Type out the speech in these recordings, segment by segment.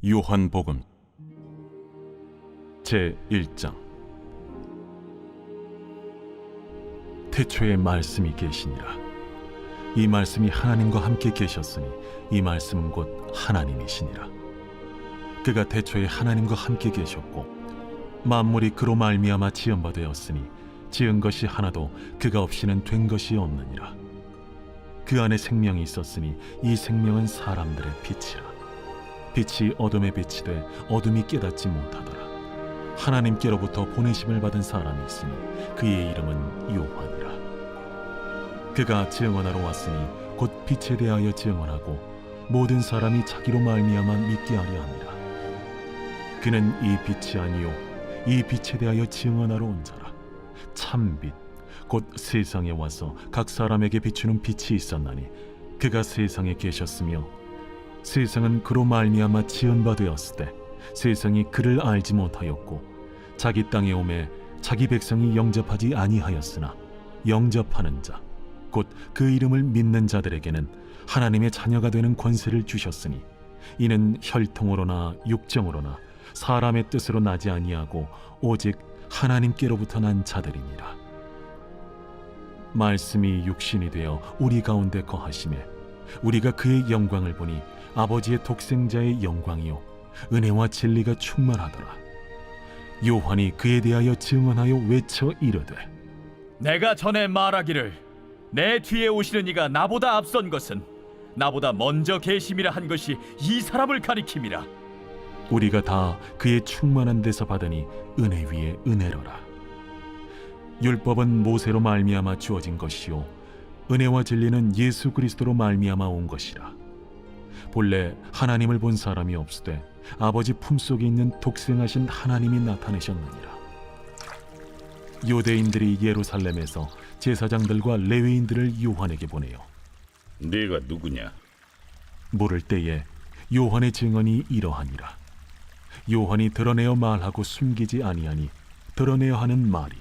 요한복음 제1장. 태초에 말씀이 계시니라. 이 말씀이 하나님과 함께 계셨으니 이 말씀은 곧 하나님이시니라. 그가 태초에 하나님과 함께 계셨고 만물이 그로 말미암아 지은 바 되었으니 지은 것이 하나도 그가 없이는 된 것이 없느니라. 그 안에 생명이 있었으니 이 생명은 사람들의 빛이라. 빛이 어둠에 빛이 돼 어둠이 깨닫지 못하더라. 하나님께로부터 보내심을 받은 사람이 있으니 그의 이름은 요한이라. 그가 증언하러 왔으니 곧 빛에 대하여 증언하고 모든 사람이 자기로 말미암아 믿게 하려 함이라. 그는 이 빛이 아니요 이 빛에 대하여 증언하러 온 자라. 참빛 곧 세상에 와서 각 사람에게 비추는 빛이 있었나니 그가 세상에 계셨으며 세상은 그로 말미암아 지은 바 되었을 때 세상이 그를 알지 못하였고 자기 땅에 오매 자기 백성이 영접하지 아니하였으나 영접하는 자 곧 그 이름을 믿는 자들에게는 하나님의 자녀가 되는 권세를 주셨으니 이는 혈통으로나 육정으로나 사람의 뜻으로 나지 아니하고 오직 하나님께로부터 난 자들이니라. 말씀이 육신이 되어 우리 가운데 거하심에 우리가 그의 영광을 보니 아버지의 독생자의 영광이요 은혜와 진리가 충만하더라. 요한이 그에 대하여 증언하여 외쳐 이르되 내가 전에 말하기를 내 뒤에 오시는 이가 나보다 앞선 것은 나보다 먼저 계심이라 한 것이 이 사람을 가리킴이라. 우리가 다 그의 충만한 데서 받으니 은혜 위에 은혜로라. 율법은 모세로 말미암아 주어진 것이요 은혜와 진리는 예수 그리스도로 말미암아 온 것이라. 본래 하나님을 본 사람이 없으되 아버지 품속에 있는 독생하신 하나님이 나타내셨느니라. 유대인들이 예루살렘에서 제사장들과 레위인들을 요한에게 보내요. 네가 누구냐? 물을 때에 요한의 증언이 이러하니라. 요한이 드러내어 말하고 숨기지 아니하니 드러내어 하는 말이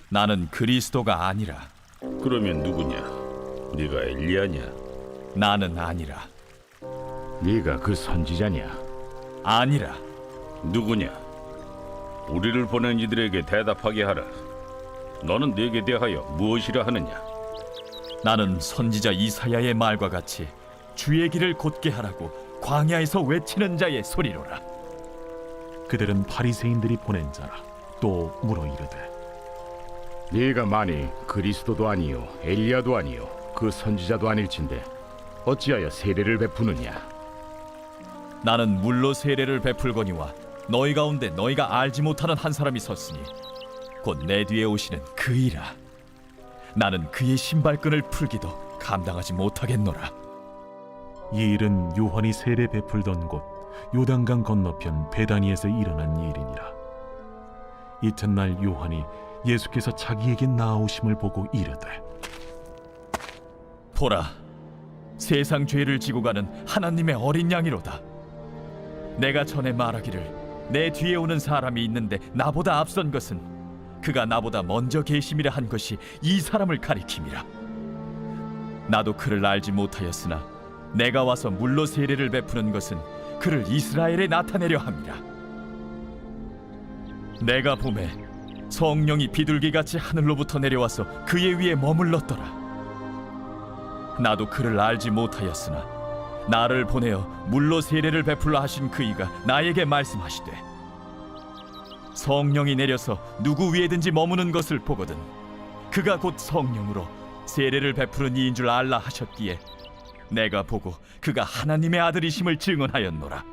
나는 그리스도가 아니라. 그러면 누구냐? 네가 엘리야냐? 나는 아니라. 네가 그 선지자냐? 아니라. 누구냐? 우리를 보낸 이들에게 대답하게 하라. 너는 네게 대하여 무엇이라 하느냐? 나는 선지자 이사야의 말과 같이 주의 길을 곧게 하라고 광야에서 외치는 자의 소리로라. 그들은 바리새인들이 보낸 자라. 또 물어 이르되 네가 만일 그리스도도 아니요 엘리야도 아니요 그 선지자도 아닐진데 어찌하여 세례를 베푸느냐? 나는 물로 세례를 베풀거니와 너희 가운데 너희가 알지 못하는 한 사람이 섰으니 곧 내 뒤에 오시는 그이라. 나는 그의 신발끈을 풀기도 감당하지 못하겠노라. 이 일은 요한이 세례 베풀던 곳 요단강 건너편 베다니에서 일어난 일이니라. 이튿날 요한이 예수께서 자기에게 나아오심을 보고 이르되 보라, 세상 죄를 지고 가는 하나님의 어린 양이로다. 내가 전에 말하기를 내 뒤에 오는 사람이 있는데 나보다 앞선 것은 그가 나보다 먼저 계심이라 한 것이 이 사람을 가리킴이라. 나도 그를 알지 못하였으나 내가 와서 물로 세례를 베푸는 것은 그를 이스라엘에 나타내려 함이라. 내가 보매 성령이 비둘기같이 하늘로부터 내려와서 그의 위에 머물렀더라. 나도 그를 알지 못하였으나 나를 보내어 물로 세례를 베풀라 하신 그이가 나에게 말씀하시되 성령이 내려서 누구 위에든지 머무는 것을 보거든 그가 곧 성령으로 세례를 베푸는 이인 줄 알라 하셨기에 내가 보고 그가 하나님의 아들이심을 증언하였노라.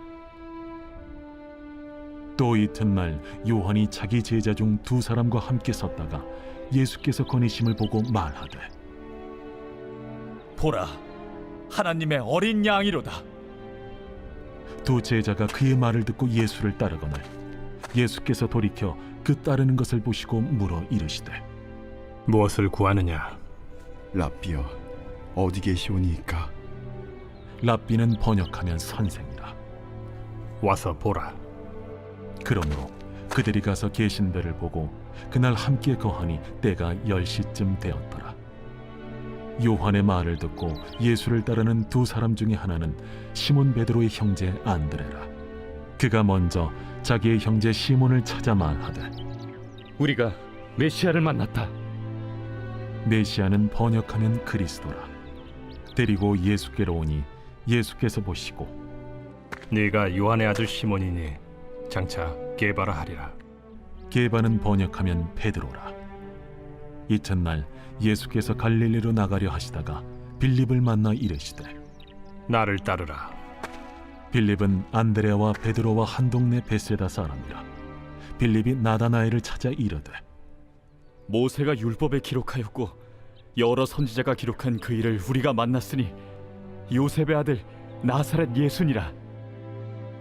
또 이튿날 요한이 자기 제자 중 두 사람과 함께 섰다가 예수께서 거니심을 보고 말하되 보라, 하나님의 어린 양이로다. 두 제자가 그의 말을 듣고 예수를 따르거늘 예수께서 돌이켜 그 따르는 것을 보시고 물어 이르시되 무엇을 구하느냐? 랍비여, 어디 계시오니이까? 랍비는 번역하면 선생이라. 와서 보라. 그러므로 그들이 가서 계신 데를 보고 그날 함께 거하니 때가 10시쯤 되었더라. 요한의 말을 듣고 예수를 따르는 두 사람 중에 하나는 시몬 베드로의 형제 안드레라. 그가 먼저 자기의 형제 시몬을 찾아 말하되 우리가 메시아를 만났다. 메시아는 번역하면 그리스도라. 데리고 예수께로 오니 예수께서 보시고 네가 요한의 아들 시몬이니 장차 게바라 하리라. 게바는 번역하면 베드로라. 이튿날 예수께서 갈릴리로 나가려 하시다가 빌립을 만나 이르시되 나를 따르라. 빌립은 안드레와 베드로와 한 동네 베세다 사람이라. 빌립이 나다나엘을 찾아 이르되 모세가 율법에 기록하였고 여러 선지자가 기록한 그 일을 우리가 만났으니 요셉의 아들 나사렛 예수니라.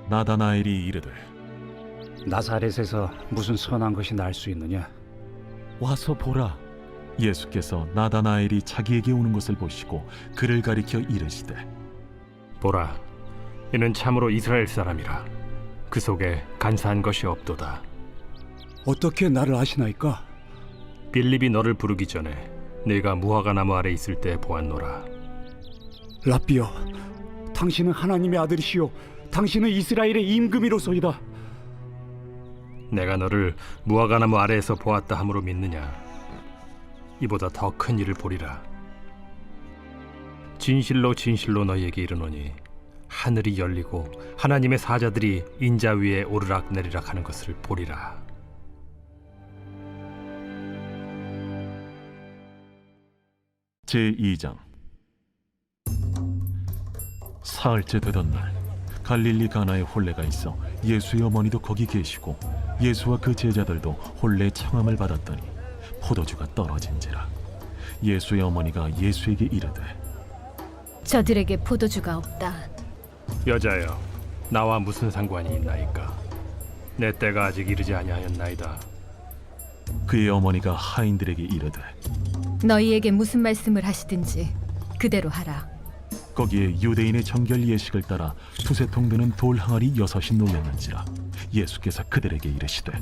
나다나엘이 이르되 나사렛에서 무슨 선한 것이 날 수 있느냐? 와서 보라. 예수께서 나다나엘이 자기에게 오는 것을 보시고 그를 가리켜 이르시되 보라, 이는 참으로 이스라엘 사람이라. 그 속에 간사한 것이 없도다. 어떻게 나를 아시나이까? 빌립이 너를 부르기 전에 네가 무화과 나무 아래 있을 때 보았노라. 라비여, 당신은 하나님의 아들이시요 당신은 이스라엘의 임금이로소이다. 내가 너를 무화과 나무 아래에서 보았다 함으로 믿느냐? 이보다 더 큰 일을 보리라. 진실로 진실로 너희에게 이르노니 하늘이 열리고 하나님의 사자들이 인자 위에 오르락 내리락 하는 것을 보리라. 제2장. 사흘째 되던 날 갈릴리 가나에 혼례가 있어 예수의 어머니도 거기 계시고 예수와 그 제자들도 혼례 청함을 받았더니 포도주가 떨어진지라. 예수의 어머니가 예수에게 이르되 저들에게 포도주가 없다. 여자여, 나와 무슨 상관이 있나이까? 내 때가 아직 이르지 아니하였나이다. 그의 어머니가 하인들에게 이르되 너희에게 무슨 말씀을 하시든지 그대로 하라. 거기에 유대인의 정결 예식을 따라 두세 통 드는 돌 항아리 6이 놓였는지라. 예수께서 그들에게 이르시되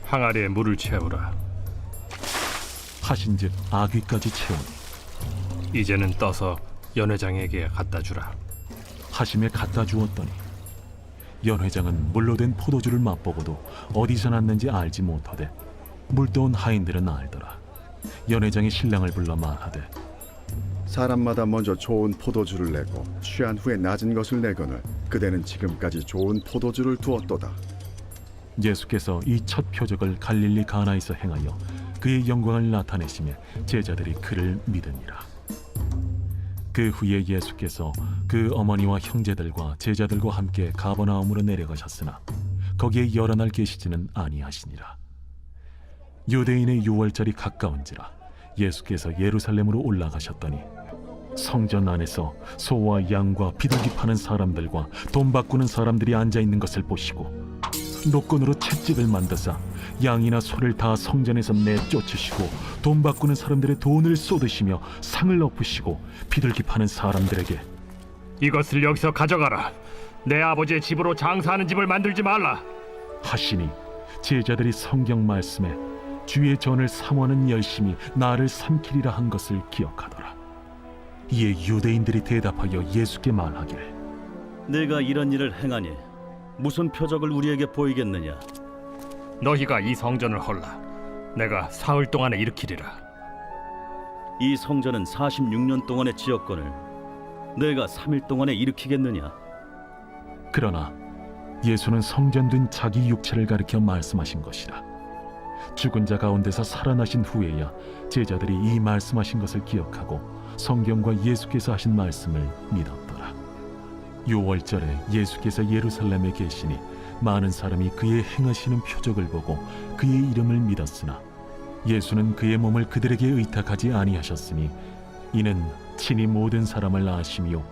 항아리에 물을 채우라. 하신즉 아귀까지 채우니 이제는 떠서 연회장에게 갖다 주라. 하심에 갖다 주었더니 연회장은 물로 된 포도주를 맛보고도 어디서 났는지 알지 못하되 물떠온 하인들은 알더라. 연회장이 신랑을 불러 말하되 사람마다 먼저 좋은 포도주를 내고 취한 후에 낮은 것을 내거늘 그대는 지금까지 좋은 포도주를 두었도다. 예수께서 이 첫 표적을 갈릴리 가나에서 행하여 그의 영광을 나타내시며 제자들이 그를 믿으니라. 그 후에 예수께서 그 어머니와 형제들과 제자들과 함께 가버나움으로 내려가셨으나 거기에 여러 날 계시지는 아니하시니라. 유대인의 유월절이 가까운지라 예수께서 예루살렘으로 올라가셨더니 성전 안에서 소와 양과 비둘기 파는 사람들과 돈 바꾸는 사람들이 앉아 있는 것을 보시고 노건으로 채찍을 만드사 양이나 소를 다 성전에서 내쫓으시고 돈 바꾸는 사람들의 돈을 쏟으시며 상을 엎으시고 비둘기 파는 사람들에게 이것을 여기서 가져가라. 내 아버지의 집으로 장사하는 집을 만들지 말라. 하시니 제자들이 성경 말씀에 주의 전을 사모하는 열심히 나를 삼키리라 한 것을 기억하더라. 이에 유대인들이 대답하여 예수께 말하기를 내가 이런 일을 행하니 무슨 표적을 우리에게 보이겠느냐? 너희가 이 성전을 헐라. 내가 사흘 동안에 일으키리라. 이 성전은 46년 동안의 지었거늘 내가 3일 동안에 일으키겠느냐? 그러나 예수는 성전된 자기 육체를 가리켜 말씀하신 것이라. 죽은 자 가운데서 살아나신 후에야 제자들이 이 말씀하신 것을 기억하고 성경과 예수께서 하신 말씀을 믿었더라. 유월절에 예수께서 예루살렘에 계시니 많은 사람이 그의 행하시는 표적을 보고 그의 이름을 믿었으나 예수는 그의 몸을 그들에게 의탁하지 아니하셨으니 이는 친히 모든 사람을 아시며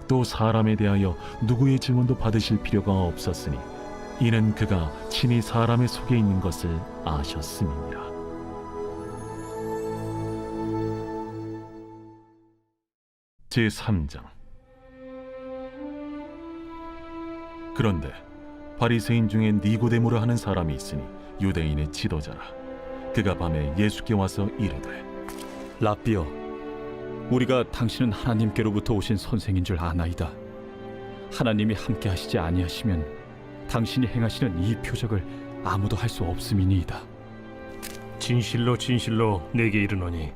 또 사람에 대하여 누구의 증언도 받으실 필요가 없었으니 이는 그가 친히 사람의 속에 있는 것을 아셨음이니라. 제3장. 그런데 바리새인 중에 니고데모라 하는 사람이 있으니 유대인의 지도자라. 그가 밤에 예수께 와서 이르되 라비여, 우리가 당신은 하나님께로부터 오신 선생인 줄 아나이다. 하나님이 함께 하시지 아니하시면 당신이 행하시는 이 표적을 아무도 할 수 없음이니이다. 진실로 진실로 내게 이르노니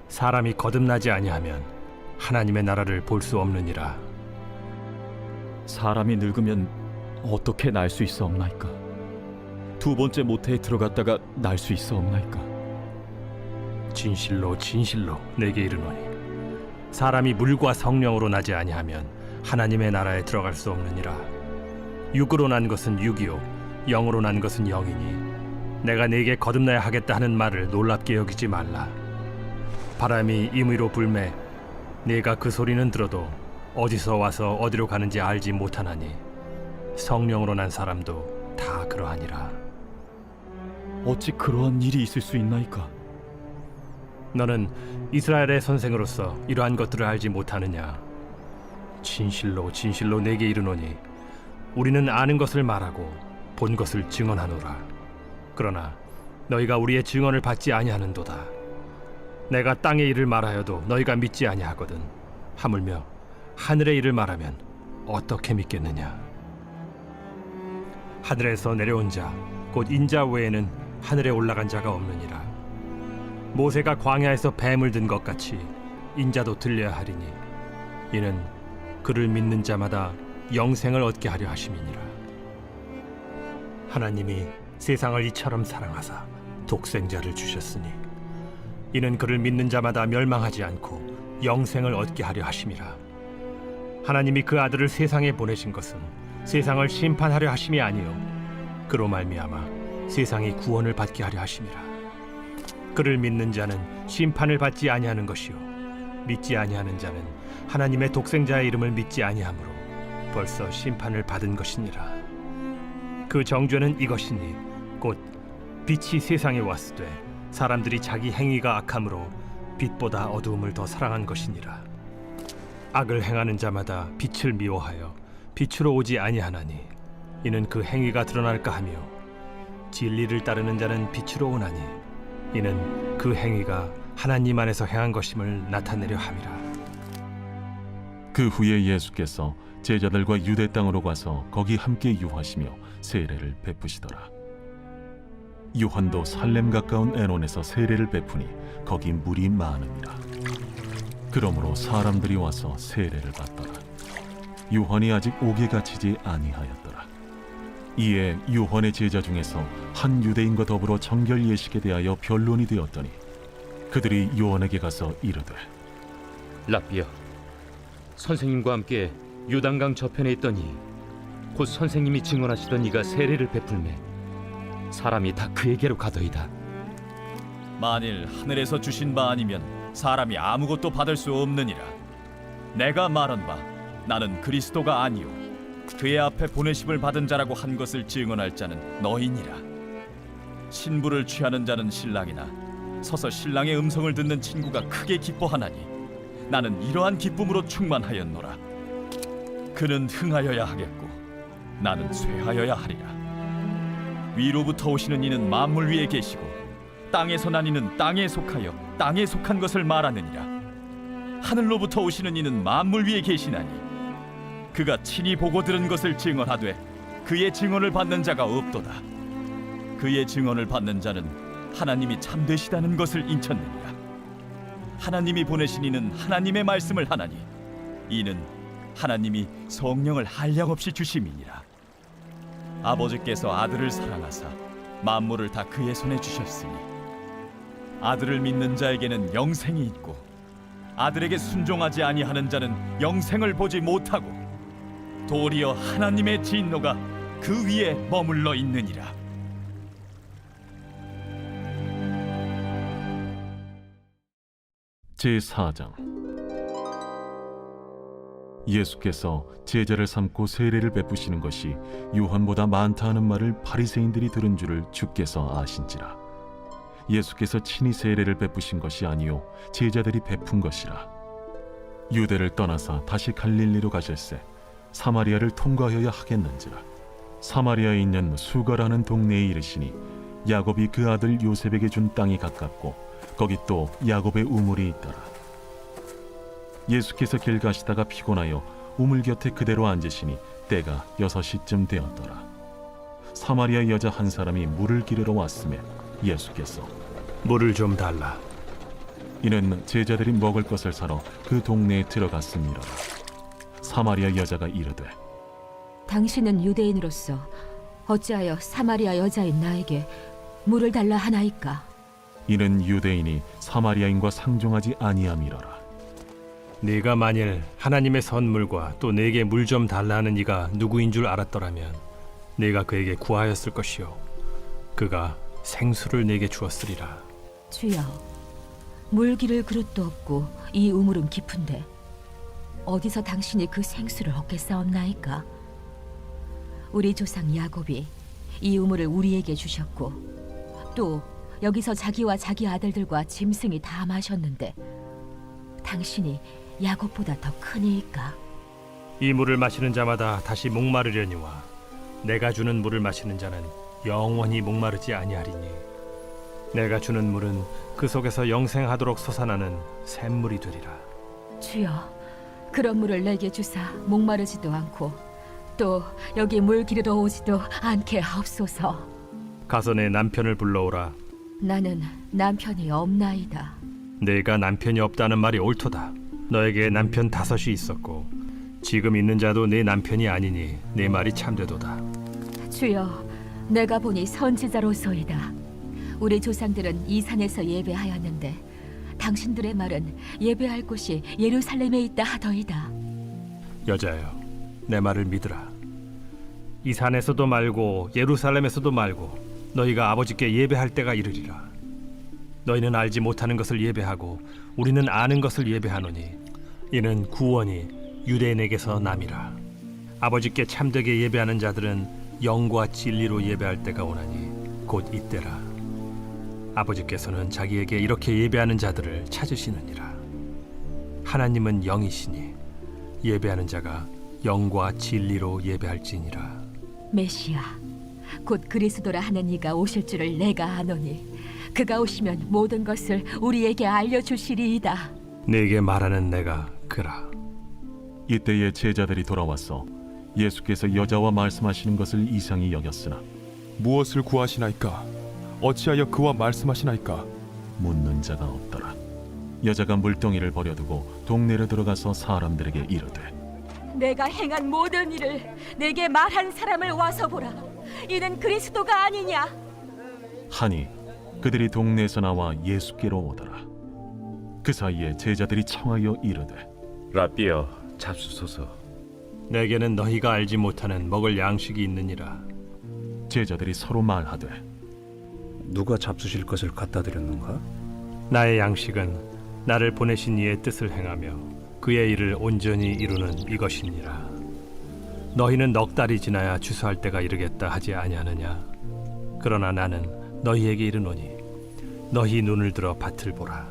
사람이 거듭나지 아니하면 하나님의 나라를 볼 수 없느니라. 사람이 늙으면 어떻게 날 수 있사옵나이까? 두 번째 모태에 들어갔다가 날 수 있사옵나이까? 진실로 진실로 내게 이르노니 사람이 물과 성령으로 나지 아니하면 하나님의 나라에 들어갈 수 없느니라. 육으로 난 것은 육이요 영으로 난 것은 영이니 내가 네게 거듭나야 하겠다 하는 말을 놀랍게 여기지 말라. 바람이 임의로 불매 네가 그 소리는 들어도 어디서 와서 어디로 가는지 알지 못하나니 성령으로 난 사람도 다 그러하니라. 어찌 그러한 일이 있을 수 있나이까? 너는 이스라엘의 선생으로서 이러한 것들을 알지 못하느냐? 진실로 진실로 내게 이르노니 우리는 아는 것을 말하고 본 것을 증언하노라. 그러나 너희가 우리의 증언을 받지 아니하는도다. 내가 땅의 일을 말하여도 너희가 믿지 아니하거든. 하물며 하늘의 일을 말하면 어떻게 믿겠느냐? 하늘에서 내려온 자 곧 인자 외에는 하늘에 올라간 자가 없느니라. 모세가 광야에서 뱀을 든 것 같이 인자도 들려야 하리니 이는 그를 믿는 자마다 영생을 얻게 하려 하심이니라. 하나님이 세상을 이처럼 사랑하사 독생자를 주셨으니 이는 그를 믿는 자마다 멸망하지 않고 영생을 얻게 하려 하심이라. 하나님이 그 아들을 세상에 보내신 것은 세상을 심판하려 하심이 아니요 그로 말미암아 세상이 구원을 받게 하려 하심이라. 그를 믿는 자는 심판을 받지 아니하는 것이요 믿지 아니하는 자는 하나님의 독생자의 이름을 믿지 아니하므로 벌써 심판을 받은 것이니라. 그 정죄는 이것이니 곧 빛이 세상에 왔으되 사람들이 자기 행위가 악함으로 빛보다 어두움을 더 사랑한 것이니라. 악을 행하는 자마다 빛을 미워하여 빛으로 오지 아니하나니 이는 그 행위가 드러날까 하며 진리를 따르는 자는 빛으로 오나니 이는 그 행위가 하나님 안에서 행한 것임을 나타내려 함이라. 그 후에 예수께서 제자들과 유대 땅으로 가서 거기 함께 유하시며 세례를 베푸시더라. 요한도 살렘 가까운 에논에서 세례를 베푸니 거기 물이 많으니라. 그러므로 사람들이 와서 세례를 받더라. 요한이 아직 옥에 갇히지 아니하였더라. 이에 요한의 제자 중에서 한 유대인과 더불어 정결 예식에 대하여 변론이 되었더니 그들이 요한에게 가서 이르되 랍비여, 선생님과 함께 요단강 저편에 있더니 곧 선생님이 증언하시던 이가 세례를 베풀매 사람이 다 그에게로 가더이다. 만일 하늘에서 주신 바 아니면 사람이 아무것도 받을 수 없느니라. 내가 말한 바 나는 그리스도가 아니요 그의 앞에 보내심을 받은 자라고 한 것을 증언할 자는 너희니라. 신부를 취하는 자는 신랑이나 서서 신랑의 음성을 듣는 친구가 크게 기뻐하나니 나는 이러한 기쁨으로 충만하였노라. 그는 흥하여야 하겠고 나는 쇠하여야 하리라. 위로부터 오시는 이는 만물 위에 계시고 땅에서 난 이는 땅에 속하여 땅에 속한 것을 말하느니라. 하늘로부터 오시는 이는 만물 위에 계시나니 그가 친히 보고 들은 것을 증언하되 그의 증언을 받는 자가 없도다. 그의 증언을 받는 자는 하나님이 참되시다는 것을 인쳤느니라. 하나님이 보내신 이는 하나님의 말씀을 하나니 이는 하나님이 성령을 한량없이 주심이니라. 아버지께서 아들을 사랑하사 만물을 다 그의 손에 주셨으니 아들을 믿는 자에게는 영생이 있고 아들에게 순종하지 아니하는 자는 영생을 보지 못하고 도리어 하나님의 진노가 그 위에 머물러 있느니라. 제4장. 예수께서 제자를 삼고 세례를 베푸시는 것이 요한보다 많다 하는 말을 바리새인들이 들은 줄을 주께서 아신지라. 예수께서 친히 세례를 베푸신 것이 아니요 제자들이 베푼 것이라. 유대를 떠나사 다시 갈릴리로 가실새 사마리아를 통과하여야 하겠는지라. 사마리아에 있는 수가라는 동네에 이르시니 야곱이 그 아들 요셉에게 준 땅이 가깝고 거기 또 야곱의 우물이 있더라. 예수께서 길 가시다가 피곤하여 우물 곁에 그대로 앉으시니 때가 6시쯤 되었더라. 사마리아 여자 한 사람이 물을 기르러 왔음에 예수께서 물을 좀 달라. 이는 제자들이 먹을 것을 사러 그 동네에 들어갔음이라. 사마리아 여자가 이르되 당신은 유대인으로서 어찌하여 사마리아 여자인 나에게 물을 달라 하나이까? 이는 유대인이 사마리아인과 상종하지 아니함이로라. 네가 만일 하나님의 선물과 또 내게 물 좀 달라는 이가 누구인 줄 알았더라면 네가 그에게 구하였을 것이요 그가 생수를 내게 주었으리라. 주여, 물 기를 그릇도 없고 이 우물은 깊은데 어디서 당신이 그 생수를 얻겠사옵나이까? 우리 조상 야곱이 이 우물을 우리에게 주셨고 또 여기서 자기와 자기 아들들과 짐승이 다 마셨는데 당신이 야곱보다 더 크니이까? 이 물을 마시는 자마다 다시 목마르려니와 내가 주는 물을 마시는 자는 영원히 목마르지 아니하리니 내가 주는 물은 그 속에서 영생하도록 솟아나는 샘물이 되리라. 주여, 그런 물을 내게 주사 목마르지도 않고 또 여기 물 기르러 오지도 않게 하옵소서. 가서 내 남편을 불러오라. 나는 남편이 없나이다. 내가 남편이 없다는 말이 옳도다. 너에게 남편 5이 있었고 지금 있는 자도 내 남편이 아니니 내 말이 참되도다. 주여, 내가 보니 선지자로소이다. 우리 조상들은 이 산에서 예배하였는데 당신들의 말은 예배할 곳이 예루살렘에 있다 하더이다. 여자여, 내 말을 믿으라. 이 산에서도 말고 예루살렘에서도 말고 너희가 아버지께 예배할 때가 이르리라. 너희는 알지 못하는 것을 예배하고 우리는 아는 것을 예배하노니 이는 구원이 유대인에게서 남이라. 아버지께 참되게 예배하는 자들은 영과 진리로 예배할 때가 오나니 곧 이때라. 아버지께서는 자기에게 이렇게 예배하는 자들을 찾으시느니라. 하나님은 영이시니 예배하는 자가 영과 진리로 예배할지니라. 메시아, 곧 그리스도라 하는 이가 오실 줄을 내가 아노니 그가 오시면 모든 것을 우리에게 알려주시리이다. 내게 말하는 내가 그라. 이때에 제자들이 돌아와서 예수께서 여자와 말씀하시는 것을 이상히 여겼으나 무엇을 구하시나이까? 어찌하여 그와 말씀하시나이까? 묻는 자가 없더라. 여자가 물동이를 버려두고 동네로 들어가서 사람들에게 이르되 내가 행한 모든 일을 내게 말한 사람을 와서 보라. 이는 그리스도가 아니냐? 하니 그들이 동네에서 나와 예수께로 오더라. 그 사이에 제자들이 청하여 이르되 라비여, 잡수소서. 내게는 너희가 알지 못하는 먹을 양식이 있느니라. 제자들이 서로 말하되 누가 잡수실 것을 갖다 드렸는가? 나의 양식은 나를 보내신 이의 뜻을 행하며 그의 일을 온전히 이루는 이것이니라. 너희는 넉 달이 지나야 추수할 때가 이르겠다 하지 아니하느냐? 그러나 나는 너희에게 이르노니 너희 눈을 들어 밭을 보라.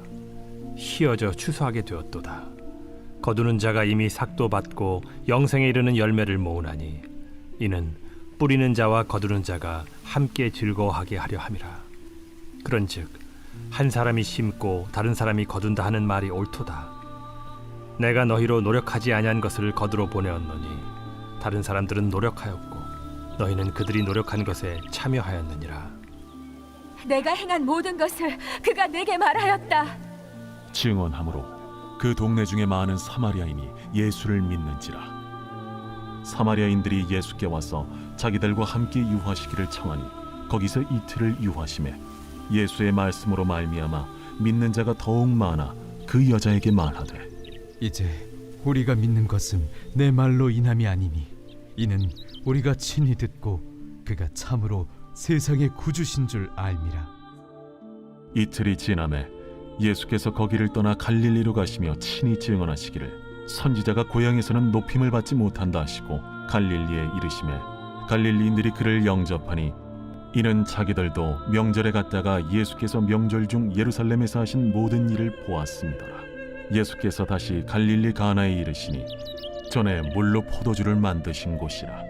희어져 추수하게 되었도다. 거두는 자가 이미 삭도 받고 영생에 이르는 열매를 모으나니 이는 뿌리는 자와 거두는 자가 함께 즐거워하게 하려 함이라. 그런즉 한 사람이 심고 다른 사람이 거둔다 하는 말이 옳도다. 내가 너희로 노력하지 아니한 것을 거두러 보내었노니 다른 사람들은 노력하였고 너희는 그들이 노력한 것에 참여하였느니라. 내가 행한 모든 것을 그가 내게 말하였다. 증언하므로 그 동네 중에 많은 사마리아인이 예수를 믿는지라. 사마리아인들이 예수께 와서 자기들과 함께 유하시기를 청하니 거기서 이틀을 유하심에 예수의 말씀으로 말미암아 믿는 자가 더욱 많아 그 여자에게 말하되 이제 우리가 믿는 것은 내 말로 인함이 아니니 이는 우리가 친히 듣고 그가 참으로 세상의 구주신 줄 알미라. 이틀이 지남에 예수께서 거기를 떠나 갈릴리로 가시며 친히 증언하시기를 선지자가 고향에서는 높임을 받지 못한다 하시고 갈릴리에 이르시매 갈릴리인들이 그를 영접하니 이는 자기들도 명절에 갔다가 예수께서 명절 중 예루살렘에서 하신 모든 일을 보았습니다라. 예수께서 다시 갈릴리 가나에 이르시니 전에 물로 포도주를 만드신 곳이라.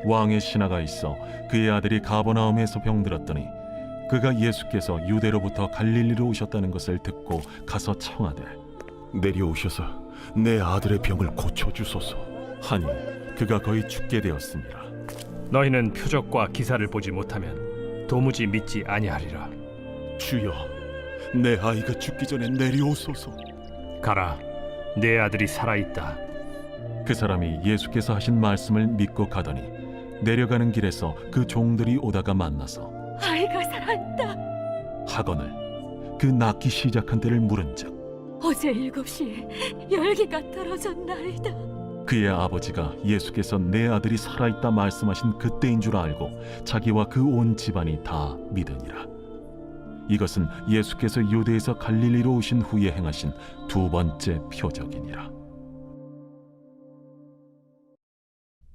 왕의 신하가 있어 그의 아들이 가버나움에서 병들었더니 그가 예수께서 유대로부터 갈릴리로 오셨다는 것을 듣고 가서 청하되 내려오셔서 내 아들의 병을 고쳐주소서 하니 그가 거의 죽게 되었습니다. 너희는 표적과 기사를 보지 못하면 도무지 믿지 아니하리라. 주여, 내 아이가 죽기 전에 내려오소서. 가라, 내 아들이 살아있다. 그 사람이 예수께서 하신 말씀을 믿고 가더니 내려가는 길에서 그 종들이 오다가 만나서 아이가 살아있다. 하거늘 그 낳기 시작한 때를 물은즉 어제 7시에 열기가 떨어졌나이다. 그의 아버지가 예수께서 내 아들이 살아있다 말씀하신 그때인 줄 알고 자기와 그 온 집안이 다 믿으니라. 이것은 예수께서 유대에서 갈릴리로 오신 후에 행하신 두 번째 표적이니라.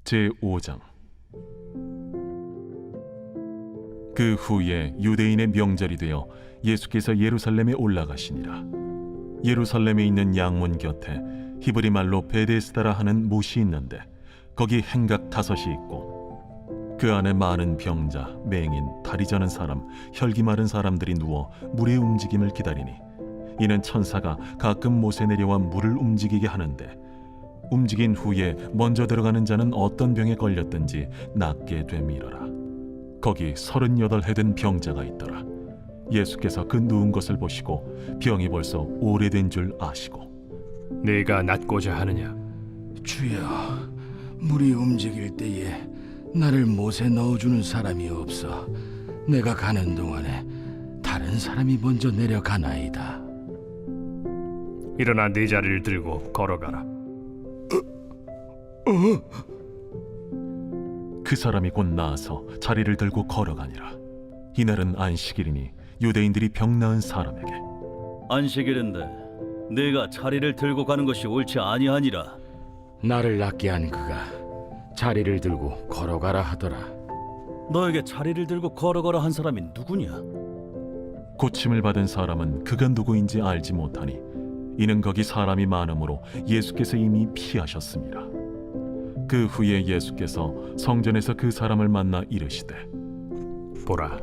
제5장. 그 후에 유대인의 명절이 되어 예수께서 예루살렘에 올라가시니라. 예루살렘에 있는 양문 곁에 히브리 말로 베데스다라 하는 못이 있는데 거기 행각 5이 있고 그 안에 많은 병자, 맹인, 다리 저는 사람, 혈기 마른 사람들이 누워 물의 움직임을 기다리니 이는 천사가 가끔 못에 내려와 물을 움직이게 하는데 움직인 후에 먼저 들어가는 자는 어떤 병에 걸렸든지 낫게 되밀어라. 거기 38해 된 병자가 있더라. 예수께서 그 누운 것을 보시고 병이 벌써 오래된 줄 아시고 네가 낫고자 하느냐? 주여, 물이 움직일 때에 나를 못에 넣어주는 사람이 없어 내가 가는 동안에 다른 사람이 먼저 내려가나이다. 일어나 네 자리를 들고 걸어가라. 그 사람이 곧 나아서 자리를 들고 걸어가니라. 이날은 안식일이니 유대인들이 병 나은 사람에게 안식일인데 네가 자리를 들고 가는 것이 옳지 아니하니라. 나를 낫게 한 그가 자리를 들고 걸어가라 하더라. 너에게 자리를 들고 걸어가라 한 사람이 누구냐? 고침을 받은 사람은 그가 누구인지 알지 못하니 이는 거기 사람이 많으므로 예수께서 이미 피하셨습니다. 그 후에 예수께서 성전에서 그 사람을 만나 이르시되 보라,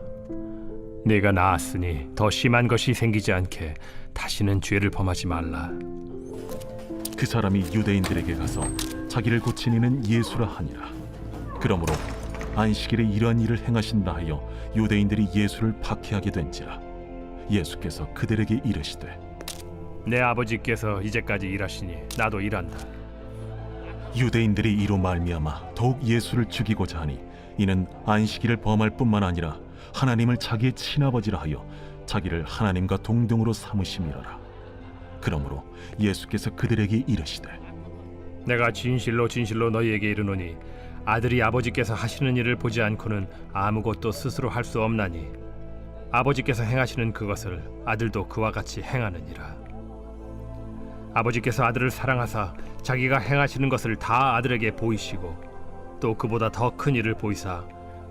네가 나았으니 더 심한 것이 생기지 않게 다시는 죄를 범하지 말라. 그 사람이 유대인들에게 가서 자기를 고친 이는 예수라 하니라. 그러므로 안식일에 이러한 일을 행하신다 하여 유대인들이 예수를 박해하게 된지라. 예수께서 그들에게 이르시되 내 아버지께서 이제까지 일하시니 나도 일한다. 유대인들이 이로 말미암아 더욱 예수를 죽이고자 하니 이는 안식일을 범할 뿐만 아니라 하나님을 자기의 친아버지라 하여 자기를 하나님과 동등으로 삼으심이로라. 그러므로 예수께서 그들에게 이르시되 내가 진실로 진실로 너희에게 이르노니 아들이 아버지께서 하시는 일을 보지 않고는 아무것도 스스로 할 수 없나니 아버지께서 행하시는 그것을 아들도 그와 같이 행하느니라. 아버지께서 아들을 사랑하사 자기가 행하시는 것을 다 아들에게 보이시고 또 그보다 더 큰 일을 보이사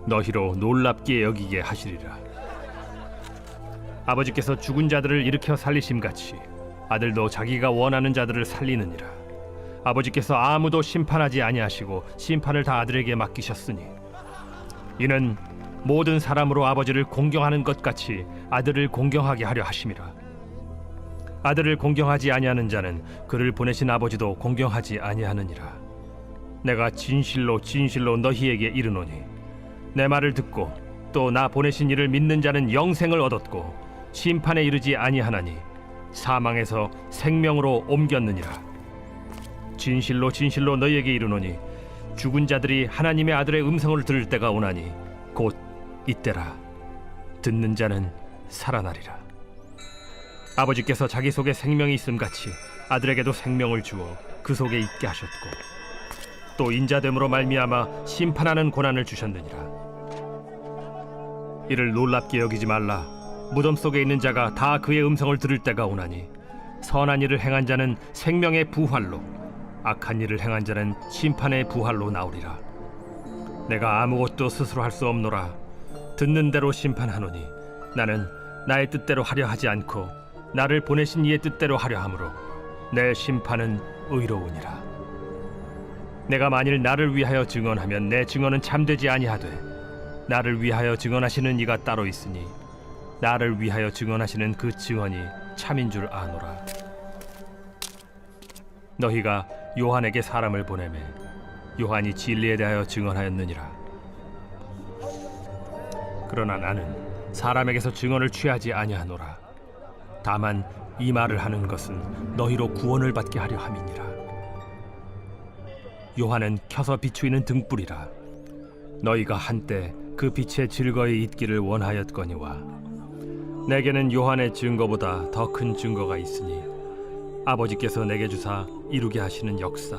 너희로 놀랍게 여기게 하시리라. 아버지께서 죽은 자들을 일으켜 살리심같이 아들도 자기가 원하는 자들을 살리느니라. 아버지께서 아무도 심판하지 아니하시고 심판을 다 아들에게 맡기셨으니 이는 모든 사람으로 아버지를 공경하는 것 같이 아들을 공경하게 하려 하심이라. 아들을 공경하지 아니하는 자는 그를 보내신 아버지도 공경하지 아니하느니라. 내가 진실로 진실로 너희에게 이르노니 내 말을 듣고 또 나 보내신 이를 믿는 자는 영생을 얻었고 심판에 이르지 아니하나니 사망에서 생명으로 옮겼느니라. 진실로 진실로 너희에게 이르노니 죽은 자들이 하나님의 아들의 음성을 들을 때가 오나니 곧 이때라. 듣는 자는 살아나리라. 아버지께서 자기 속에 생명이 있음같이 아들에게도 생명을 주어 그 속에 있게 하셨고 또 인자됨으로 말미암아 심판하는 고난을 주셨느니라. 이를 놀랍게 여기지 말라. 무덤 속에 있는 자가 다 그의 음성을 들을 때가 오나니 선한 일을 행한 자는 생명의 부활로 악한 일을 행한 자는 심판의 부활로 나오리라. 내가 아무것도 스스로 할 수 없노라. 듣는 대로 심판하노니 나는 나의 뜻대로 하려 하지 않고 나를 보내신 이의 뜻대로 하려 함으로 내 심판은 의로우니라. 내가 만일 나를 위하여 증언하면 내 증언은 참되지 아니하되 나를 위하여 증언하시는 이가 따로 있으니 나를 위하여 증언하시는 그 증언이 참인 줄 아노라. 너희가 요한에게 사람을 보내매 요한이 진리에 대하여 증언하였느니라. 그러나 나는 사람에게서 증언을 취하지 아니하노라. 다만 이 말을 하는 것은 너희로 구원을 받게 하려 함이니라. 요한은 켜서 비추이는 등불이라. 너희가 한때 그 빛에 즐거이 있기를 원하였거니와 내게는 요한의 증거보다 더 큰 증거가 있으니 아버지께서 내게 주사 이루게 하시는 역사,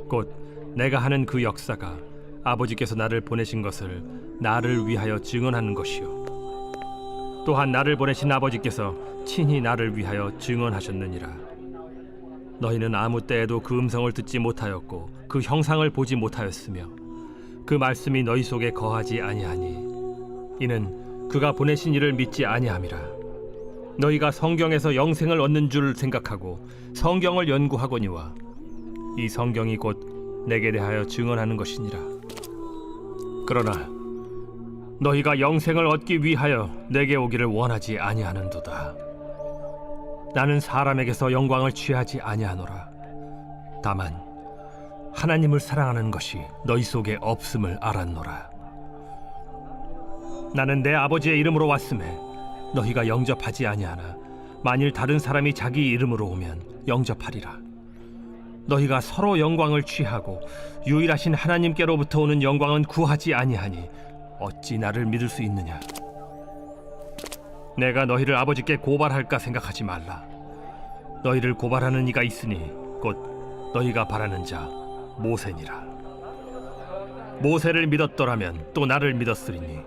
곧 내가 하는 그 역사가 아버지께서 나를 보내신 것을 나를 위하여 증언하는 것이요 또한 나를 보내신 아버지께서 친히 나를 위하여 증언하셨느니라. 너희는 아무 때에도 그 음성을 듣지 못하였고 그 형상을 보지 못하였으며 그 말씀이 너희 속에 거하지 아니하니 이는 그가 보내신 이를 믿지 아니함이라. 너희가 성경에서 영생을 얻는 줄 생각하고 성경을 연구하거니와 이 성경이 곧 내게 대하여 증언하는 것이니라. 그러나 너희가 영생을 얻기 위하여 내게 오기를 원하지 아니하는도다. 나는 사람에게서 영광을 취하지 아니하노라. 다만 하나님을 사랑하는 것이 너희 속에 없음을 알았노라. 나는 내 아버지의 이름으로 왔음에 너희가 영접하지 아니하나 만일 다른 사람이 자기 이름으로 오면 영접하리라. 너희가 서로 영광을 취하고 유일하신 하나님께로부터 오는 영광은 구하지 아니하니 어찌 나를 믿을 수 있느냐? 내가 너희를 아버지께 고발할까 생각하지 말라. 너희를 고발하는 이가 있으니 곧 너희가 바라는 자 모세니라. 모세를 믿었더라면 또 나를 믿었으리니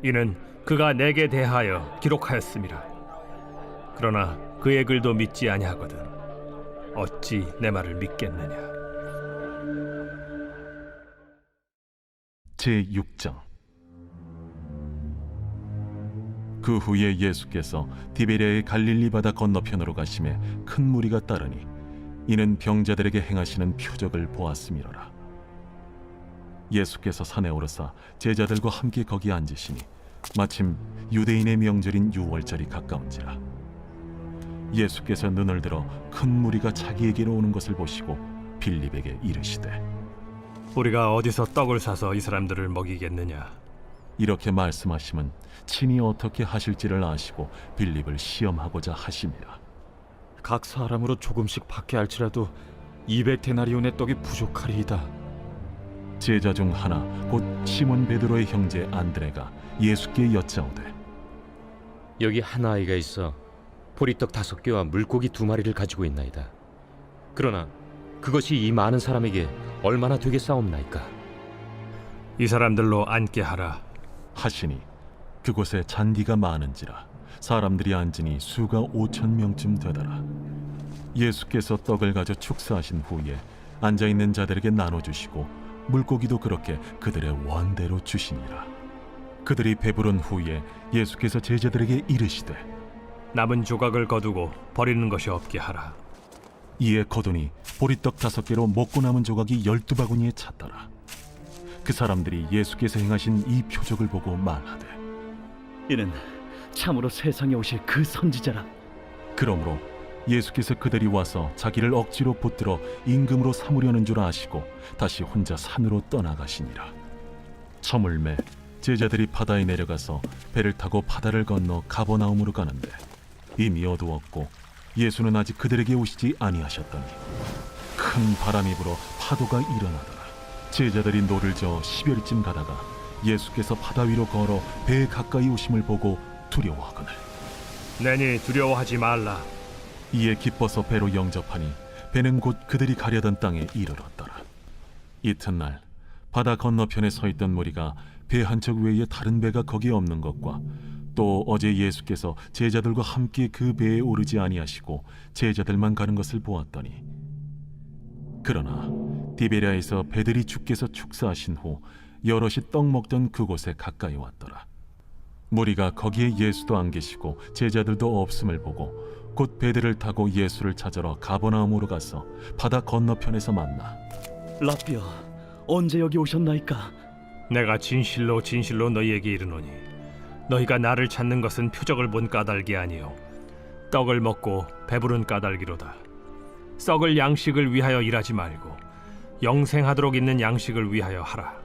이는 그가 내게 대하여 기록하였음이라. 그러나 그의 글도 믿지 아니하거든 어찌 내 말을 믿겠느냐? 제6장. 그 후에 예수께서 디베랴의 갈릴리 바다 건너편으로 가심에 큰 무리가 따르니 이는 병자들에게 행하시는 표적을 보았음이로라. 예수께서 산에 오르사 제자들과 함께 거기 앉으시니 마침 유대인의 명절인 유월절이 가까운지라. 예수께서 눈을 들어 큰 무리가 자기에게로 오는 것을 보시고 빌립에게 이르시되 우리가 어디서 떡을 사서 이 사람들을 먹이겠느냐? 이렇게 말씀하심은 친히 어떻게 하실지를 아시고 빌립을 시험하고자 하심이라. 각 사람으로 조금씩 받게 할지라도 200데나리온의 떡이 부족하리이다. 제자 중 하나 곧 시몬 베드로의 형제 안드레가 예수께 여짜오되 여기 한 아이가 있어 보리떡 5개와 물고기 2마리를 가지고 있나이다. 그러나 그것이 이 많은 사람에게 얼마나 되겠사옵나이까? 이 사람들로 앉게 하라 하시니 그곳에 잔디가 많은지라 사람들이 앉으니 수가 5,000명쯤 되더라. 예수께서 떡을 가져 축사하신 후에 앉아있는 자들에게 나눠주시고 물고기도 그렇게 그들의 원대로 주시니라. 그들이 배부른 후에 예수께서 제자들에게 이르시되 남은 조각을 거두고 버리는 것이 없게 하라. 이에 거두니 보리떡 5개로 먹고 남은 조각이 12바구니에 찼더라. 그 사람들이 예수께서 행하신 이 표적을 보고 말하되 이는 참으로 세상에 오실 그 선지자라. 그러므로 예수께서 그들이 와서 자기를 억지로 붙들어 임금으로 삼으려는 줄 아시고 다시 혼자 산으로 떠나가시니라. 저물매 제자들이 바다에 내려가서 배를 타고 바다를 건너 가버나움으로 가는데 이미 어두웠고 예수는 아직 그들에게 오시지 아니하셨더니 큰 바람이 불어 파도가 일어나더라. 제자들이 노를 저어 10여리쯤 가다가 예수께서 바다 위로 걸어 배에 가까이 오심을 보고 두려워하거늘 내니 두려워하지 말라. 이에 기뻐서 배로 영접하니 배는 곧 그들이 가려던 땅에 이르렀더라. 이튿날 바다 건너편에 서 있던 무리가 배 한 척 외에 다른 배가 거기에 없는 것과 또 어제 예수께서 제자들과 함께 그 배에 오르지 아니하시고 제자들만 가는 것을 보았더니 그러나 디베랴에서 배들이 주께서 축사하신 후 여럿이 떡 먹던 그곳에 가까이 왔더라. 무리가 거기에 예수도 안 계시고 제자들도 없음을 보고 곧 배들을 타고 예수를 찾으러 가버나움으로 가서 바다 건너편에서 만나 라삐어, 언제 여기 오셨나이까? 내가 진실로 진실로 너희에게 이르노니 너희가 나를 찾는 것은 표적을 본 까닭이 아니요 떡을 먹고 배부른 까닭이로다. 썩을 양식을 위하여 일하지 말고 영생하도록 있는 양식을 위하여 하라.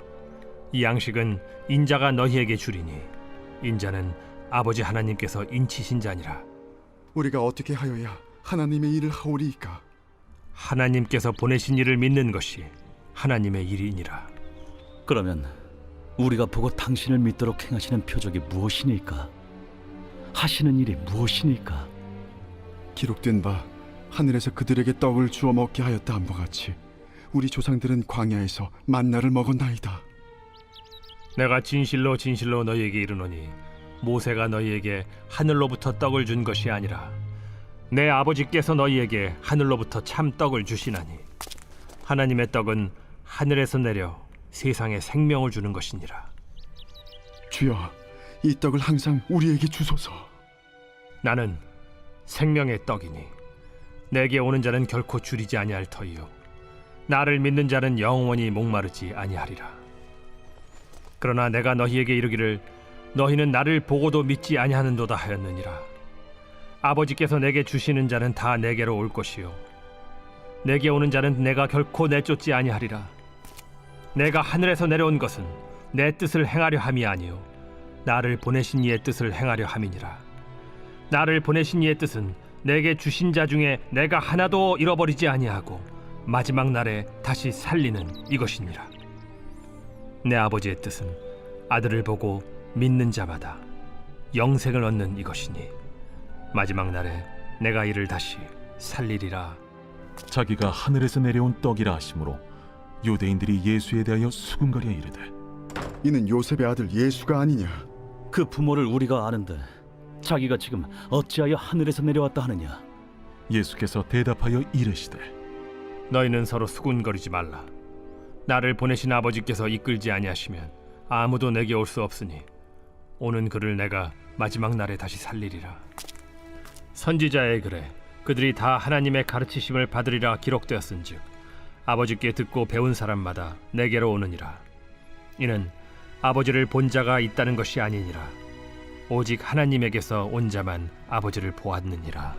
이 양식은 인자가 너희에게 주리니 인자는 아버지 하나님께서 인치신 자니라. 우리가 어떻게 하여야 하나님의 일을 하오리이까? 하나님께서 보내신 이를 믿는 것이 하나님의 일이니라. 그러면 우리가 보고 당신을 믿도록 행하시는 표적이 무엇이니까? 하시는 일이 무엇이니까? 기록된 바 하늘에서 그들에게 떡을 주어 먹게 하였다 함과 같이 우리 조상들은 광야에서 만나를 먹었나이다. 내가 진실로 진실로 너희에게 이르노니 모세가 너희에게 하늘로부터 떡을 준 것이 아니라 내 아버지께서 너희에게 하늘로부터 참 떡을 주시나니 하나님의 떡은 하늘에서 내려 세상에 생명을 주는 것이니라. 주여, 이 떡을 항상 우리에게 주소서. 나는 생명의 떡이니 내게 오는 자는 결코 줄이지 아니할 터이요 나를 믿는 자는 영원히 목마르지 아니하리라. 그러나 내가 너희에게 이르기를 너희는 나를 보고도 믿지 아니하는도다 하였느니라. 아버지께서 내게 주시는 자는 다 내게로 올 것이요 내게 오는 자는 내가 결코 내쫓지 아니하리라. 내가 하늘에서 내려온 것은 내 뜻을 행하려 함이 아니요 나를 보내신 이의 뜻을 행하려 함이니라. 나를 보내신 이의 뜻은 내게 주신 자 중에 내가 하나도 잃어버리지 아니하고 마지막 날에 다시 살리는 이것이니라. 내 아버지의 뜻은 아들을 보고 믿는 자마다 영생을 얻는 이것이니 마지막 날에 내가 이를 다시 살리리라. 자기가 하늘에서 내려온 떡이라 하심으로 유대인들이 예수에 대하여 수군거려 이르되 이는 요셉의 아들 예수가 아니냐? 그 부모를 우리가 아는데 자기가 지금 어찌하여 하늘에서 내려왔다 하느냐? 예수께서 대답하여 이르시되 너희는 서로 수군거리지 말라. 나를 보내신 아버지께서 이끌지 아니하시면 아무도 내게 올 수 없으니 오는 그를 내가 마지막 날에 다시 살리리라. 선지자의 글에 그들이 다 하나님의 가르치심을 받으리라 기록되었은즉 아버지께 듣고 배운 사람마다 내게로 오느니라. 이는 아버지를 본 자가 있다는 것이 아니니라. 오직 하나님에게서 온 자만 아버지를 보았느니라.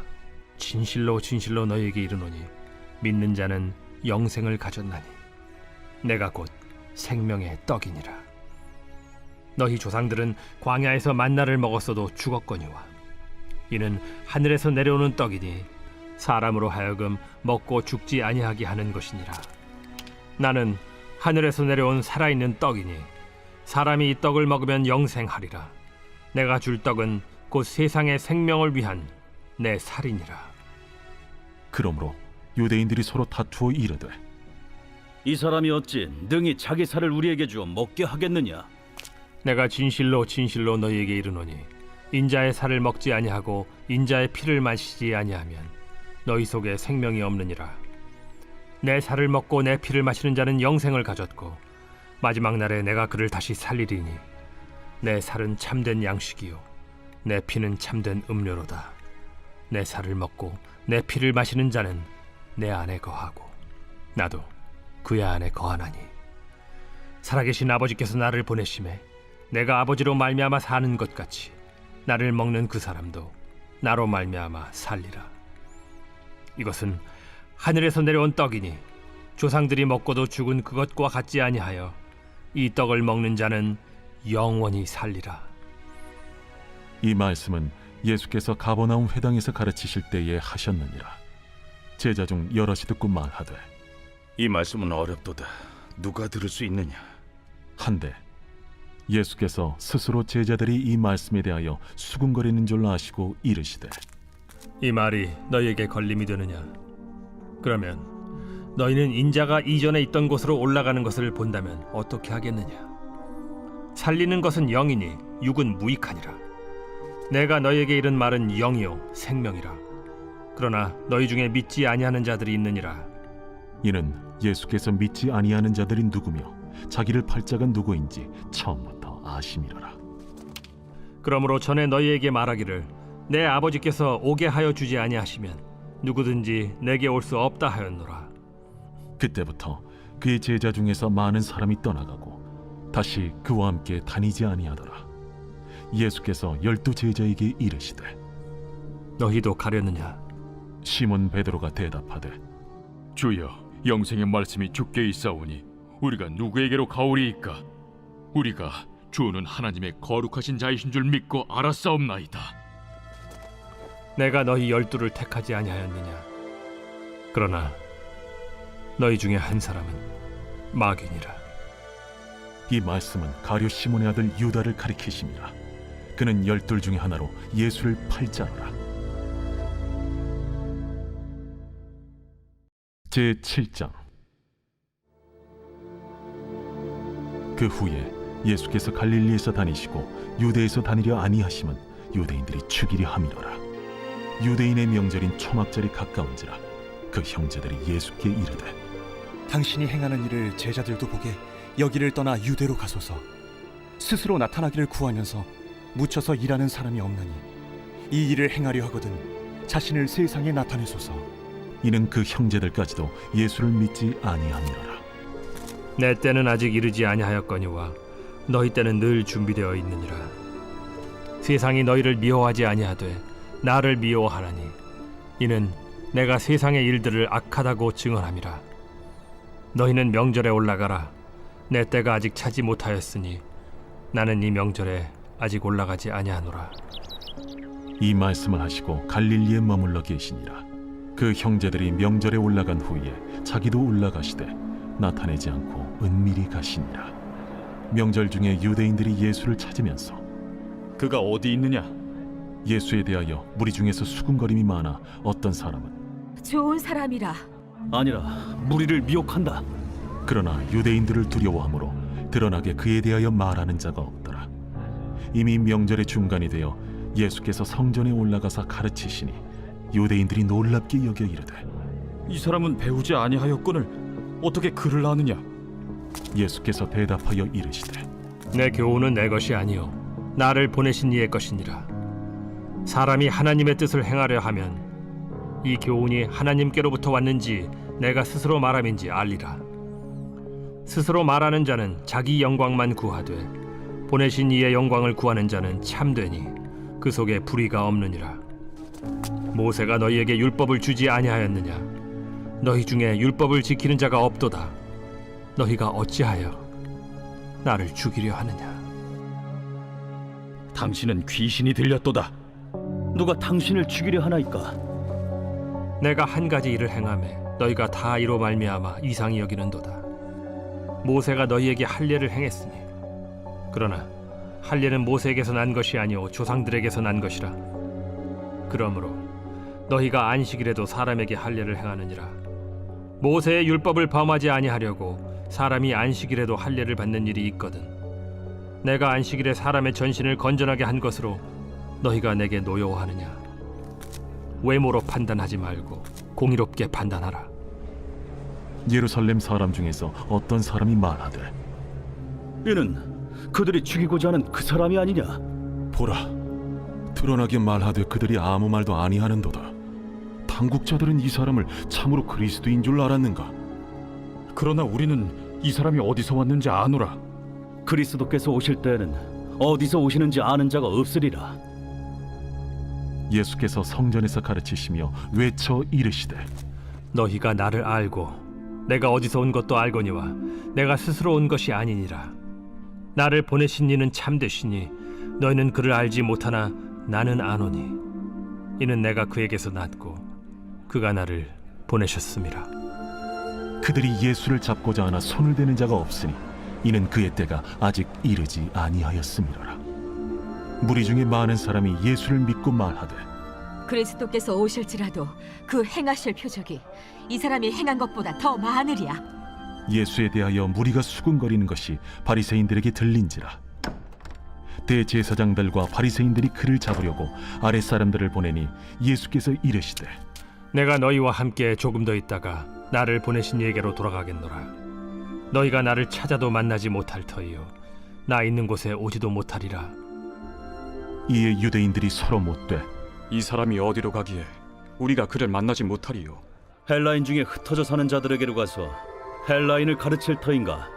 진실로 진실로 너희에게 이르노니 믿는 자는 영생을 가졌나니 내가 곧 생명의 떡이니라. 너희 조상들은 광야에서 만나를 먹었어도 죽었거니와 이는 하늘에서 내려오는 떡이니 사람으로 하여금 먹고 죽지 아니하게 하는 것이니라. 나는 하늘에서 내려온 살아있는 떡이니 사람이 이 떡을 먹으면 영생하리라. 내가 줄 떡은 곧 세상의 생명을 위한 내 살이니라. 그러므로 유대인들이 서로 다투어 이르되 이 사람이 어찌 능히 자기 살을 우리에게 주어 먹게 하겠느냐? 내가 진실로 진실로 너희에게 이르노니 인자의 살을 먹지 아니하고 인자의 피를 마시지 아니하면 너희 속에 생명이 없느니라. 내 살을 먹고 내 피를 마시는 자는 영생을 가졌고 마지막 날에 내가 그를 다시 살리리니 내 살은 참된 양식이요 내 피는 참된 음료로다. 내 살을 먹고 내 피를 마시는 자는 내 안에 거하고 나도 그의 안에 거하나니 살아계신 아버지께서 나를 보내심에 내가 아버지로 말미암아 사는 것 같이 나를 먹는 그 사람도 나로 말미암아 살리라. 이것은 하늘에서 내려온 떡이니 조상들이 먹고도 죽은 그것과 같지 아니하여 이 떡을 먹는 자는 영원히 살리라. 이 말씀은 예수께서 가버나움 회당에서 가르치실 때에 하셨느니라. 제자 중 여럿이 듣고 말하되 이 말씀은 어렵도다. 누가 들을 수 있느냐? 한데 예수께서 스스로 제자들이 이 말씀에 대하여 수군거리는 줄로 아시고 이르시되 이 말이 너희에게 걸림이 되느냐? 그러면 너희는 인자가 이전에 있던 곳으로 올라가는 것을 본다면 어떻게 하겠느냐? 살리는 것은 영이니 육은 무익하니라. 내가 너희에게 이른 말은 영이요 생명이라. 그러나 너희 중에 믿지 아니하는 자들이 있느니라. 이는 예수께서 믿지 아니하는 자들이 누구며 자기를 팔 자가 누구인지 처음부터 아심이로라. 그러므로 전에 너희에게 말하기를 내 아버지께서 오게 하여 주지 아니하시면 누구든지 내게 올 수 없다 하였노라. 그때부터 그의 제자 중에서 많은 사람이 떠나가고 다시 그와 함께 다니지 아니하더라. 예수께서 12 제자에게 이르시되 너희도 가려느냐? 시몬 베드로가 대답하되 주여, 영생의 말씀이 주께 있사오니 우리가 누구에게로 가오리이까? 우리가 주는 하나님의 거룩하신 자이신 줄 믿고 알았사옵나이다. 내가 너희 12를 택하지 아니하였느냐? 그러나 너희 중에 한 사람은 마귀니라. 이 말씀은 가룟 시몬의 아들 유다를 가리키심이라. 그는 12 중에 하나로 예수를 팔자노라. 제7장. 그 후에 예수께서 갈릴리에서 다니시고 유대에서 다니려 아니하심은 유대인들이 죽이려 함이로라. 유대인의 명절인 초막절이 가까운지라. 그 형제들이 예수께 이르되 당신이 행하는 일을 제자들도 보게 여기를 떠나 유대로 가소서. 스스로 나타나기를 구하면서 묻혀서 일하는 사람이 없나니 이 일을 행하려 하거든 자신을 세상에 나타내소서. 이는 그 형제들까지도 예수를 믿지 아니함이로라. 내 때는 아직 이르지 아니하였거니와 너희 때는 늘 준비되어 있느니라. 세상이 너희를 미워하지 아니하되 나를 미워하나니 이는 내가 세상의 일들을 악하다고 증언함이라. 너희는 명절에 올라가라. 내 때가 아직 차지 못하였으니 나는 이 명절에 아직 올라가지 아니하노라. 이 말씀을 하시고 갈릴리에 머물러 계시니라. 그 형제들이 명절에 올라간 후에 자기도 올라가시되 나타내지 않고 은밀히 가시니라. 명절 중에 유대인들이 예수를 찾으면서 그가 어디 있느냐? 예수에 대하여 무리 중에서 수군거림이 많아 어떤 사람은 좋은 사람이라. 아니라 무리를 미혹한다. 그러나 유대인들을 두려워하므로 드러나게 그에 대하여 말하는 자가 없더라. 이미 명절의 중간이 되어 예수께서 성전에 올라가사 가르치시니 유대인들이 놀랍게 여겨 이르되 이 사람은 배우지 아니하였거늘 어떻게 그를 아느냐? 예수께서 대답하여 이르시되 내 교훈은 내 것이 아니요 나를 보내신 이의 것이니라. 사람이 하나님의 뜻을 행하려 하면 이 교훈이 하나님께로부터 왔는지 내가 스스로 말함인지 알리라. 스스로 말하는 자는 자기 영광만 구하되 보내신 이의 영광을 구하는 자는 참되니 그 속에 불의가 없느니라. 모세가 너희에게 율법을 주지 아니하였느냐? 너희 중에 율법을 지키는 자가 없도다. 너희가 어찌하여 나를 죽이려 하느냐? 당신은 귀신이 들렸도다. 누가 당신을 죽이려 하나이까? 내가 한 가지 일을 행하매 너희가 다 이로 말미암아 이상히 여기는도다. 모세가 너희에게 할례를 행했으니 그러나 할례는 모세에게서 난 것이 아니오 조상들에게서 난 것이라. 그러므로 너희가 안식일에도 사람에게 할례를 행하느니라. 모세의 율법을 범하지 아니하려고 사람이 안식일에도 할례를 받는 일이 있거든. 내가 안식일에 사람의 전신을 건전하게 한 것으로 너희가 내게 노여워하느냐? 외모로 판단하지 말고 공의롭게 판단하라. 예루살렘 사람 중에서 어떤 사람이 말하되 이는 그들이 죽이고자 하는 그 사람이 아니냐? 보라, 드러나게 말하되 그들이 아무 말도 아니하는도다. 당국자들은 이 사람을 참으로 그리스도인 줄 알았는가? 그러나 우리는 이 사람이 어디서 왔는지 아노라. 그리스도께서 오실 때에는 어디서 오시는지 아는 자가 없으리라. 예수께서 성전에서 가르치시며 외쳐 이르시되 너희가 나를 알고 내가 어디서 온 것도 알거니와 내가 스스로 온 것이 아니니라. 나를 보내신 이는 참되시니 너희는 그를 알지 못하나 나는 아노니 이는 내가 그에게서 났고 그가 나를 보내셨음이라. 그들이 예수를 잡고자 하나 손을 대는 자가 없으니 이는 그의 때가 아직 이르지 아니하였음이로라. 무리 중에 많은 사람이 예수를 믿고 말하되 그리스도께서 오실지라도 그 행하실 표적이 이 사람이 행한 것보다 더 많으리야. 예수에 대하여 무리가 수군거리는 것이 바리새인들에게 들린지라. 대제사장들과 바리새인들이 그를 잡으려고 아랫사람들을 보내니 예수께서 이르시되 내가 너희와 함께 조금 더 있다가 나를 보내신 이에게로 돌아가겠노라. 너희가 나를 찾아도 만나지 못할 터이요 나 있는 곳에 오지도 못하리라. 이에 유대인들이 서로 묻되 이 사람이 어디로 가기에 우리가 그를 만나지 못하리요? 헬라인 중에 흩어져 사는 자들에게로 가서 헬라인을 가르칠 터인가?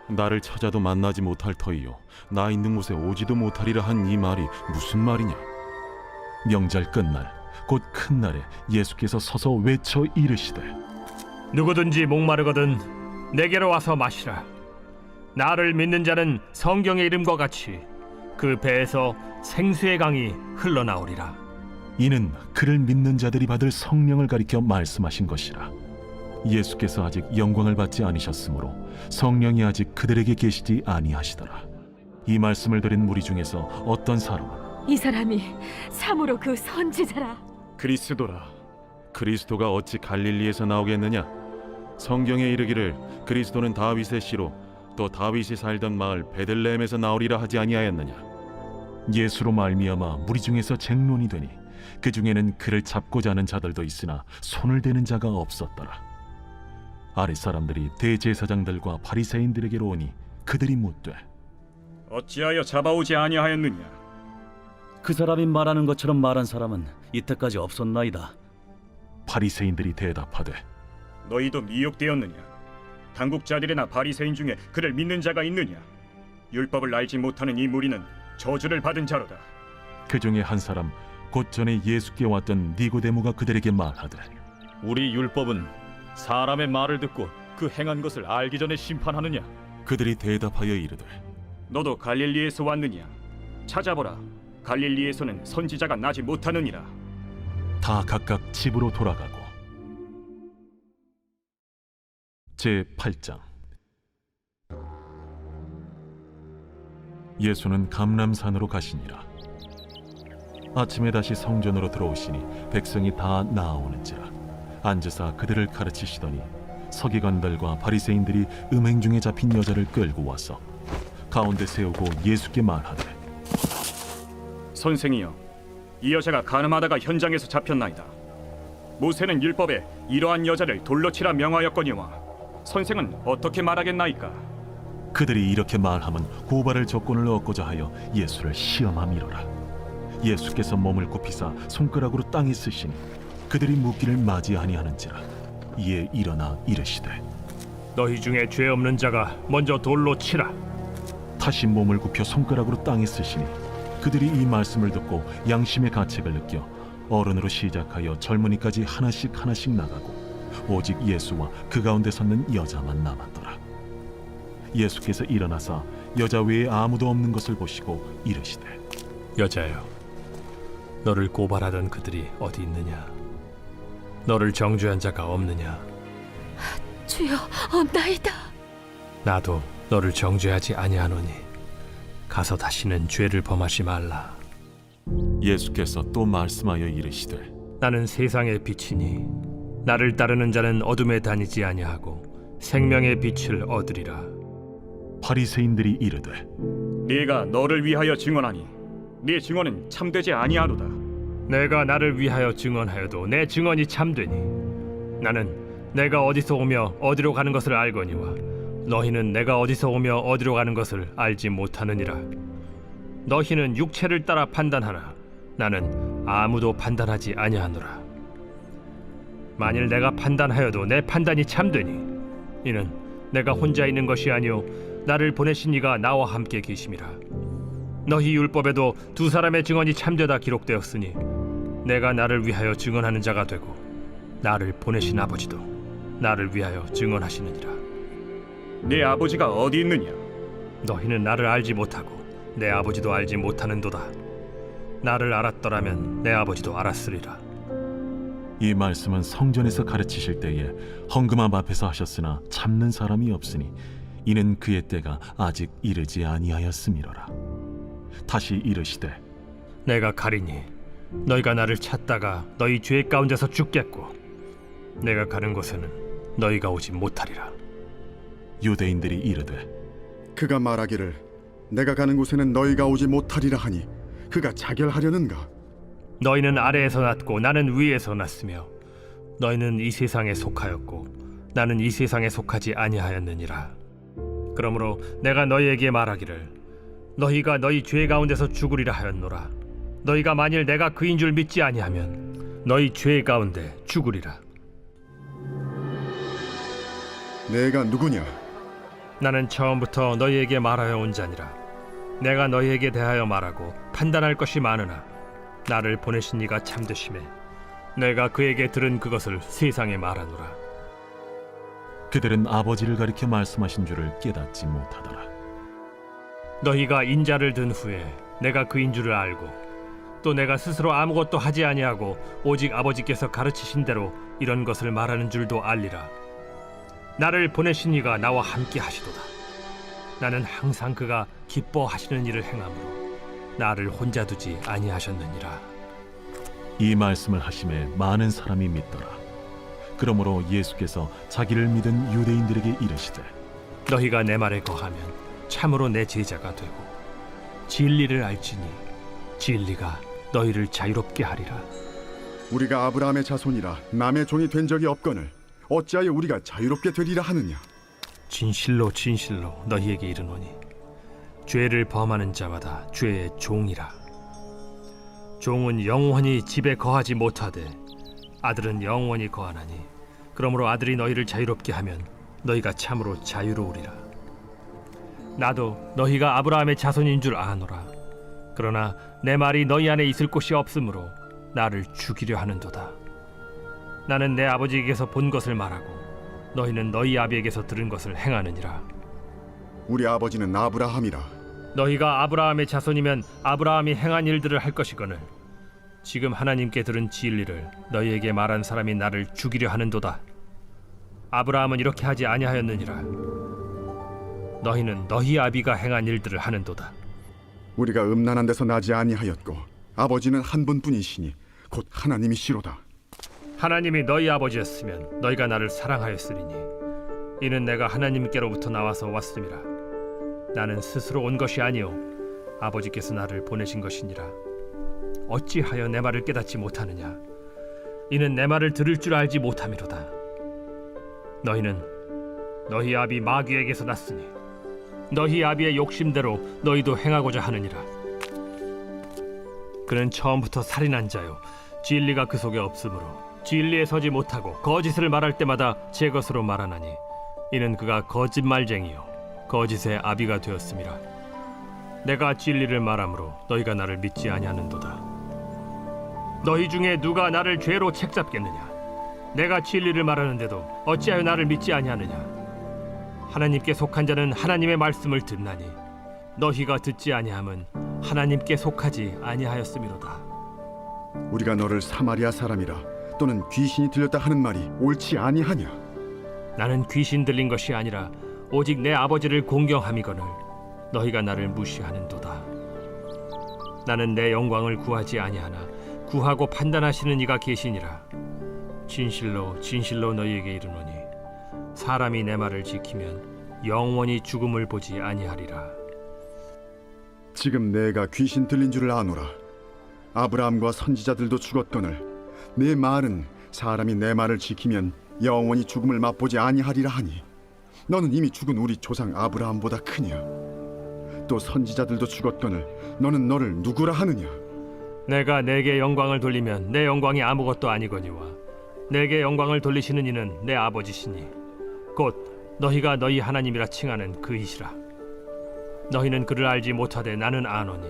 나를 찾아도 만나지 못할 터이요 나 있는 곳에 오지도 못하리라 한 이 말이 무슨 말이냐? 명절 끝날 곧 큰 날에 예수께서 서서 외쳐 이르시되 누구든지 목마르거든 내게로 와서 마시라. 나를 믿는 자는 성경의 이름과 같이 그 배에서 생수의 강이 흘러나오리라. 이는 그를 믿는 자들이 받을 성령을 가리켜 말씀하신 것이라. 예수께서 아직 영광을 받지 않으셨으므로 성령이 아직 그들에게 계시지 아니하시더라. 이 말씀을 들은 무리 중에서 어떤 사람은 이 사람이 참으로 그 선지자라. 그리스도라. 그리스도가 어찌 갈릴리에서 나오겠느냐? 성경에 이르기를 그리스도는 다윗의 씨로 또 다윗이 살던 마을 베들레헴에서 나오리라 하지 아니하였느냐? 예수로 말미암아 무리 중에서 쟁론이 되니 그 중에는 그를 잡고자 하는 자들도 있으나 손을 대는 자가 없었더라. 아랫 사람들이 대제사장들과 바리새인들에게로 오니 그들이 묻되 어찌하여 잡아오지 아니하였느냐? 그 사람이 말하는 것처럼 말한 사람은 이때까지 없었나이다. 바리새인들이 대답하되 너희도 미혹되었느냐? 당국자들이나 바리새인 중에 그를 믿는 자가 있느냐? 율법을 알지 못하는 이 무리는 저주를 받은 자로다. 그 중에 한 사람 곧 전에 예수께 왔던 니고데모가 그들에게 말하되 우리 율법은 사람의 말을 듣고 그 행한 것을 알기 전에 심판하느냐? 그들이 대답하여 이르되 너도 갈릴리에서 왔느냐? 찾아보라. 갈릴리에서는 선지자가 나지 못하느니라. 다 각각 집으로 돌아가고. 제8장. 예수는 감람산으로 가시니라. 아침에 다시 성전으로 들어오시니 백성이 다 나아오는지라. 앉으사 그들을 가르치시더니 서기관들과 바리새인들이 음행 중에 잡힌 여자를 끌고 와서 가운데 세우고 예수께 말하되 선생이여, 이 여자가 간음하다가 현장에서 잡혔나이다. 모세는 율법에 이러한 여자를 돌로 치라 명하였거니와 선생은 어떻게 말하겠나이까? 그들이 이렇게 말하면 고발할 조건을 얻고자 하여 예수를 시험함이로라. 예수께서 몸을 굽히사 손가락으로 땅에 쓰시니 그들이 묻기를 맞이 아니하는지라. 이에 일어나 이르시되 너희 중에 죄 없는 자가 먼저 돌로 치라. 다시 몸을 굽혀 손가락으로 땅에 쓰시니 그들이 이 말씀을 듣고 양심의 가책을 느껴 어른으로 시작하여 젊은이까지 하나씩 나가고 오직 예수와 그 가운데 섰는 여자만 남았더라. 예수께서 일어나사 여자 외에 아무도 없는 것을 보시고 이르시되 여자여, 너를 고발하던 그들이 어디 있느냐? 너를 정죄한 자가 없느냐? 주여, 없나이다. 나도 너를 정죄하지 아니하노니 가서 다시는 죄를 범하지 말라. 예수께서 또 말씀하여 이르시되 나는 세상의 빛이니 나를 따르는 자는 어둠에 다니지 아니하고 생명의 빛을 얻으리라. 바리새인들이 이르되 네가 너를 위하여 증언하니 네 증언은 참되지 아니하도다. 내가 나를 위하여 증언하여도 내 증언이 참되니 나는 내가 어디서 오며 어디로 가는 것을 알거니와 너희는 내가 어디서 오며 어디로 가는 것을 알지 못하느니라. 너희는 육체를 따라 판단하나 나는 아무도 판단하지 아니하노라. 만일 내가 판단하여도 내 판단이 참되니 이는 내가 혼자 있는 것이 아니요 나를 보내신 이가 나와 함께 계심이라. 너희 율법에도 두 사람의 증언이 참되다 기록되었으니 내가 나를 위하여 증언하는 자가 되고 나를 보내신 아버지도 나를 위하여 증언하시느니라. 네 아버지가 어디 있느냐? 너희는 나를 알지 못하고 내 아버지도 알지 못하는도다. 나를 알았더라면 내 아버지도 알았으리라. 이 말씀은 성전에서 가르치실 때에 헌금함 앞에서 하셨으나 참는 사람이 없으니 이는 그의 때가 아직 이르지 아니하였음이로라. 다시 이르시되 내가 가리니 너희가 나를 찾다가 너희 죄 가운데서 죽겠고 내가 가는 곳에는 너희가 오지 못하리라. 유대인들이 이르되 그가 말하기를 내가 가는 곳에는 너희가 오지 못하리라 하니 그가 자결하려는가? 너희는 아래에서 났고 나는 위에서 났으며 너희는 이 세상에 속하였고 나는 이 세상에 속하지 아니하였느니라. 그러므로 내가 너희에게 말하기를 너희가 너희 죄 가운데서 죽으리라 하였노라. 너희가 만일 내가 그인 줄 믿지 아니하면 너희 죄 가운데 죽으리라. 내가 누구냐? 나는 처음부터 너희에게 말하여 온 자니라. 내가 너희에게 대하여 말하고 판단할 것이 많으나 나를 보내신 이가 참되심에 내가 그에게 들은 그것을 세상에 말하노라. 그들은 아버지를 가리켜 말씀하신 줄을 깨닫지 못하더라. 너희가 인자를 든 후에 내가 그인 줄을 알고 또 내가 스스로 아무것도 하지 아니하고 오직 아버지께서 가르치신 대로 이런 것을 말하는 줄도 알리라. 나를 보내신 이가 나와 함께 하시도다. 나는 항상 그가 기뻐하시는 일을 행함으로 나를 혼자 두지 아니하셨느니라. 이 말씀을 하심에 많은 사람이 믿더라. 그러므로 예수께서 자기를 믿은 유대인들에게 이르시되 너희가 내 말에 거하면 참으로 내 제자가 되고 진리를 알지니 진리가 너희를 자유롭게 하리라. 우리가 아브라함의 자손이라 남의 종이 된 적이 없거늘 어찌하여 우리가 자유롭게 되리라 하느냐? 진실로 진실로 너희에게 이르노니 죄를 범하는 자마다 죄의 종이라. 종은 영원히 집에 거하지 못하되 아들은 영원히 거하나니 그러므로 아들이 너희를 자유롭게 하면 너희가 참으로 자유로우리라. 나도 너희가 아브라함의 자손인 줄 아노라. 그러나 내 말이 너희 안에 있을 곳이 없으므로 나를 죽이려 하는도다. 나는 내 아버지에게서 본 것을 말하고 너희는 너희 아비에게서 들은 것을 행하느니라. 우리 아버지는 아브라함이라. 너희가 아브라함의 자손이면 아브라함이 행한 일들을 할 것이거늘 지금 하나님께 들은 진리를 너희에게 말한 사람이 나를 죽이려 하는도다. 아브라함은 이렇게 하지 아니하였느니라. 너희는 너희 아비가 행한 일들을 하는도다. 우리가 음란한 데서 나지 아니하였고 아버지는 한 분뿐이시니 곧 하나님이시로다. 하나님이 너희 아버지였으면 너희가 나를 사랑하였으리니 이는 내가 하나님께로부터 나와서 왔음이라. 나는 스스로 온 것이 아니요 아버지께서 나를 보내신 것이니라. 어찌하여 내 말을 깨닫지 못하느냐? 이는 내 말을 들을 줄 알지 못함이로다. 너희는 너희 아비 마귀에게서 났으니 너희 아비의 욕심대로 너희도 행하고자 하느니라. 그는 처음부터 살인한 자요 진리가 그 속에 없으므로 진리에 서지 못하고 거짓을 말할 때마다 제 것으로 말하나니 이는 그가 거짓말쟁이요 거짓의 아비가 되었음이라. 내가 진리를 말하므로 너희가 나를 믿지 아니하는도다. 너희 중에 누가 나를 죄로 책잡겠느냐? 내가 진리를 말하는데도 어찌하여 나를 믿지 아니하느냐? 하나님께 속한 자는 하나님의 말씀을 듣나니 너희가 듣지 아니함은 하나님께 속하지 아니하였음이로다. 우리가 너를 사마리아 사람이라 또는 귀신이 들렸다 하는 말이 옳지 아니하냐? 나는 귀신 들린 것이 아니라 오직 내 아버지를 공경함이거늘 너희가 나를 무시하는도다. 나는 내 영광을 구하지 아니하나 구하고 판단하시는 이가 계시니라. 진실로 진실로 너희에게 이르노니 사람이 내 말을 지키면 영원히 죽음을 보지 아니하리라. 지금 내가 귀신 들린 줄을 아노라. 아브라함과 선지자들도 죽었거늘 내 말은 사람이 내 말을 지키면 영원히 죽음을 맛보지 아니하리라 하니 너는 이미 죽은 우리 조상 아브라함보다 크냐? 또 선지자들도 죽었거늘 너는 너를 누구라 하느냐? 내가 내게 영광을 돌리면 내 영광이 아무것도 아니거니와 내게 영광을 돌리시는 이는 내 아버지시니 곧 너희가 너희 하나님이라 칭하는 그이시라. 너희는 그를 알지 못하되 나는 아노니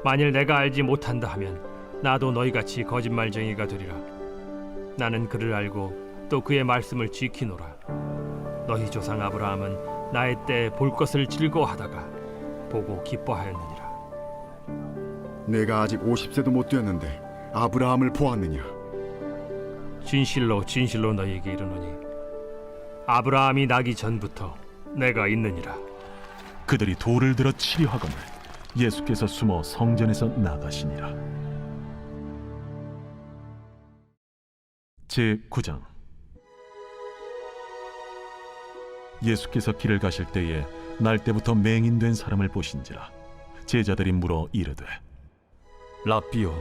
만일 내가 알지 못한다 하면 나도 너희같이 거짓말쟁이가 되리라. 나는 그를 알고 또 그의 말씀을 지키노라. 너희 조상 아브라함은 나의 때에 볼 것을 즐거워하다가 보고 기뻐하였느니라. 내가 아직 50세도 못 되었는데 아브라함을 보았느냐? 진실로 진실로 너희에게 이르노니 아브라함이 나기 전부터 내가 있느니라. 그들이 돌을 들어 치려 하거늘 예수께서 숨어 성전에서 나가시니라. 제9장. 예수께서 길을 가실 때에 날 때부터 맹인된 사람을 보신지라. 제자들이 물어 이르되 라삐요,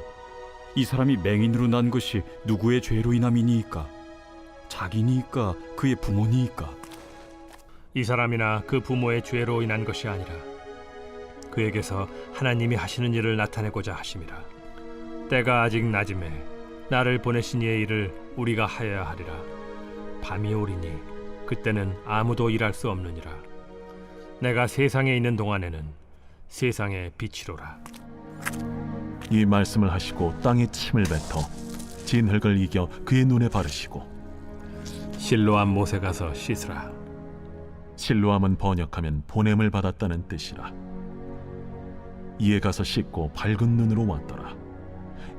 이 사람이 맹인으로 난 것이 누구의 죄로 인함이니이까? 자기니이까 그의 부모니이까? 이 사람이나 그 부모의 죄로 인한 것이 아니라 그에게서 하나님이 하시는 일을 나타내고자 하심이라. 때가 아직 낮음에 나를 보내신 이의 일을 우리가 하여야 하리라. 밤이 오리니 그때는 아무도 일할 수 없느니라. 내가 세상에 있는 동안에는 세상의 빛이로라. 이 말씀을 하시고 땅에 침을 뱉어 진흙을 이겨 그의 눈에 바르시고 실로암 못에 가서 씻으라. 실로암은 번역하면 보냄을 받았다는 뜻이라. 이에 가서 씻고 밝은 눈으로 왔더라.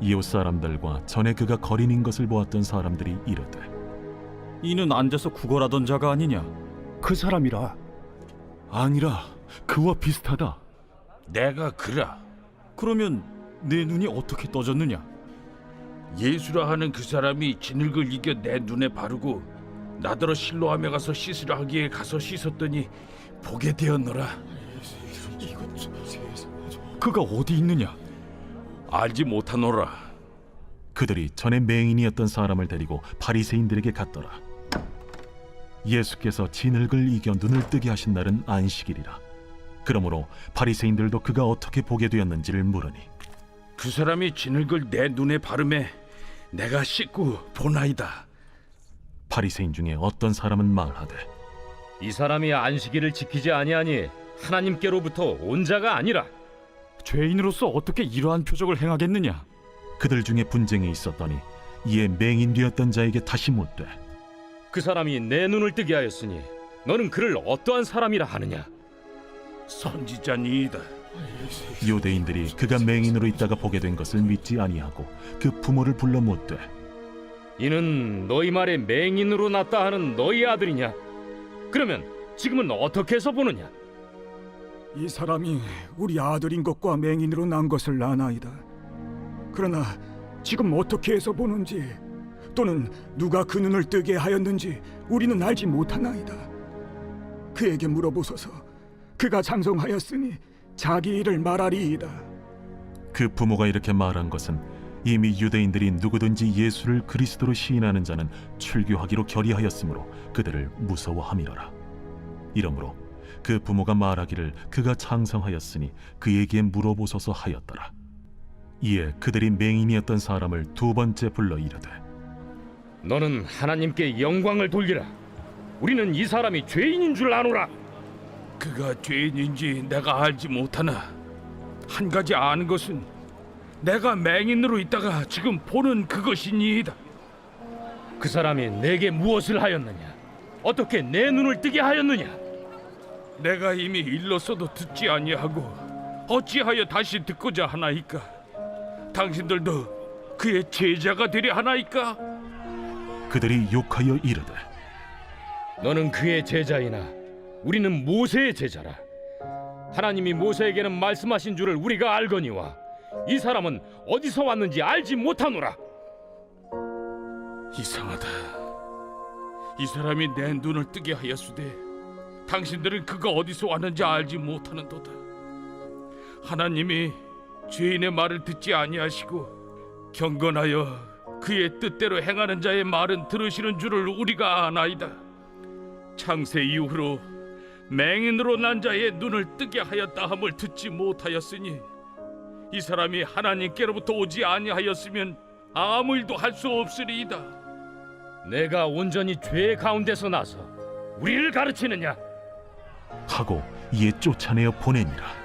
이웃 사람들과 전에 그가 거린인 것을 보았던 사람들이 이르되, 이는 앉아서 구걸하던 자가 아니냐? 그 사람이라. 아니라 그와 비슷하다. 내가 그라. 그러면 내 눈이 어떻게 떠졌느냐? 예수라 하는 그 사람이 진흙을 이겨 내 눈에 바르고 나더러 실로암에 가서 씻으라 하기에 가서 씻었더니 보게 되었노라. 그가 어디 있느냐? 알지 못하노라. 그들이 전에 맹인이었던 사람을 데리고 바리새인들에게 갔더라. 예수께서 진흙을 이겨 눈을 뜨게 하신 날은 안식일이라. 그러므로 바리새인들도 그가 어떻게 보게 되었는지를 물으니, 그 사람이 진흙을 내 눈에 바르매 내가 씻고 보나이다. 바리새인 중에 어떤 사람은 말하되, 이 사람이 안식일을 지키지 아니하니 하나님께로부터 온 자가 아니라. 죄인으로서 어떻게 이러한 표적을 행하겠느냐? 그들 중에 분쟁이 있었더니 이에 맹인 되었던 자에게 다시 묻되, 그 사람이 내 눈을 뜨게 하였으니 너는 그를 어떠한 사람이라 하느냐? 선지자니이다. 유대인들이 그가 맹인으로 있다가 보게 된 것을 믿지 아니하고 그 부모를 불러 묻되, 이는 너희 말에 맹인으로 났다 하는 너희 아들이냐? 그러면 지금은 어떻게 해서 보느냐? 이 사람이 우리 아들인 것과 맹인으로 난 것을 아나이다. 그러나 지금 어떻게 해서 보는지 또는 누가 그 눈을 뜨게 하였는지 우리는 알지 못하나이다. 그에게 물어보소서. 그가 장성하였으니 자기 일을 말하리이다. 그 부모가 이렇게 말한 것은 이미 유대인들이 누구든지 예수를 그리스도로 시인하는 자는 출교하기로 결의하였으므로 그들을 무서워함이로라. 이러므로 그 부모가 말하기를 그가 장성하였으니 그에게 물어보소서 하였더라. 이에 그들이 맹인이었던 사람을 두 번째 불러 이르되, 너는 하나님께 영광을 돌리라. 우리는 이 사람이 죄인인 줄 아노라. 그가 죄인인지 내가 알지 못하나 한 가지 아는 것은 내가 맹인으로 있다가 지금 보는 그것이니이다. 그 사람이 내게 무엇을 하였느냐? 어떻게 내 눈을 뜨게 하였느냐? 내가 이미 일렀어도 듣지 아니하고 어찌하여 다시 듣고자 하나이까? 당신들도 그의 제자가 되려 하나이까? 그들이 욕하여 이르되, 너는 그의 제자이나 우리는 모세의 제자라. 하나님이 모세에게는 말씀하신 줄을 우리가 알거니와 이 사람은 어디서 왔는지 알지 못하노라. 이상하다. 이 사람이 내 눈을 뜨게 하였으되 당신들은 그가 어디서 왔는지 알지 못하는도다. 하나님이 죄인의 말을 듣지 아니하시고 경건하여 그의 뜻대로 행하는 자의 말은 들으시는 줄을 우리가 아나이다. 창세 이후로 맹인으로 난 자의 눈을 뜨게 하였다 함을 듣지 못하였으니 이 사람이 하나님께로부터 오지 아니하였으면 아무 일도 할 수 없으리이다. 내가 온전히 죄 가운데서 나서 우리를 가르치느냐? 하고 이에 쫓아내어 보내니라.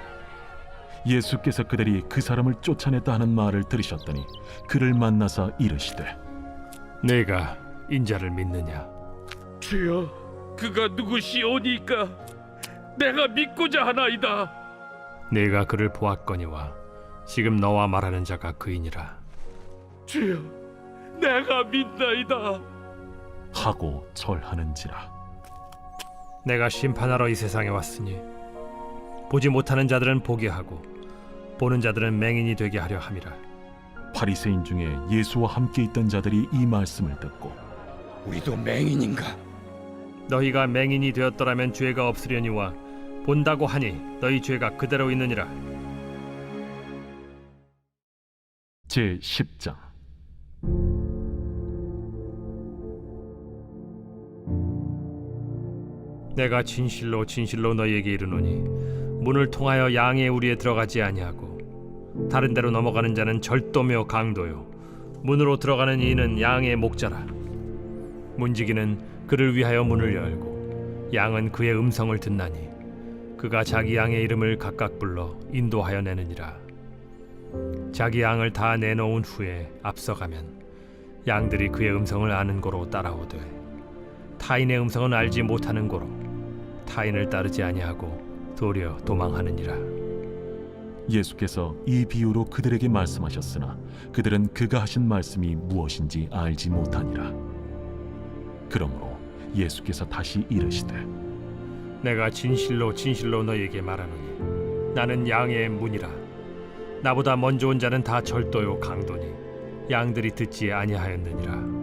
예수께서 그들이 그 사람을 쫓아냈다 하는 말을 들으셨더니 그를 만나사 이르시되, 내가 인자를 믿느냐? 주여, 그가 누구시오니까 내가 믿고자 하나이다. 내가 그를 보았거니와 지금 너와 말하는 자가 그이니라. 주여, 내가 믿나이다. 하고 절하는지라. 내가 심판하러 이 세상에 왔으니 보지 못하는 자들은 보게 하고 보는 자들은 맹인이 되게 하려 함이라. 바리새인 중에 예수와 함께 있던 자들이 이 말씀을 듣고, 우리도 맹인인가? 너희가 맹인이 되었더라면 죄가 없으려니와 본다고 하니 너희 죄가 그대로 있느니라. 제10장. 내가 진실로 진실로 너희에게 이르노니 문을 통하여 양의 우리에 들어가지 아니하고 다른 데로 넘어가는 자는 절도며 강도요 문으로 들어가는 이는 양의 목자라. 문지기는 그를 위하여 문을 열고 양은 그의 음성을 듣나니 그가 자기 양의 이름을 각각 불러 인도하여 내느니라. 자기 양을 다 내놓은 후에 앞서가면 양들이 그의 음성을 아는 고로 따라오되 타인의 음성은 알지 못하는 고로 타인을 따르지 아니하고 도리어 도망하느니라. 예수께서 이 비유로 그들에게 말씀하셨으나 그들은 그가 하신 말씀이 무엇인지 알지 못하니라. 그러므로 예수께서 다시 이르시되 내가 진실로 진실로 너희에게 말하노니 나는 양의 문이라. 나보다 먼저 온 자는 다 절도요 강도니 양들이 듣지 아니하였느니라.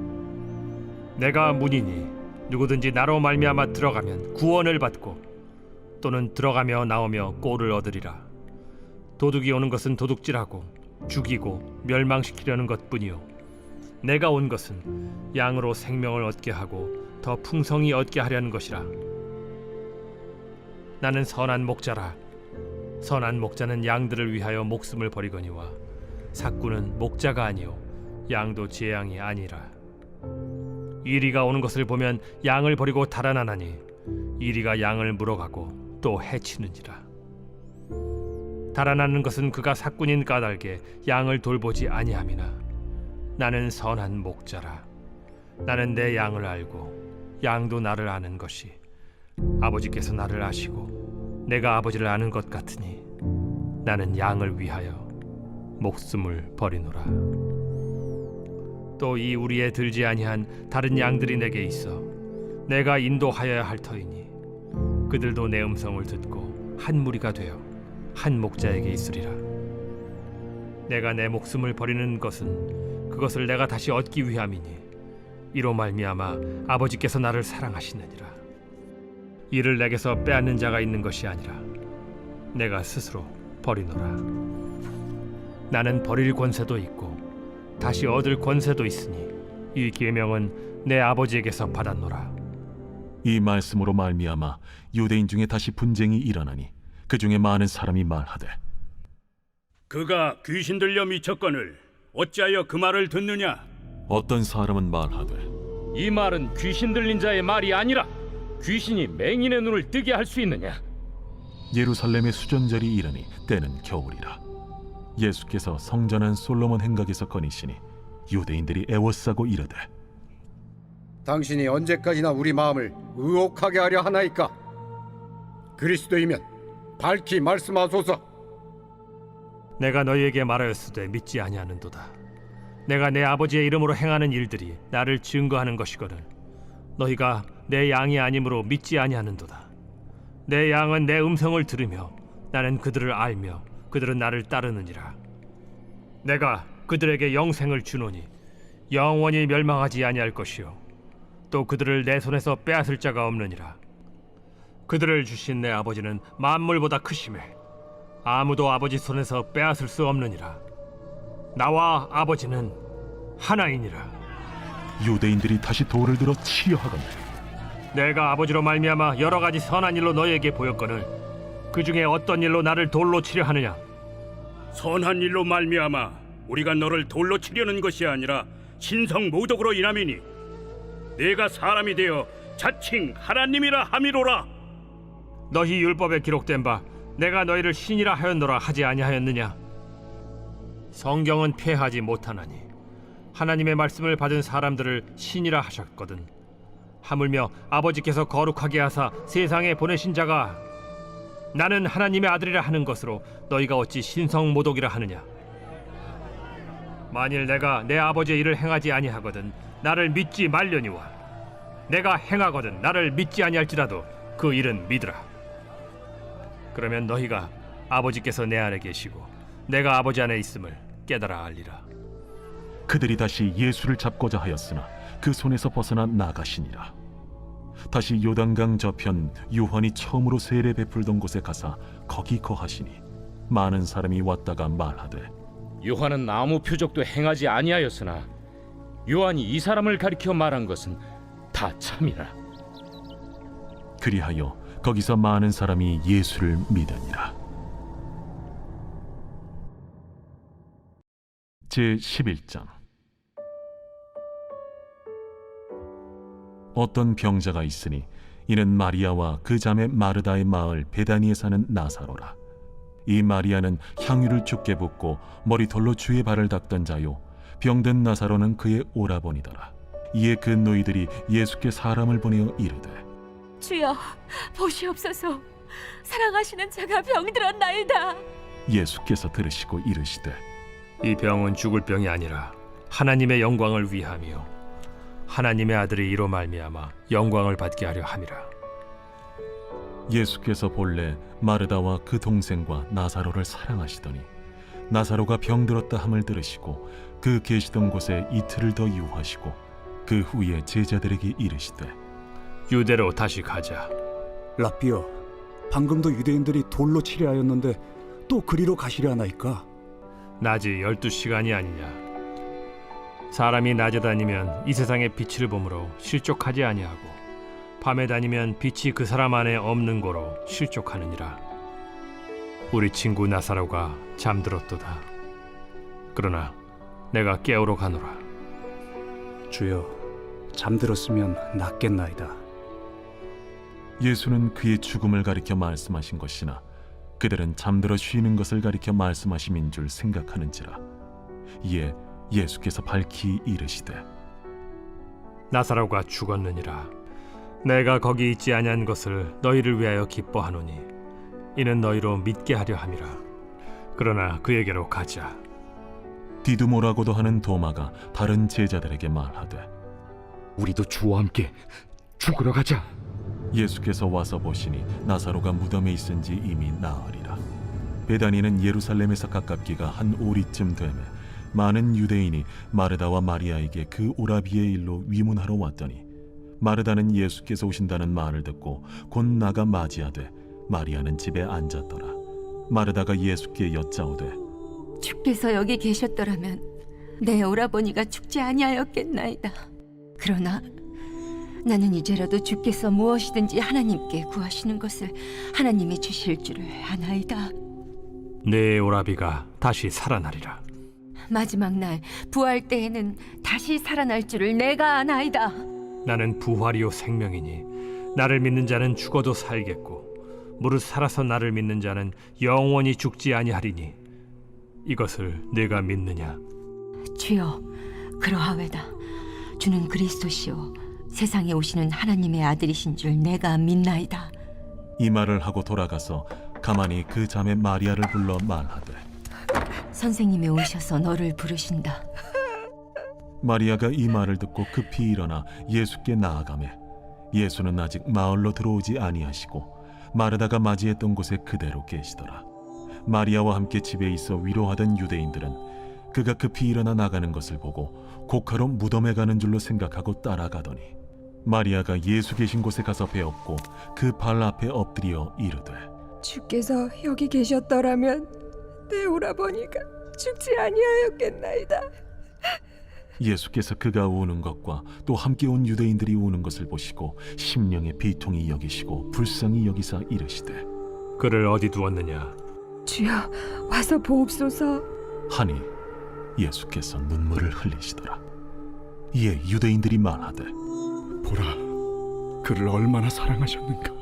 내가 문이니 누구든지 나로 말미암아 들어가면 구원을 받고 또는 들어가며 나오며 꼴을 얻으리라. 도둑이 오는 것은 도둑질하고 죽이고 멸망시키려는 것뿐이요 내가 온 것은 양으로 생명을 얻게 하고 더 풍성히 얻게 하려는 것이라. 나는 선한 목자라. 선한 목자는 양들을 위하여 목숨을 버리거니와 삭구는 목자가 아니요 양도 제 양이 아니라. 이리가 오는 것을 보면 양을 버리고 달아나나니 이리가 양을 물어가고 또 해치는지라. 달아나는 것은 그가 삭군인 까닭에 양을 돌보지 아니함이나 나는 선한 목자라. 나는 내 양을 알고 양도 나를 아는 것이 아버지께서 나를 아시고 내가 아버지를 아는 것 같으니 나는 양을 위하여 목숨을 버리노라. 또 이 우리에 들지 아니한 다른 양들이 내게 있어 내가 인도하여야 할 터이니 그들도 내 음성을 듣고 한 무리가 되어 한 목자에게 있으리라. 내가 내 목숨을 버리는 것은 그것을 내가 다시 얻기 위함이니 이로 말미암아 아버지께서 나를 사랑하시느니라. 이를 내게서 빼앗는 자가 있는 것이 아니라 내가 스스로 버리노라. 나는 버릴 권세도 있고 다시 얻을 권세도 있으니 이 계명은 내 아버지에게서 받았노라. 이 말씀으로 말미암아 유대인 중에 다시 분쟁이 일어나니 그 중에 많은 사람이 말하되 그가 귀신 들려 미쳤거늘 어찌하여 그 말을 듣느냐? 어떤 사람은 말하되 이 말은 귀신 들린 자의 말이 아니라 귀신이 맹인의 눈을 뜨게 할 수 있느냐? 예루살렘의 수전절이 이르니 때는 겨울이라. 예수께서 성전한 솔로몬 행각에서 거니시니 유대인들이 애워싸고 이르되 당신이 언제까지나 우리 마음을 의혹하게 하려 하나이까? 그리스도이면 밝히 말씀하소서. 내가 너희에게 말하였으되 믿지 아니하는도다. 내가 내 아버지의 이름으로 행하는 일들이 나를 증거하는 것이거든 너희가 내 양이 아니므로 믿지 아니하는도다. 내 양은 내 음성을 들으며 나는 그들을 알며 그들은 나를 따르느니라. 내가 그들에게 영생을 주노니 영원히 멸망하지 아니할 것이요 또 그들을 내 손에서 빼앗을 자가 없느니라. 그들을 주신 내 아버지는 만물보다 크심에 아무도 아버지 손에서 빼앗을 수 없느니라. 나와 아버지는 하나이니라. 유대인들이 다시 돌을 들어 치려 하거늘 내가 아버지로 말미암아 여러 가지 선한 일로 너희에게 보였거늘 그 중에 어떤 일로 나를 돌로 치려 하느냐? 선한 일로 말미암아 우리가 너를 돌로 치려는 것이 아니라 신성 모독으로 인함이니 내가 사람이 되어 자칭 하나님이라 함이로라. 너희 율법에 기록된 바 내가 너희를 신이라 하였노라 하지 아니하였느냐? 성경은 폐하지 못하나니 하나님의 말씀을 받은 사람들을 신이라 하셨거든 하물며 아버지께서 거룩하게 하사 세상에 보내신 자가 나는 하나님의 아들이라 하는 것으로 너희가 어찌 신성모독이라 하느냐? 만일 내가 내 아버지의 일을 행하지 아니하거든 나를 믿지 말려니와 내가 행하거든 나를 믿지 아니할지라도 그 일은 믿으라. 그러면 너희가 아버지께서 내 안에 계시고 내가 아버지 안에 있음을 깨달아 알리라. 그들이 다시 예수를 잡고자 하였으나 그 손에서 벗어나 나가시니라. 다시 요단강 저편 요한이 처음으로 세례 베풀던 곳에 가사 거기 거하시니 많은 사람이 왔다가 말하되 요한은 아무 표적도 행하지 아니하였으나 요한이 이 사람을 가리켜 말한 것은 다 참이라. 그리하여 거기서 많은 사람이 예수를 믿으니라. 제11장. 어떤 병자가 있으니 이는 마리아와 그 자매 마르다의 마을 베다니에 사는 나사로라. 이 마리아는 향유를 죽게 붓고 머리털로 주의 발을 닦던 자요 병든 나사로는 그의 오라버니더라. 이에 그 노이들이 예수께 사람을 보내어 이르되 주여, 보시옵소서. 사랑하시는 자가 병들었나이다. 예수께서 들으시고 이르시되 이 병은 죽을 병이 아니라 하나님의 영광을 위함이요 하나님의 아들이 이로 말미암아 영광을 받게 하려 함이라. 예수께서 본래 마르다와 그 동생과 나사로를 사랑하시더니 나사로가 병들었다 함을 들으시고 그 계시던 곳에 이틀을 더 유하시고 그 후에 제자들에게 이르시되 유대로 다시 가자. 라삐여, 방금도 유대인들이 돌로 치려 하였는데 또 그리로 가시려 하나이까? 낮이 12시간이 아니냐. 사람이 낮에 다니면 이 세상의 빛을 보므로 실족하지 아니하고 밤에 다니면 빛이 그 사람 안에 없는 고로 실족하느니라. 우리 친구 나사로가 잠들었도다. 그러나 내가 깨우러 가노라. 주여, 잠들었으면 낫겠나이다. 예수는 그의 죽음을 가리켜 말씀하신 것이나 그들은 잠들어 쉬는 것을 가리켜 말씀하심인 줄 생각하는지라. 이에 예수께서 밝히 이르시되 나사로가 죽었느니라. 내가 거기 있지 아니한 것을 너희를 위하여 기뻐하노니 이는 너희로 믿게 하려 함이라. 그러나 그에게로 가자. 디두모라고도 하는 도마가 다른 제자들에게 말하되 우리도 주와 함께 죽으러 가자. 예수께서 와서 보시니 나사로가 무덤에 있은지 이미 나으리라. 베다니는 예루살렘에서 가깝기가 한 오리쯤 되매 많은 유대인이 마르다와 마리아에게 그 오라비의 일로 위문하러 왔더니 마르다는 예수께서 오신다는 말을 듣고 곧 나가 맞이하되 마리아는 집에 앉았더라. 마르다가 예수께 여짜오되 주께서 여기 계셨더라면 내 오라버니가 죽지 아니하였겠나이다. 그러나 나는 이제라도 주께서 무엇이든지 하나님께 구하시는 것을 하나님이 주실 줄을 아나이다. 내 오라비가 다시 살아나리라. 마지막 날 부활 때에는 다시 살아날 줄을 내가 아나이다. 나는 부활이요 생명이니 나를 믿는 자는 죽어도 살겠고 무릇 살아서 나를 믿는 자는 영원히 죽지 아니하리니 이것을 내가 믿느냐? 주여, 그러하외다. 주는 그리스도시요 세상에 오시는 하나님의 아들이신 줄 내가 믿나이다. 이 말을 하고 돌아가서 가만히 그 자매 마리아를 불러 말하되 선생님이 오셔서 너를 부르신다. 마리아가 이 말을 듣고 급히 일어나 예수께 나아가매 예수는 아직 마을로 들어오지 아니하시고 마르다가 맞이했던 곳에 그대로 계시더라. 마리아와 함께 집에 있어 위로하던 유대인들은 그가 급히 일어나 나가는 것을 보고 곡하러 무덤에 가는 줄로 생각하고 따라가더니 마리아가 예수 계신 곳에 가서 배웠고 그 발 앞에 엎드려 이르되 주께서 여기 계셨더라면 내 오라버니가 죽지 아니하였겠나이다. 예수께서 그가 우는 것과 또 함께 온 유대인들이 우는 것을 보시고 심령의 비통이 여기시고 불쌍히 여기사 이르시되 그를 어디 두었느냐? 주여, 와서 보옵소서. 하니 예수께서 눈물을 흘리시더라. 이에 유대인들이 말하되 보라, 그를 얼마나 사랑하셨는가.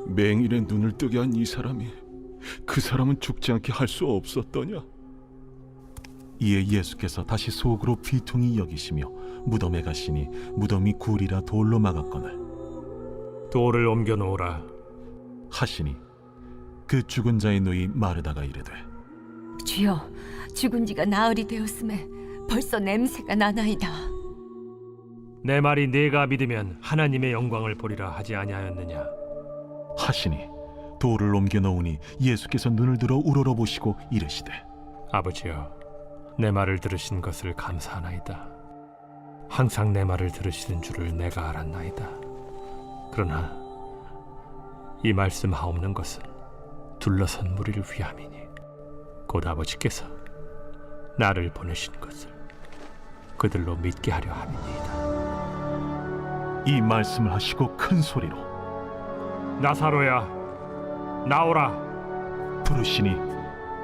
맹인의 눈을 뜨게 한 이 사람이 그 사람은 죽지 않게 할 수 없었더냐. 이에 예수께서 다시 속으로 비통히 여기시며 무덤에 가시니 무덤이 굴이라 돌로 막았거늘 돌을 옮겨 놓으라 하시니 그 죽은 자의 누이 마르다가 이르되 주여, 죽은 지가 나흘이 되었음에 벌써 냄새가 나나이다. 내 말이 네가 믿으면 하나님의 영광을 보리라 하지 아니하였느냐? 하시니 돌을 옮겨 놓으니 예수께서 눈을 들어 우러러보시고 이르시되 아버지여, 내 말을 들으신 것을 감사하나이다. 항상 내 말을 들으시는 줄을 내가 알았나이다. 그러나 이 말씀하옵는 것은 둘러선 무리를 위함이니 곧 아버지께서 나를 보내신 것을 그들로 믿게 하려 함이니이다. 이 말씀을 하시고 큰 소리로 나사로야, 나오라 부르시니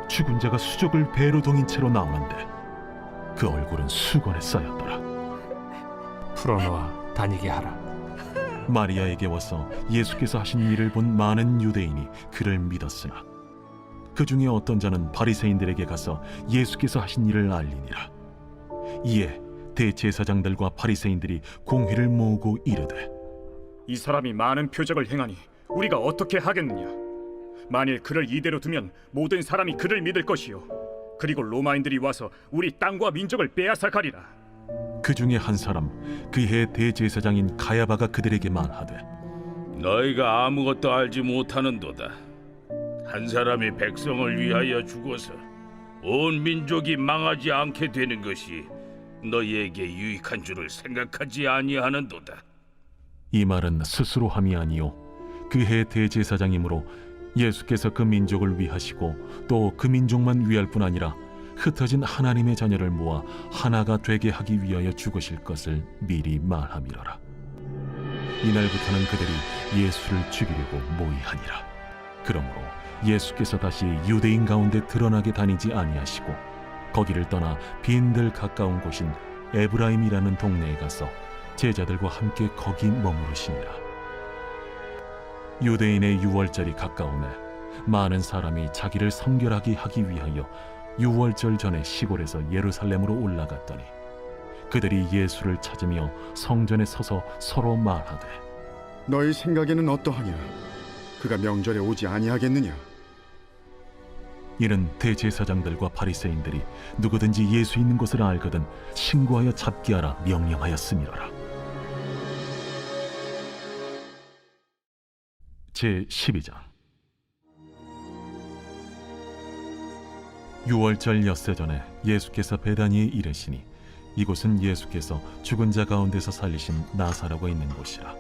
죽은 자가 수족을 배로 동인 채로 나오는데 그 얼굴은 수건에 쌓였더라. 풀어놓아 다니게 하라. 마리아에게 와서 예수께서 하신 일을 본 많은 유대인이 그를 믿었으나 그 중에 어떤 자는 바리새인들에게 가서 예수께서 하신 일을 알리니라. 이에 대제사장들과 바리새인들이 공회를 모으고 이르되 이 사람이 많은 표적을 행하니 우리가 어떻게 하겠느냐? 만일 그를 이대로 두면 모든 사람이 그를 믿을 것이요, 그리고 로마인들이 와서 우리 땅과 민족을 빼앗아 가리라. 그 중에 한 사람 그해 대제사장인 가야바가 그들에게 말하되 너희가 아무것도 알지 못하는도다. 한 사람이 백성을 위하여 죽어서 온 민족이 망하지 않게 되는 것이 너희에게 유익한 줄을 생각하지 아니하는도다. 이 말은 스스로 함이 아니요 그해 대제사장이므로 예수께서 그 민족을 위하시고 또 그 민족만 위할 뿐 아니라 흩어진 하나님의 자녀를 모아 하나가 되게 하기 위하여 죽으실 것을 미리 말함이로라. 이날부터는 그들이 예수를 죽이려고 모의하니라. 그러므로 예수께서 다시 유대인 가운데 드러나게 다니지 아니하시고 거기를 떠나 빈들 가까운 곳인 에브라임이라는 동네에 가서 제자들과 함께 거기 머무르시니라. 유대인의 유월절이 가까우매 많은 사람이 자기를 성결하게 하기 위하여 유월절 전에 시골에서 예루살렘으로 올라갔더니 그들이 예수를 찾으며 성전에 서서 서로 말하되 너희 생각에는 어떠하냐? 그가 명절에 오지 아니하겠느냐? 이는 대제사장들과 바리새인들이 누구든지 예수 있는 곳을 알거든 신고하여 잡게 하라 명령하였음이로라. 제12장 유월절 엿새 전에 예수께서 베다니에 이르시니 이곳은 예수께서 죽은 자 가운데서 살리신 나사로가 있는 곳이라.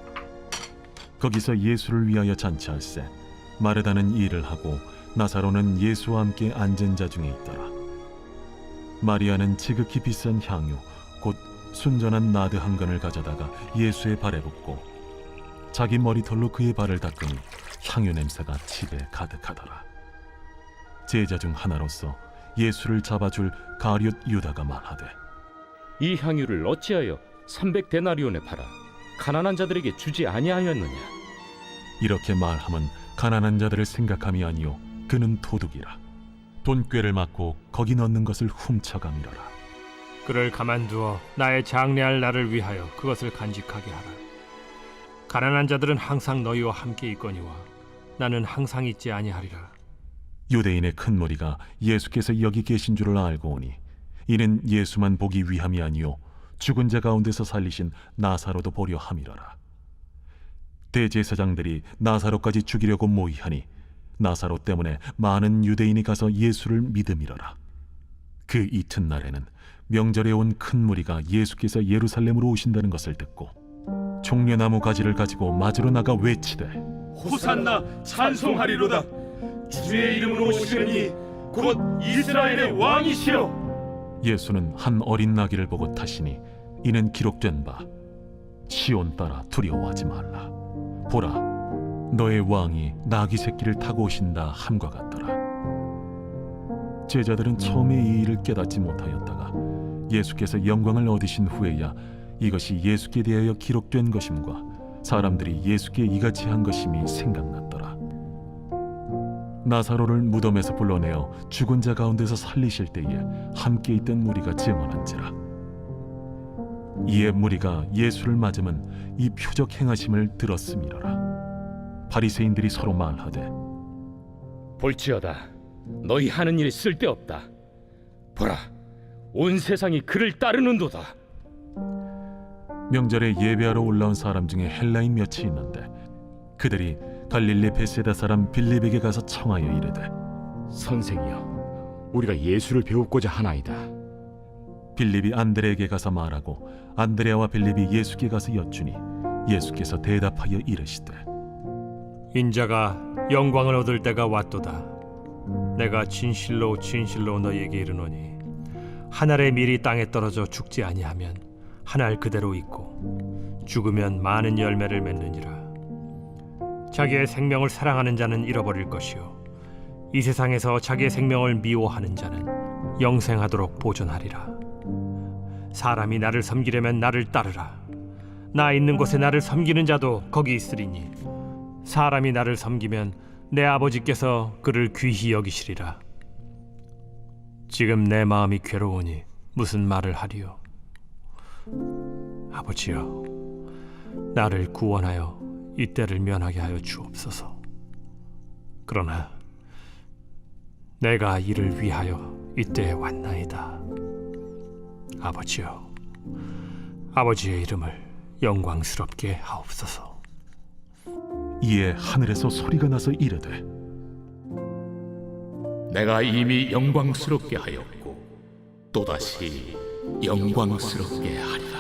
거기서 예수를 위하여 잔치할세 마르다는 일을 하고 나사로는 예수와 함께 앉은 자 중에 있더라. 마리아는 지극히 비싼 향유 곧 순전한 나드 한 건을 가져다가 예수의 발에 붓고 자기 머리털로 그의 발을 닦으니 향유 냄새가 집에 가득하더라. 제자 중 하나로서 예수를 잡아줄 가룟 유다가 말하되 이 향유를 어찌하여 300데나리온에 팔아 가난한 자들에게 주지 아니하였느냐? 이렇게 말함은 가난한 자들을 생각함이 아니요 그는 도둑이라. 돈꾀를 맞고 거기 넣는 것을 훔쳐가미러라. 그를 가만두어 나의 장래할 날을 위하여 그것을 간직하게 하라. 가난한 자들은 항상 너희와 함께 있거니와 나는 항상 있지 아니하리라. 유대인의 큰 무리가 예수께서 여기 계신 줄을 알고 오니 이는 예수만 보기 위함이 아니요 죽은 자 가운데서 살리신 나사로도 보려 함이로라. 대제사장들이 나사로까지 죽이려고 모의하니 나사로 때문에 많은 유대인이 가서 예수를 믿음이로라. 그 이튿날에는 명절에 온 큰 무리가 예수께서 예루살렘으로 오신다는 것을 듣고 종려나무 가지를 가지고 맞으러 나가 외치되 호산나 찬송하리로다. 주의 이름으로 오시느니 곧 이스라엘의 왕이시여. 예수는 한 어린 나귀를 보고 타시니 이는 기록된 바 시온 따라 두려워하지 말라. 보라 너의 왕이 나귀 새끼를 타고 오신다 함과 같더라. 제자들은 처음에 이 일을 깨닫지 못하였다가 예수께서 영광을 얻으신 후에야 이것이 예수께 대하여 기록된 것임과 사람들이 예수께 이같이 한 것임이 생각났더라. 나사로를 무덤에서 불러내어 죽은 자 가운데서 살리실 때에 함께 있던 무리가 증언한지라. 이에 무리가 예수를 맞으면 이 표적 행하심을 들었음이로라. 바리새인들이 서로 말하되 볼지어다 너희 하는 일이 쓸데없다. 보라 온 세상이 그를 따르는도다. 명절에 예배하러 올라온 사람 중에 헬라인 몇이 있는데 그들이 갈릴리 베세다 사람 빌립에게 가서 청하여 이르되 선생이여 우리가 예수를 배우고자 하나이다. 빌립이 안드레에게 가서 말하고 안드레와 빌립이 예수께 가서 여쭈니 예수께서 대답하여 이르시되 인자가 영광을 얻을 때가 왔도다. 내가 진실로 진실로 너희에게 이르노니 한 알의 밀이 땅에 떨어져 죽지 아니하면 한 알 그대로 있고 죽으면 많은 열매를 맺느니라. 자기의 생명을 사랑하는 자는 잃어버릴 것이요 이 세상에서 자기의 생명을 미워하는 자는 영생하도록 보존하리라. 사람이 나를 섬기려면 나를 따르라. 나 있는 곳에 나를 섬기는 자도 거기 있으리니 사람이 나를 섬기면 내 아버지께서 그를 귀히 여기시리라. 지금 내 마음이 괴로우니 무슨 말을 하리요? 아버지여, 나를 구원하여 이 때를 면하게 하여 주옵소서. 그러나 내가 이를 위하여 이때에 왔나이다. 아버지여, 아버지의 이름을 영광스럽게 하옵소서. 이에 하늘에서 소리가 나서 이르되, 내가 이미 영광스럽게 하였고 또다시 영광스럽게 하리라.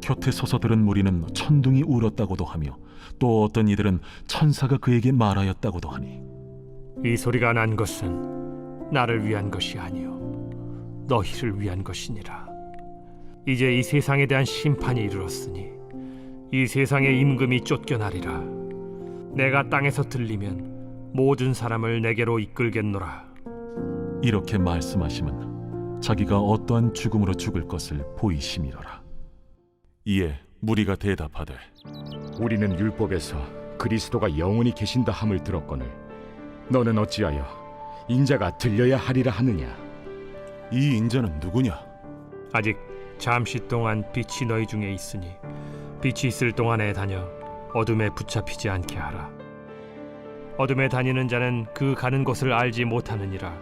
곁에 서서 들은 무리는 천둥이 울었다고도 하며 또 어떤 이들은 천사가 그에게 말하였다고도 하니, 이 소리가 난 것은 나를 위한 것이 아니요 너희를 위한 것이니라. 이제 이 세상에 대한 심판이 이르렀으니 이 세상의 임금이 쫓겨나리라. 내가 땅에서 들리면 모든 사람을 내게로 이끌겠노라. 이렇게 말씀하심은 자기가 어떠한 죽음으로 죽을 것을 보이심이로라. 이에 무리가 대답하되, 우리는 율법에서 그리스도가 영원히 계신다 함을 들었거늘 너는 어찌하여 인자가 들려야 하리라 하느냐? 이 인자는 누구냐? 아직 잠시 동안 빛이 너희 중에 있으니 빛이 있을 동안에 다녀 어둠에 붙잡히지 않게 하라. 어둠에 다니는 자는 그 가는 곳을 알지 못하느니라.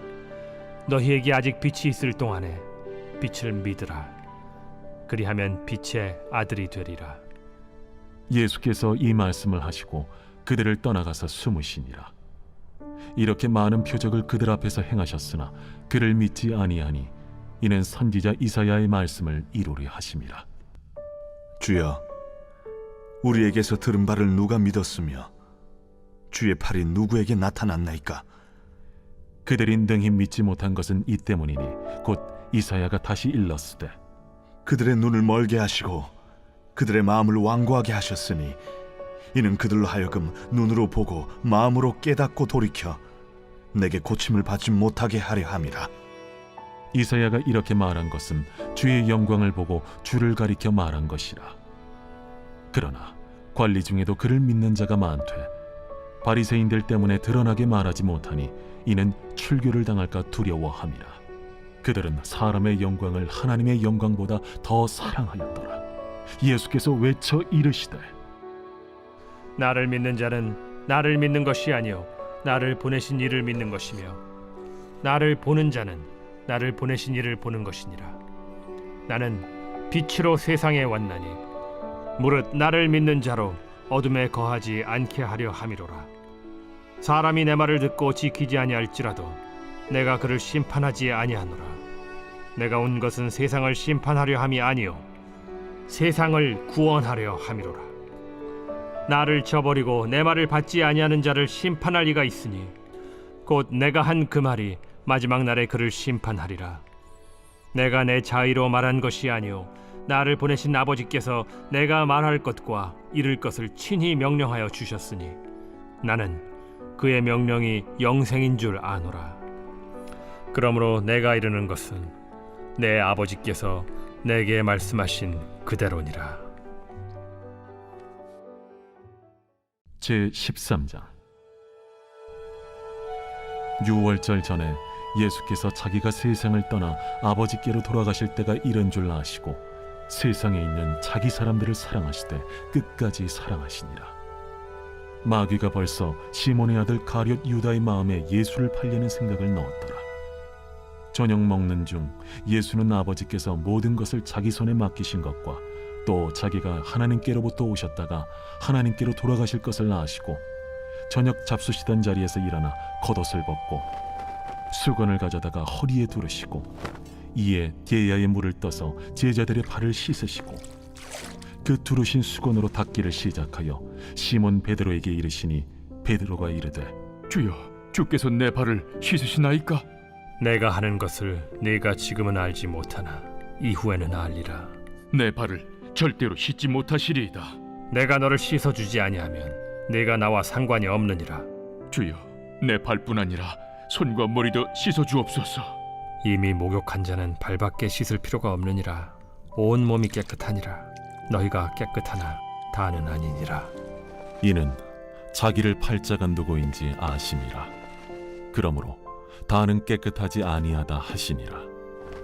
너희에게 아직 빛이 있을 동안에 빛을 믿으라. 그리하면 빛의 아들이 되리라. 예수께서 이 말씀을 하시고 그들을 떠나가서 숨으시니라. 이렇게 많은 표적을 그들 앞에서 행하셨으나 그를 믿지 아니하니 이는 선지자 이사야의 말씀을 이루려 하심이라. 주여, 우리에게서 들은 바를 누가 믿었으며 주의 팔이 누구에게 나타났나이까? 그들이 능히 믿지 못한 것은 이 때문이니 곧 이사야가 다시 일렀으되, 그들의 눈을 멀게 하시고 그들의 마음을 완고하게 하셨으니 이는 그들로 하여금 눈으로 보고 마음으로 깨닫고 돌이켜 내게 고침을 받지 못하게 하려 함이라. 이사야가 이렇게 말한 것은 주의 영광을 보고 주를 가리켜 말한 것이라. 그러나 관리 중에도 그를 믿는 자가 많되 바리새인들 때문에 드러나게 말하지 못하니 이는 출교를 당할까 두려워함이라. 그들은 사람의 영광을 하나님의 영광보다 더 사랑하였더라. 예수께서 외쳐 이르시되, 나를 믿는 자는 나를 믿는 것이 아니요 나를 보내신 이를 믿는 것이며 나를 보는 자는 나를 보내신 이를 보는 것이니라. 나는 빛으로 세상에 왔나니 무릇 나를 믿는 자로 어둠에 거하지 않게 하려 함이로라. 사람이 내 말을 듣고 지키지 아니할지라도 내가 그를 심판하지 아니하노라. 내가 온 것은 세상을 심판하려 함이 아니요 세상을 구원하려 함이로라. 나를 저버리고 내 말을 받지 아니하는 자를 심판할 이가 있으니 곧 내가 한 그 말이 마지막 날에 그를 심판하리라. 내가 내 자의로 말한 것이 아니요 나를 보내신 아버지께서 내가 말할 것과 이룰 것을 친히 명령하여 주셨으니 나는 그의 명령이 영생인 줄 아노라. 그러므로 내가 이르는 것은 내 아버지께서 내게 말씀하신 그대로니라. 제13장. 유월절 전에 예수께서 자기가 세상을 떠나 아버지께로 돌아가실 때가 이른 줄 아시고 세상에 있는 자기 사람들을 사랑하시되 끝까지 사랑하시니라. 마귀가 벌써 시몬의 아들 가룟 유다의 마음에 예수를 팔려는 생각을 넣었더라. 저녁 먹는 중 예수는 아버지께서 모든 것을 자기 손에 맡기신 것과 또 자기가 하나님께로부터 오셨다가 하나님께로 돌아가실 것을 아시고 저녁 잡수시던 자리에서 일어나 겉옷을 벗고 수건을 가져다가 허리에 두르시고 이에 게야의 물을 떠서 제자들의 발을 씻으시고 그 두르신 수건으로 닦기를 시작하여 시몬 베드로에게 이르시니 베드로가 이르되, 주여, 주께서 내 발을 씻으시나이까? 내가 하는 것을 네가 지금은 알지 못하나 이후에는 알리라. 내 발을 절대로 씻지 못하시리이다. 내가 너를 씻어주지 아니하면 네가 나와 상관이 없느니라. 주여, 내 발뿐 아니라 손과 머리도 씻어주옵소서. 이미 목욕한 자는 발밖에 씻을 필요가 없느니라. 온 몸이 깨끗하니라. 너희가 깨끗하나 다는 아니니라. 이는 자기를 팔자가 누구인지 아심이라. 그러므로 다는 깨끗하지 아니하다 하시니라.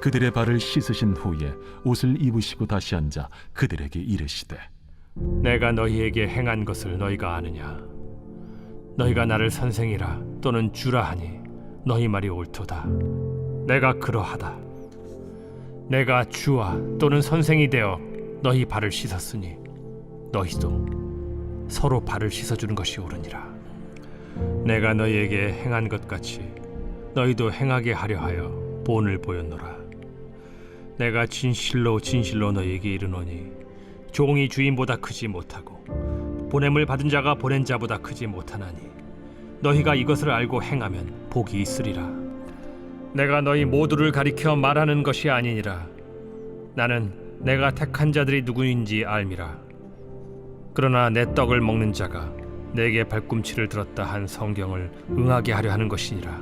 그들의 발을 씻으신 후에 옷을 입으시고 다시 앉아 그들에게 이르시되 내가 너희에게 행한 것을 너희가 아느냐? 너희가 나를 선생이라 또는 주라 하니 너희 말이 옳도다. 내가 그러하다. 내가 주와 또는 선생이 되어 너희 발을 씻었으니 너희도 서로 발을 씻어주는 것이 옳으니라. 내가 너희에게 행한 것 같이 너희도 행하게 하려 하여 본을 보였노라. 내가 진실로 진실로 너희에게 이르노니 종이 주인보다 크지 못하고 보냄을 받은 자가 보낸 자보다 크지 못하나니 너희가 이것을 알고 행하면 복이 있으리라. 내가 너희 모두를 가리켜 말하는 것이 아니니라. 나는 내가 택한 자들이 누구인지 알미라. 그러나 내 떡을 먹는 자가 내게 발꿈치를 들었다 한 성경을 응하게 하려 하는 것이니라.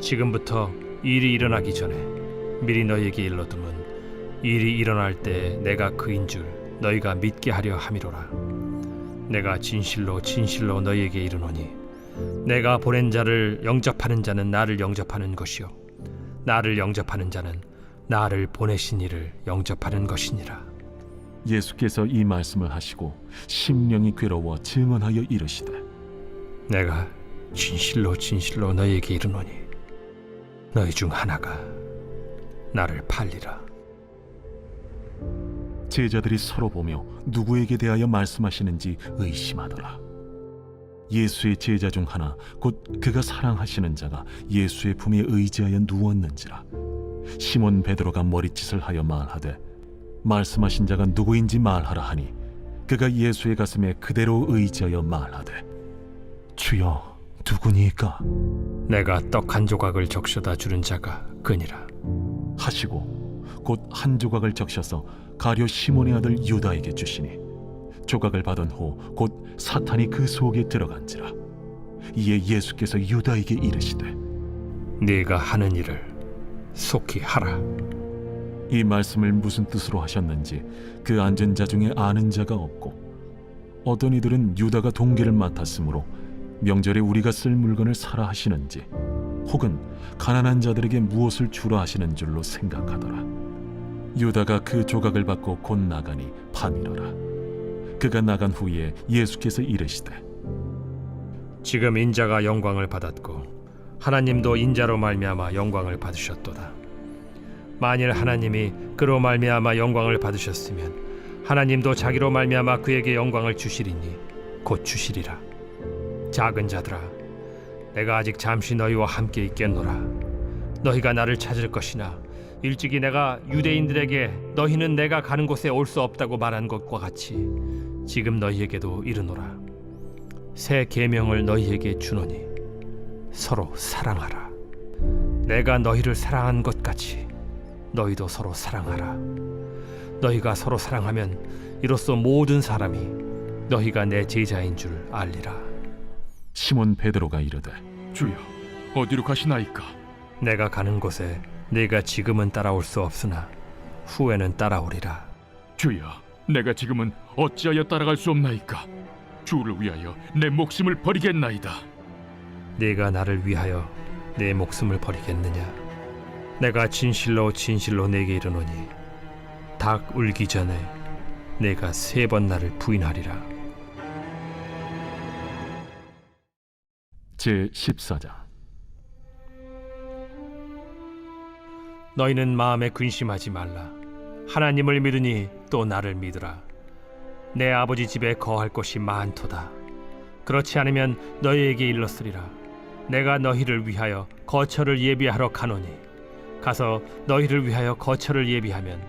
지금부터 일이 일어나기 전에 미리 너희에게 일러두면 일이 일어날 때 내가 그인 줄 너희가 믿게 하려 함이로라. 내가 진실로 진실로 너희에게 이르노니 내가 보낸 자를 영접하는 자는 나를 영접하는 것이요 나를 영접하는 자는 나를 보내신 이를 영접하는 것이니라. 예수께서 이 말씀을 하시고 심령이 괴로워 증언하여 이르시되 내가 진실로 진실로 너희에게 이르노니 너희 중 하나가 나를 팔리라. 제자들이 서로 보며 누구에게 대하여 말씀하시는지 의심하더라. 예수의 제자 중 하나 곧 그가 사랑하시는 자가 예수의 품에 의지하여 누웠는지라. 시몬 베드로가 머리짓을 하여 말하되 말씀하신 자가 누구인지 말하라 하니 그가 예수의 가슴에 그대로 의지하여 말하되 주여 누구니까? 내가 떡 한 조각을 적셔다 주는 자가 그니라 하시고 곧 한 조각을 적셔서 가룟 시몬의 아들 유다에게 주시니 조각을 받은 후 곧 사탄이 그 속에 들어간지라. 이에 예수께서 유다에게 이르시되 네가 하는 일을 속히 하라. 이 말씀을 무슨 뜻으로 하셨는지 그 앉은 자 중에 아는 자가 없고 어떤 이들은 유다가 동계를 맡았으므로 명절에 우리가 쓸 물건을 사라 하시는지 혹은 가난한 자들에게 무엇을 주라 하시는 줄로 생각하더라. 유다가 그 조각을 받고 곧 나가니 밤이러라. 그가 나간 후에 예수께서 이르시되 지금 인자가 영광을 받았고 하나님도 인자로 말미암아 영광을 받으셨도다. 만일 하나님이 그로 말미암아 영광을 받으셨으면 하나님도 자기로 말미암아 그에게 영광을 주시리니 곧 주시리라. 작은 자들아 내가 아직 잠시 너희와 함께 있겠노라. 너희가 나를 찾을 것이나 일찍이 내가 유대인들에게 너희는 내가 가는 곳에 올 수 없다고 말한 것과 같이 지금 너희에게도 이르노라. 새 계명을 너희에게 주노니 서로 사랑하라. 내가 너희를 사랑한 것 같이 너희도 서로 사랑하라. 너희가 서로 사랑하면 이로써 모든 사람이 너희가 내 제자인 줄 알리라. 시몬 베드로가 이르되 주여 어디로 가시나이까? 내가 가는 곳에 네가 지금은 따라올 수 없으나 후에는 따라오리라. 주여 내가 지금은 어찌하여 따라갈 수 없나이까? 주를 위하여 내 목숨을 버리겠나이다. 네가 나를 위하여 내 목숨을 버리겠느냐? 내가 진실로 진실로 내게 이르노니 닭 울기 전에 내가 3번 나를 부인하리라. 제14장 너희는 마음에 근심하지 말라. 하나님을 믿으니 또 나를 믿으라. 내 아버지 집에 거할 곳이 많도다. 그렇지 않으면 너희에게 일렀으리라. 내가 너희를 위하여 거처를 예비하러 가노니 가서 너희를 위하여 거처를 예비하면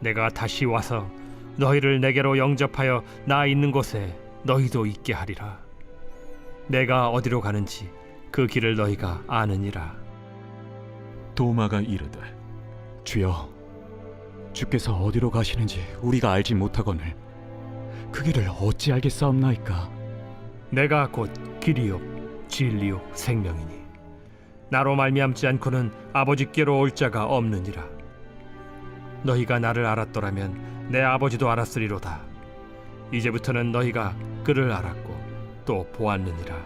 내가 다시 와서 너희를 내게로 영접하여 나 있는 곳에 너희도 있게 하리라. 내가 어디로 가는지 그 길을 너희가 아느니라. 도마가 이르되 주여 주께서 어디로 가시는지 우리가 알지 못하거늘 그 길을 어찌 알겠사옵나이까? 내가 곧 길이요 진리요 생명이니 나로 말미암지 않고는 아버지께로 올 자가 없느니라. 너희가 나를 알았더라면 내 아버지도 알았으리로다. 이제부터는 너희가 그를 알았고 또 보았느니라.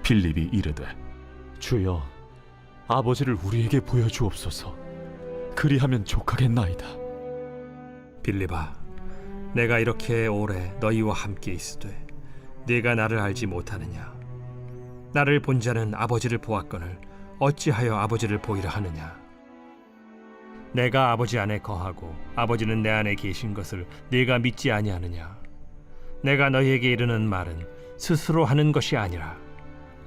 빌립이 이르되 주여 아버지를 우리에게 보여주옵소서. 그리하면 족하겠나이다. 빌립아, 내가 이렇게 오래 너희와 함께 있으되 네가 나를 알지 못하느냐? 나를 본 자는 아버지를 보았거늘 어찌하여 아버지를 보이라 하느냐? 내가 아버지 안에 거하고 아버지는 내 안에 계신 것을 네가 믿지 아니하느냐? 내가 너희에게 이르는 말은 스스로 하는 것이 아니라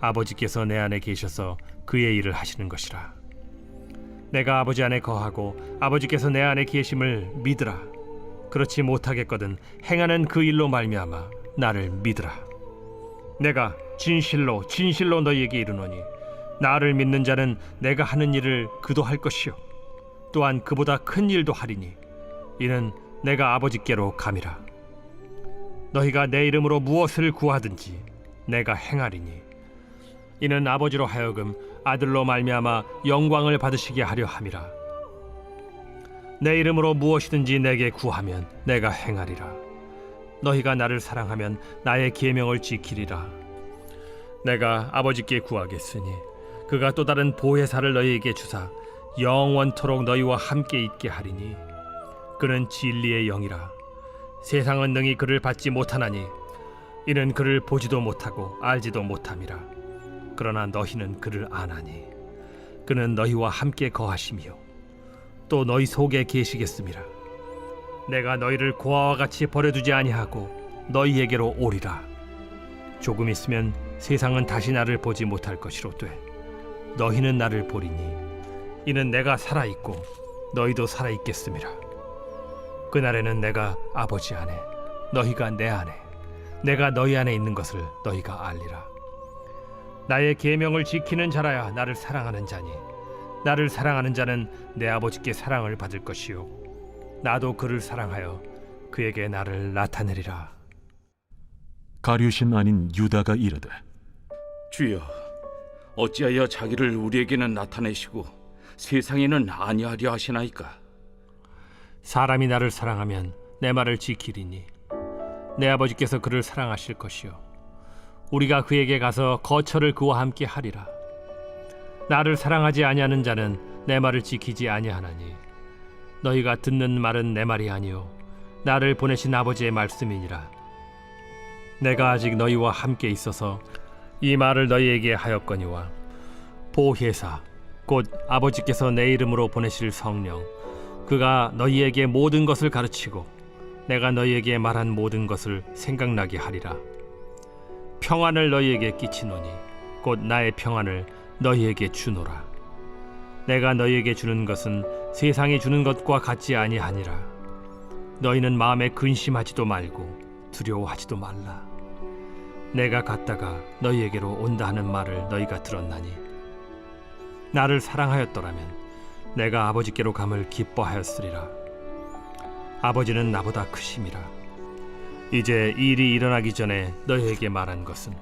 아버지께서 내 안에 계셔서 그의 일을 하시는 것이라. 내가 아버지 안에 거하고 아버지께서 내 안에 계심을 믿으라. 그렇지 못하겠거든 행하는 그 일로 말미암아 나를 믿으라. 내가 진실로 진실로 너희에게 이르노니 나를 믿는 자는 내가 하는 일을 그도 할 것이요 또한 그보다 큰 일도 하리니 이는 내가 아버지께로 감이라. 너희가 내 이름으로 무엇을 구하든지 내가 행하리니 이는 아버지로 하여금 아들로 말미암아 영광을 받으시게 하려 함이라. 내 이름으로 무엇이든지 내게 구하면 내가 행하리라. 너희가 나를 사랑하면 나의 계명을 지키리라. 내가 아버지께 구하겠으니 그가 또 다른 보혜사를 너희에게 주사 영원토록 너희와 함께 있게 하리니 그는 진리의 영이라. 세상은 능히 그를 받지 못하나니 이는 그를 보지도 못하고 알지도 못함이라. 그러나 너희는 그를 아나니 그는 너희와 함께 거하시며 또 너희 속에 계시겠음이라. 내가 너희를 고아와 같이 버려두지 아니하고 너희에게로 오리라. 조금 있으면 세상은 다시 나를 보지 못할 것이로되 너희는 나를 보리니 이는 내가 살아있고 너희도 살아있겠음이라. 그날에는 내가 아버지 안에 너희가 내 안에 내가 너희 안에 있는 것을 너희가 알리라. 나의 계명을 지키는 자라야 나를 사랑하는 자니 나를 사랑하는 자는 내 아버지께 사랑을 받을 것이요 나도 그를 사랑하여 그에게 나를 나타내리라. 가룟신 아닌 유다가 이르되 주여, 어찌하여 자기를 우리에게는 나타내시고 세상에는 아니하려 하시나이까? 사람이 나를 사랑하면 내 말을 지키리니 내 아버지께서 그를 사랑하실 것이요 우리가 그에게 가서 거처를 그와 함께 하리라. 나를 사랑하지 아니하는 자는 내 말을 지키지 아니하나니 너희가 듣는 말은 내 말이 아니요 나를 보내신 아버지의 말씀이니라. 내가 아직 너희와 함께 있어서 이 말을 너희에게 하였거니와 보혜사 곧 아버지께서 내 이름으로 보내실 성령 그가 너희에게 모든 것을 가르치고 내가 너희에게 말한 모든 것을 생각나게 하리라. 평안을 너희에게 끼치노니 곧 나의 평안을 너희에게 주노라. 내가 너희에게 주는 것은 세상이 주는 것과 같지 아니하니라. 너희는 마음에 근심하지도 말고 두려워하지도 말라. 내가 갔다가 너희에게로 온다 하는 말을 너희가 들었나니 나를 사랑하였더라면 내가 아버지께로 감을 기뻐하였으리라. 아버지는 나보다 크심이라. 이제 일이 일어나기 전에 너희에게 말한 것은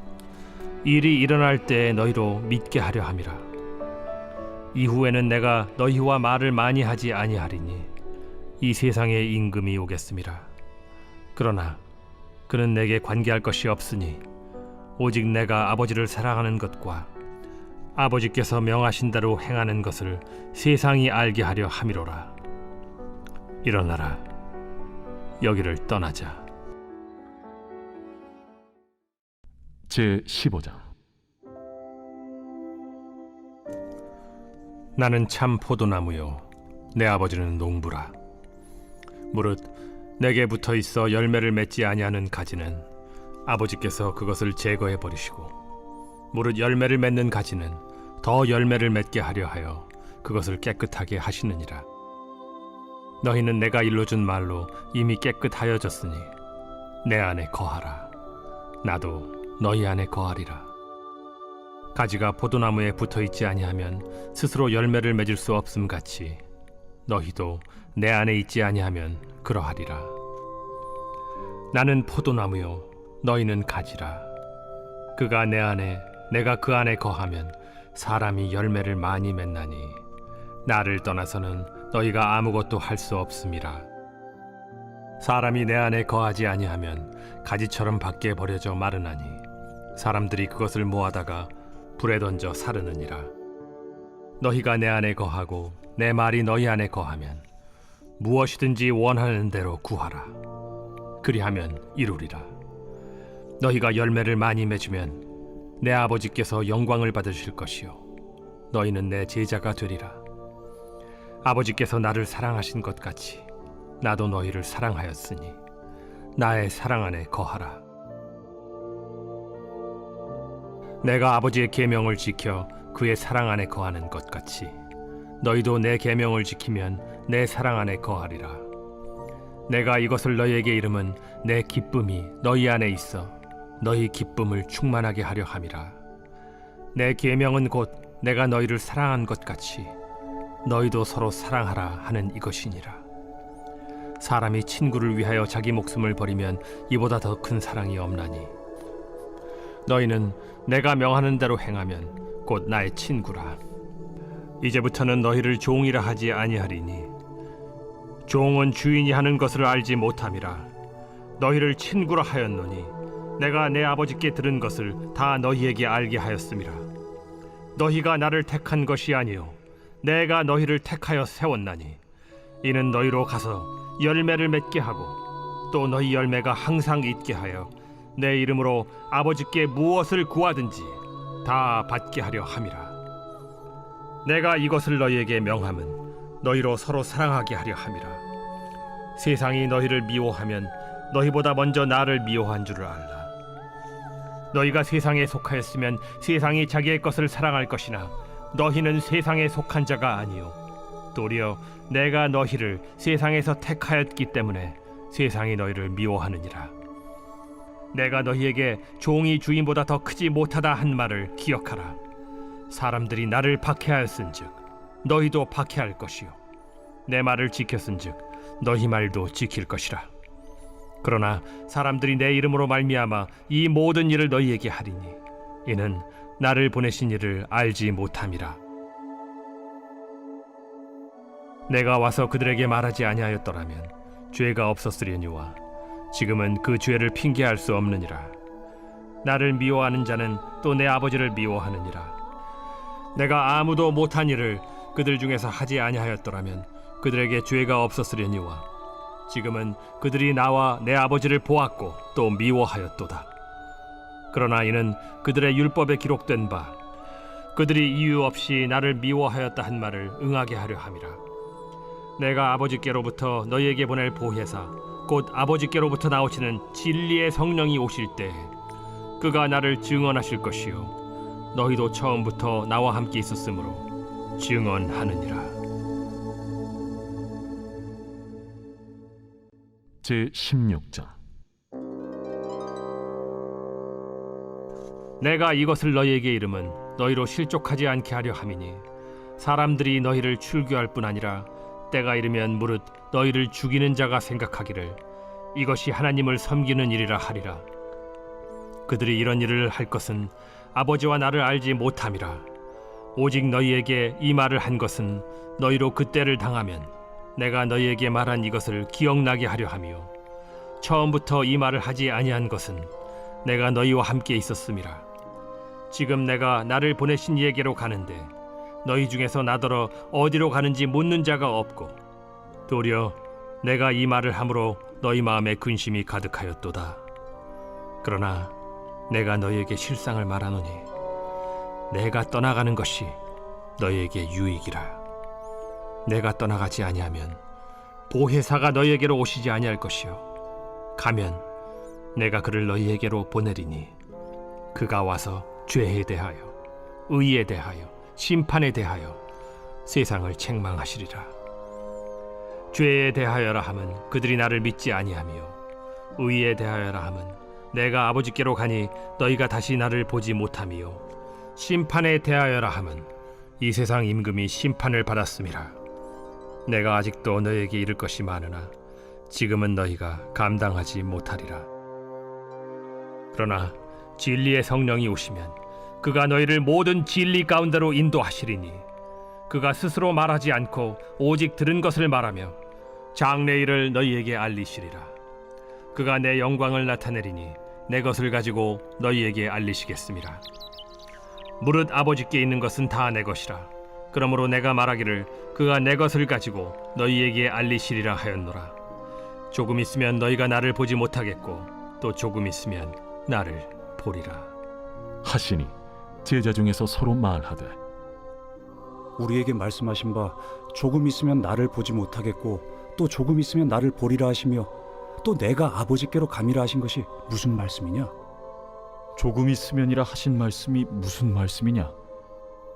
일이 일어날 때 너희로 믿게 하려 함이라. 이후에는 내가 너희와 말을 많이 하지 아니하리니 이 세상에 임금이 오겠음이라. 그러나 그는 내게 관계할 것이 없으니 오직 내가 아버지를 사랑하는 것과 아버지께서 명하신 대로 행하는 것을 세상이 알게 하려 함이로라. 일어나라, 여기를 떠나자. 제15장. 나는 참 포도나무요 내 아버지는 농부라. 무릇 내게 붙어 있어 열매를 맺지 아니하는 가지는 아버지께서 그것을 제거해 버리시고 무릇 열매를 맺는 가지는 더 열매를 맺게 하려 하여 그것을 깨끗하게 하시느니라. 너희는 내가 일러준 말로 이미 깨끗하여졌으니 내 안에 거하라. 나도 너희 안에 거하리라. 가지가 포도나무에 붙어 있지 아니하면 스스로 열매를 맺을 수 없음 같이 너희도 내 안에 있지 아니하면 그러하리라. 나는 포도나무요 너희는 가지라. 그가 내 안에 내가 그 안에 거하면 사람이 열매를 많이 맺나니 나를 떠나서는 너희가 아무것도 할 수 없음이라. 사람이 내 안에 거하지 아니하면 가지처럼 밖에 버려져 마르나니 사람들이 그것을 모아다가 불에 던져 사르느니라. 너희가 내 안에 거하고 내 말이 너희 안에 거하면 무엇이든지 원하는 대로 구하라. 그리하면 이루리라. 너희가 열매를 많이 맺으면 내 아버지께서 영광을 받으실 것이요 너희는 내 제자가 되리라. 아버지께서 나를 사랑하신 것 같이 나도 너희를 사랑하였으니 나의 사랑 안에 거하라. 내가 아버지의 계명을 지켜 그의 사랑 안에 거하는 것 같이 너희도 내 계명을 지키면 내 사랑 안에 거하리라. 내가 이것을 너희에게 이름은 내 기쁨이 너희 안에 있어 너희 기쁨을 충만하게 하려 함이라. 내 계명은 곧 내가 너희를 사랑한 것 같이 너희도 서로 사랑하라 하는 이것이니라. 사람이 친구를 위하여 자기 목숨을 버리면 이보다 더 큰 사랑이 없나니 너희는 내가 명하는 대로 행하면 곧 나의 친구라. 이제부터는 너희를 종이라 하지 아니하리니 종은 주인이 하는 것을 알지 못함이라. 너희를 친구라 하였노니 내가 내 아버지께 들은 것을 다 너희에게 알게 하였음이라. 너희가 나를 택한 것이 아니요 내가 너희를 택하여 세웠나니 이는 너희로 가서 열매를 맺게 하고 또 너희 열매가 항상 있게 하여 내 이름으로 아버지께 무엇을 구하든지 다 받게 하려 함이라. 내가 이것을 너희에게 명함은 너희로 서로 사랑하게 하려 함이라. 세상이 너희를 미워하면 너희보다 먼저 나를 미워한 줄을 알라. 너희가 세상에 속하였으면 세상이 자기의 것을 사랑할 것이나 너희는 세상에 속한 자가 아니요 도리어 내가 너희를 세상에서 택하였기 때문에 세상이 너희를 미워하느니라. 내가 너희에게 종이 주인보다 더 크지 못하다 한 말을 기억하라. 사람들이 나를 박해하였은즉 너희도 박해할 것이요 내 말을 지켰은즉 너희 말도 지킬 것이라. 그러나 사람들이 내 이름으로 말미암아 이 모든 일을 너희에게 하리니 이는 나를 보내신 이를 알지 못함이라. 내가 와서 그들에게 말하지 아니하였더라면 죄가 없었으려니와 지금은 그 죄를 핑계할 수 없느니라. 나를 미워하는 자는 또 내 아버지를 미워하느니라. 내가 아무도 못한 일을 그들 중에서 하지 아니하였더라면 그들에게 죄가 없었으려니와 지금은 그들이 나와 내 아버지를 보았고 또 미워하였도다. 그러나 이는 그들의 율법에 기록된 바 그들이 이유 없이 나를 미워하였다 한 말을 응하게 하려 함이라. 내가 아버지께로부터 너희에게 보낼 보혜사 곧 아버지께로부터 나오시는 진리의 성령이 오실 때 그가 나를 증언하실 것이요 너희도 처음부터 나와 함께 있었으므로 증언하느니라. 제16장. 내가 이것을 너희에게 이름은 너희로 실족하지 않게 하려 함이니 사람들이 너희를 출교할 뿐 아니라 때가 이르면 무릇 너희를 죽이는 자가 생각하기를 이것이 하나님을 섬기는 일이라 하리라. 그들이 이런 일을 할 것은 아버지와 나를 알지 못함이라. 오직 너희에게 이 말을 한 것은 너희로 그때를 당하면 내가 너희에게 말한 이것을 기억나게 하려 함이요 처음부터 이 말을 하지 아니한 것은 내가 너희와 함께 있었음이라. 지금 내가 나를 보내신 이에게로 가는데 너희 중에서 나더러 어디로 가는지 묻는 자가 없고 도리어 내가 이 말을 함으로 너희 마음에 근심이 가득하였도다. 그러나 내가 너희에게 실상을 말하노니 내가 떠나가는 것이 너희에게 유익이라. 내가 떠나가지 아니하면 보혜사가 너희에게로 오시지 아니할 것이요 가면 내가 그를 너희에게로 보내리니 그가 와서 죄에 대하여 의에 대하여 심판에 대하여 세상을 책망하시리라. 죄에 대하여라 함은 그들이 나를 믿지 아니하며 의에 대하여라 함은 내가 아버지께로 가니 너희가 다시 나를 보지 못하며 심판에 대하여라 함은 이 세상 임금이 심판을 받았음이라. 내가 아직도 너희에게 이를 것이 많으나 지금은 너희가 감당하지 못하리라. 그러나 진리의 성령이 오시면 그가 너희를 모든 진리 가운데로 인도하시리니 그가 스스로 말하지 않고 오직 들은 것을 말하며 장래일을 너희에게 알리시리라. 그가 내 영광을 나타내리니 내 것을 가지고 너희에게 알리시겠음이라. 무릇 아버지께 있는 것은 다 내 것이라. 그러므로 내가 말하기를 그가 내 것을 가지고 너희에게 알리시리라 하였노라. 조금 있으면 너희가 나를 보지 못하겠고 또 조금 있으면 나를 보리라 하시니 제자 중에서 서로 말하되 우리에게 말씀하신 바 조금 있으면 나를 보지 못하겠고 또 조금 있으면 나를 보리라 하시며 또 내가 아버지께로 가미라 하신 것이 무슨 말씀이냐? 조금 있으면이라 하신 말씀이 무슨 말씀이냐?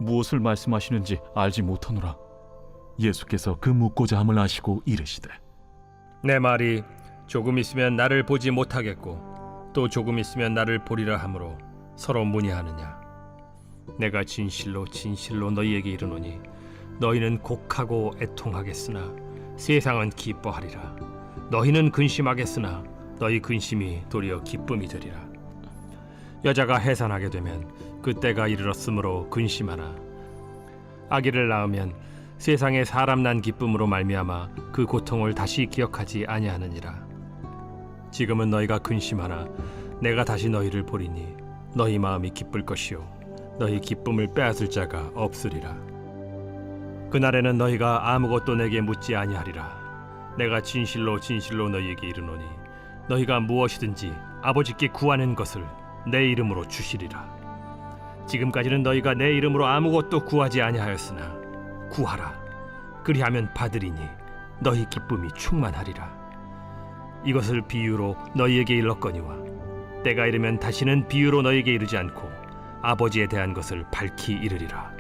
무엇을 말씀하시는지 알지 못하노라. 예수께서 그 묻고자 함을 아시고 이르시되 내 말이 조금 있으면 나를 보지 못하겠고 또 조금 있으면 나를 보리라 하므로 서로 문의하느냐? 내가 진실로 진실로 너희에게 이르노니 너희는 곡하고 애통하겠으나 세상은 기뻐하리라. 너희는 근심하겠으나 너희 근심이 도리어 기쁨이 되리라. 여자가 해산하게 되면 그때가 이르렀으므로 근심하나 아기를 낳으면 세상에 사람 난 기쁨으로 말미암아 그 고통을 다시 기억하지 아니하느니라. 지금은 너희가 근심하나 내가 다시 너희를 보리니 너희 마음이 기쁠 것이요 너희 기쁨을 빼앗을 자가 없으리라. 그날에는 너희가 아무것도 내게 묻지 아니하리라. 내가 진실로 진실로 너희에게 이르노니 너희가 무엇이든지 아버지께 구하는 것을 내 이름으로 주시리라. 지금까지는 너희가 내 이름으로 아무것도 구하지 아니하였으나 구하라. 그리하면 받으리니 너희 기쁨이 충만하리라. 이것을 비유로 너희에게 일렀거니와 때가 이르면 다시는 비유로 너희에게 이르지 않고 아버지에 대한 것을 밝히 이르리라.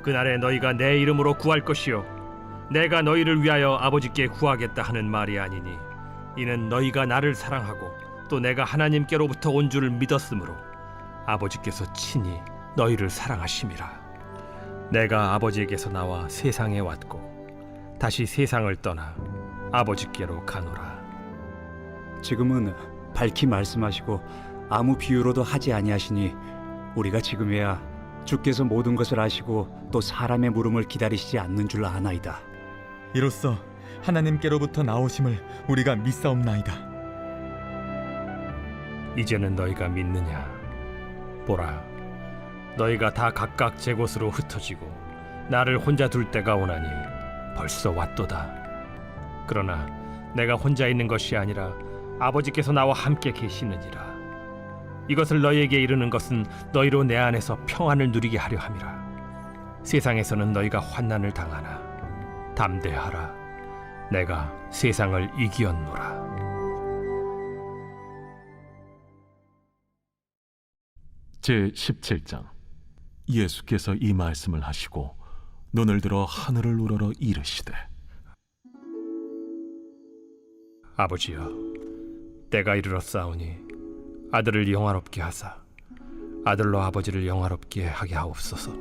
그날에 너희가 내 이름으로 구할 것이요 내가 너희를 위하여 아버지께 구하겠다 하는 말이 아니니 이는 너희가 나를 사랑하고 또 내가 하나님께로부터 온 줄을 믿었으므로 아버지께서 친히 너희를 사랑하심이라. 내가 아버지에게서 나와 세상에 왔고 다시 세상을 떠나 아버지께로 가노라. 지금은 밝히 말씀하시고 아무 비유로도 하지 아니하시니 우리가 지금에야 주께서 모든 것을 아시고 또 사람의 물음을 기다리시지 않는 줄 아나이다. 이로써 하나님께로부터 나오심을 우리가 믿사옵나이다. 이제는 너희가 믿느냐? 보라, 너희가 다 각각 제 곳으로 흩어지고 나를 혼자 둘 때가 오나니 벌써 왔도다. 그러나 내가 혼자 있는 것이 아니라 아버지께서 나와 함께 계시느니라. 이것을 너희에게 이르는 것은 너희로 내 안에서 평안을 누리게 하려 함이라. 세상에서는 너희가 환난을 당하나 담대하라. 내가 세상을 이기었노라. 제17장 예수께서 이 말씀을 하시고 눈을 들어 하늘을 우러러 이르시되 아버지여, 때가 이르렀사오니 아들을 영화롭게 하사 아들로 아버지를 영화롭게 하게 하옵소서.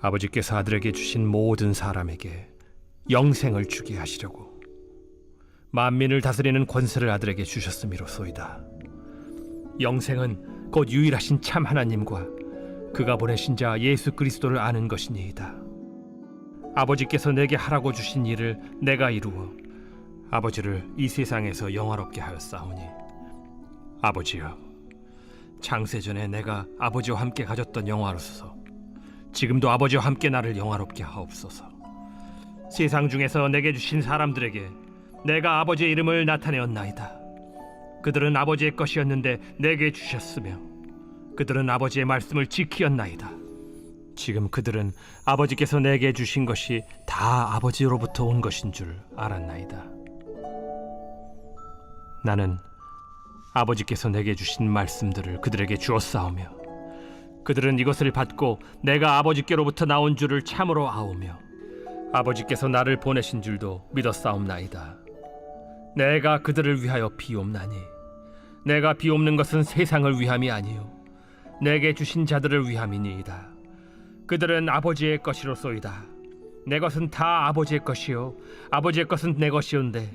아버지께서 아들에게 주신 모든 사람에게 영생을 주게 하시려고 만민을 다스리는 권세를 아들에게 주셨음이로소이다. 영생은 곧 유일하신 참 하나님과 그가 보내신 자 예수 그리스도를 아는 것이니이다. 아버지께서 내게 하라고 주신 일을 내가 이루어 아버지를 이 세상에서 영화롭게 하였사오니 아버지여, 창세전에 내가 아버지와 함께 가졌던 영화로서 지금도 아버지와 함께 나를 영화롭게 하옵소서. 세상 중에서 내게 주신 사람들에게 내가 아버지의 이름을 나타내었나이다. 그들은 아버지의 것이었는데 내게 주셨으며 그들은 아버지의 말씀을 지키었나이다. 지금 그들은 아버지께서 내게 주신 것이 다 아버지로부터 온 것인 줄 알았나이다. 나는 아버지께서 내게 주신 말씀들을 그들에게 주었사오며 그들은 이것을 받고 내가 아버지께로부터 나온 줄을 참으로 아오며 아버지께서 나를 보내신 줄도 믿었사옵나이다. 내가 그들을 위하여 비옵나니 내가 비옵는 것은 세상을 위함이 아니요 내게 주신 자들을 위함이니이다. 그들은 아버지의 것이로소이다. 내 것은 다 아버지의 것이요 아버지의 것은 내 것이온데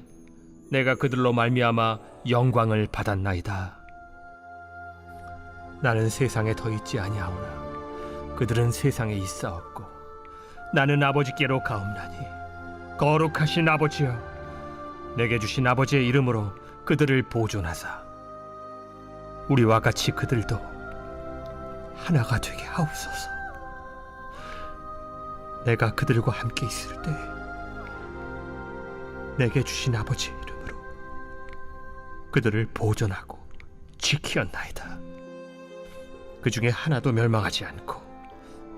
내가 그들로 말미암아 영광을 받았나이다. 나는 세상에 더 있지 아니하오나 그들은 세상에 있사옵고 나는 아버지께로 가옵나니 거룩하신 아버지여, 내게 주신 아버지의 이름으로 그들을 보존하사 우리와 같이 그들도 하나가 되게 하옵소서. 내가 그들과 함께 있을 때 내게 주신 아버지 이름으로 그들을 보존하고 지키었나이다. 그 중에 하나도 멸망하지 않고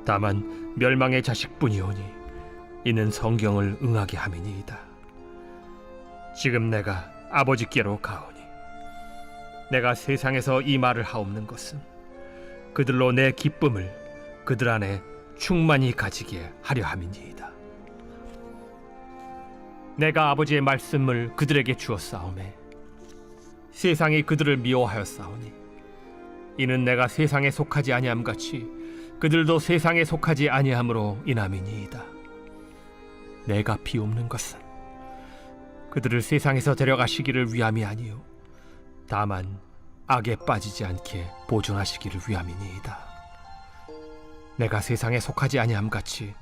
다만 멸망의 자식뿐이오니 이는 성경을 응하게 함이니이다. 지금 내가 아버지께로 가오니 내가 세상에서 이 말을 하옵는 것은 그들로 내 기쁨을 그들 안에 충만히 가지게 하려 함이니이다. 내가 아버지의 말씀을 그들에게 주었사오매 세상이 그들을 미워하였사오니 이는 내가 세상에 속하지 아니함 같이 그들도 세상에 속하지 아니함으로 인함이니이다. 내가 비옵는 것은 그들을 세상에서 데려가시기를 위함이 아니요 다만 악에 빠지지 않게 보존하시기를 위함이니이다. 내가 세상에 속하지 아니함 같이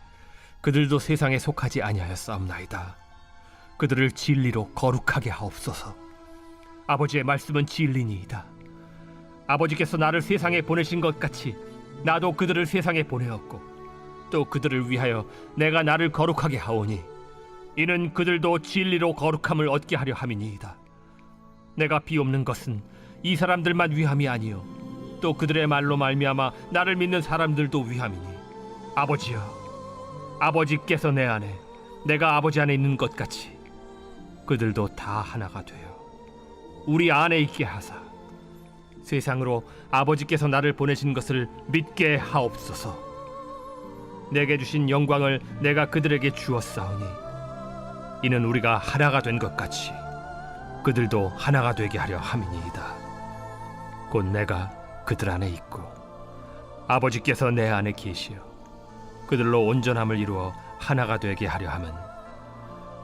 그들도 세상에 속하지 아니하였사옵나이다. 그들을 진리로 거룩하게 하옵소서. 아버지의 말씀은 진리니이다. 아버지께서 나를 세상에 보내신 것 같이 나도 그들을 세상에 보내었고 또 그들을 위하여 내가 나를 거룩하게 하오니 이는 그들도 진리로 거룩함을 얻게 하려 함이니이다. 내가 비옵는 것은 이 사람들만 위함이 아니요 또 그들의 말로 말미암아 나를 믿는 사람들도 위함이니 아버지여, 아버지께서 내 안에 내가 아버지 안에 있는 것 같이 그들도 다 하나가 되어 우리 안에 있게 하사 세상으로 아버지께서 나를 보내신 것을 믿게 하옵소서. 내게 주신 영광을 내가 그들에게 주었사오니 이는 우리가 하나가 된 것 같이 그들도 하나가 되게 하려 함이니이다. 곧 내가 그들 안에 있고 아버지께서 내 안에 계시어 그들로 온전함을 이루어 하나가 되게 하려 함은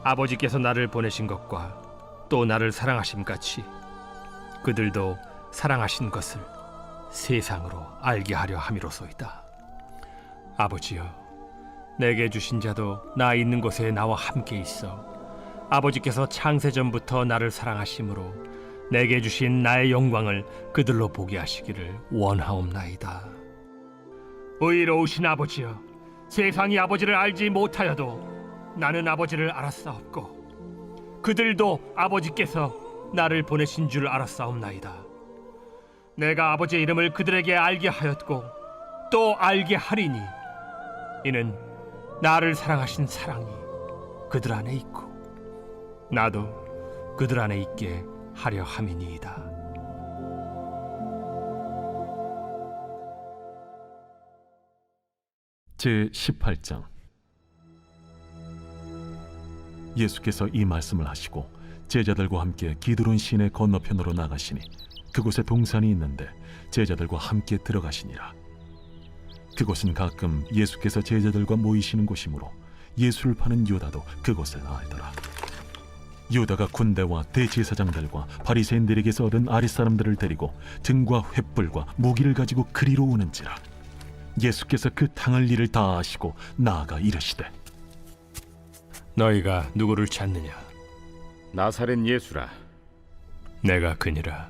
아버지께서 나를 보내신 것과 또 나를 사랑하심 같이 그들도 사랑하신 것을 세상으로 알게 하려 함이로소이다. 아버지여, 내게 주신 자도 나 있는 곳에 나와 함께 있어 아버지께서 창세전부터 나를 사랑하심으로 내게 주신 나의 영광을 그들로 보게 하시기를 원하옵나이다. 의로우신 아버지여, 세상이 아버지를 알지 못하여도 나는 아버지를 알았사옵고 그들도 아버지께서 나를 보내신 줄 알았사옵나이다. 내가 아버지의 이름을 그들에게 알게 하였고 또 알게 하리니 이는 나를 사랑하신 사랑이 그들 안에 있고 나도 그들 안에 있게 하려 함이니이다. 제18장. 예수께서 이 말씀을 하시고 제자들과 함께 기드론 시내 건너편으로 나가시니 그곳에 동산이 있는데 제자들과 함께 들어가시니라. 그곳은 가끔 예수께서 제자들과 모이시는 곳이므로 예수를 파는 유다도 그곳을 알더라. 유다가 군대와 대제사장들과 바리새인들에게서 얻은 아랫사람들을 데리고 등과 횃불과 무기를 가지고 그리로 오는지라. 예수께서 그 당할 일을 다 아시고 나아가 이르시되 너희가 누구를 찾느냐? 나사렛 예수라. 내가 그니라.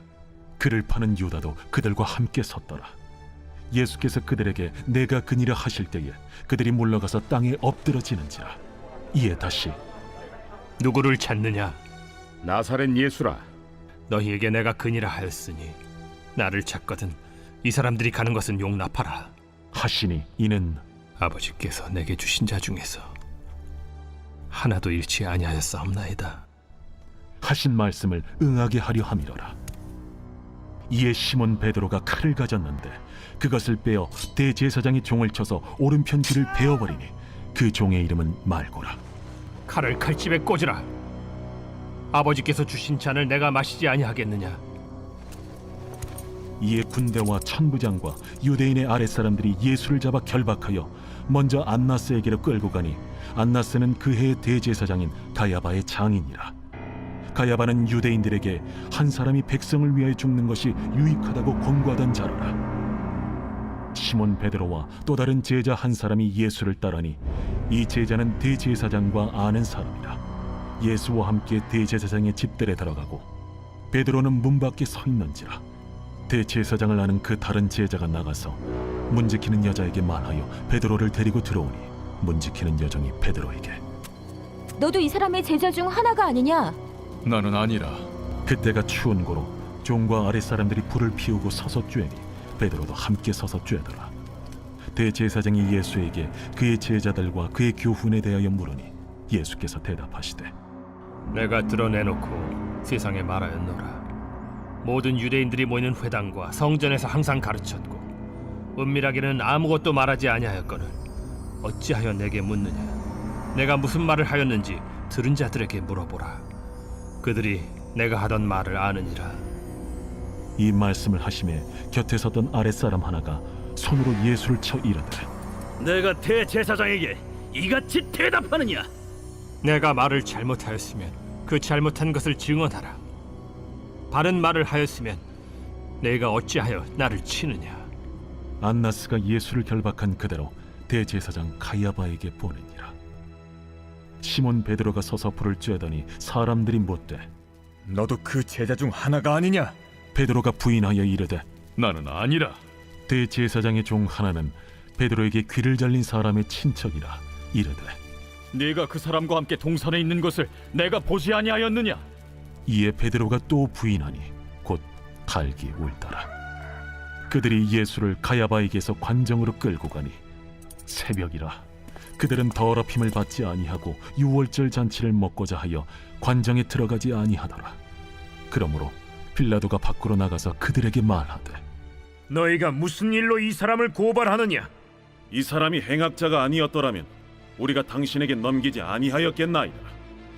그를 파는 유다도 그들과 함께 섰더라. 예수께서 그들에게 내가 그니라 하실 때에 그들이 물러가서 땅에 엎드러지는지라. 이에 다시 누구를 찾느냐? 나사렛 예수라. 너희에게 내가 그니라 하였으니 나를 찾거든 이 사람들이 가는 것은 용납하라 하시니 이는 아버지께서 내게 주신 자 중에서 하나도 잃지 아니하였사옵나이다 하신 말씀을 응하게 하려 함이로라. 이에 시몬 베드로가 칼을 가졌는데 그것을 빼어 대제사장이 종을 쳐서 오른편 귀를 베어버리니 그 종의 이름은 말고라. 칼을 칼집에 꽂으라. 아버지께서 주신 잔을 내가 마시지 아니하겠느냐? 이에 군대와 천부장과 유대인의 아랫사람들이 예수를 잡아 결박하여 먼저 안나스에게로 끌고 가니 안나스는 그 해의 대제사장인 가야바의 장인이라. 가야바는 유대인들에게 한 사람이 백성을 위하여 죽는 것이 유익하다고 권고하던 자로라. 시몬 베드로와 또 다른 제자 한 사람이 예수를 따르니 이 제자는 대제사장과 아는 사람이라. 예수와 함께 대제사장의 집들에 들어가고 베드로는 문 밖에 서 있는지라. 대제사장을 아는 그 다른 제자가 나가서 문 지키는 여자에게 말하여 베드로를 데리고 들어오니 문지키는 여종이 베드로에게 너도 이 사람의 제자 중 하나가 아니냐? 나는 아니라. 그때가 추운 고로 종과 아랫사람들이 불을 피우고 서서 쬐니 베드로도 함께 서서 쬐더라. 대제사장이 예수에게 그의 제자들과 그의 교훈에 대하여 물으니 예수께서 대답하시되 내가 드러내놓고 세상에 말하였노라. 모든 유대인들이 모이는 회당과 성전에서 항상 가르쳤고 은밀하게는 아무것도 말하지 아니하였거늘 어찌하여 내게 묻느냐? 내가 무슨 말을 하였는지 들은 자들에게 물어보라. 그들이 내가 하던 말을 아느니라. 이 말씀을 하심에 곁에 섰던 아랫사람 하나가 손으로 예수를 쳐 이르되 내가 대제사장에게 이같이 대답하느냐? 내가 말을 잘못하였으면 그 잘못한 것을 증언하라. 바른 말을 하였으면 내가 어찌하여 나를 치느냐? 안나스가 예수를 결박한 그대로 대제사장 가야바에게 보내니라. 시몬 베드로가 서서 불을 쬐더니 사람들이 묻되 너도 그 제자 중 하나가 아니냐? 베드로가 부인하여 이르되 나는 아니라. 대제사장의 종 하나는 베드로에게 귀를 잘린 사람의 친척이라 이르되 네가 그 사람과 함께 동산에 있는 것을 내가 보지 아니하였느냐? 이에 베드로가 또 부인하니 곧 갈기 울더라. 그들이 예수를 가야바에게서 관정으로 끌고 가니 새벽이라. 그들은 더럽힘을 받지 아니하고 유월절 잔치를 먹고자 하여 관정에 들어가지 아니하더라. 그러므로 빌라도가 밖으로 나가서 그들에게 말하되 너희가 무슨 일로 이 사람을 고발하느냐? 이 사람이 행악자가 아니었더라면 우리가 당신에게 넘기지 아니하였겠나이다.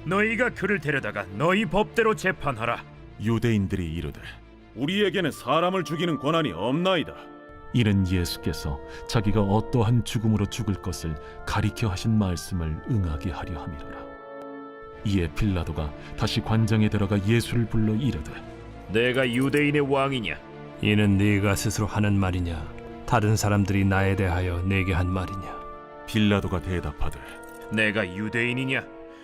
너희가 그를 데려다가 너희 법대로 재판하라. 유대인들이 이르되 우리에게는 사람을 죽이는 권한이 없나이다. 이는 예수께서 자기가 어떠한 죽음으로 죽을 것을 가리켜 하신 말씀을 응하게 하려 함이로라. 이에 빌라도가 다시 관정에 들어가 예수를 불러 이르되 내가 유대인의 왕이냐? 이는 네가 스스로 하는 말이냐? 다른 사람들이 나에 대하여 내게 한 말이냐? 빌라도가 대답하되 내가 유대인이냐?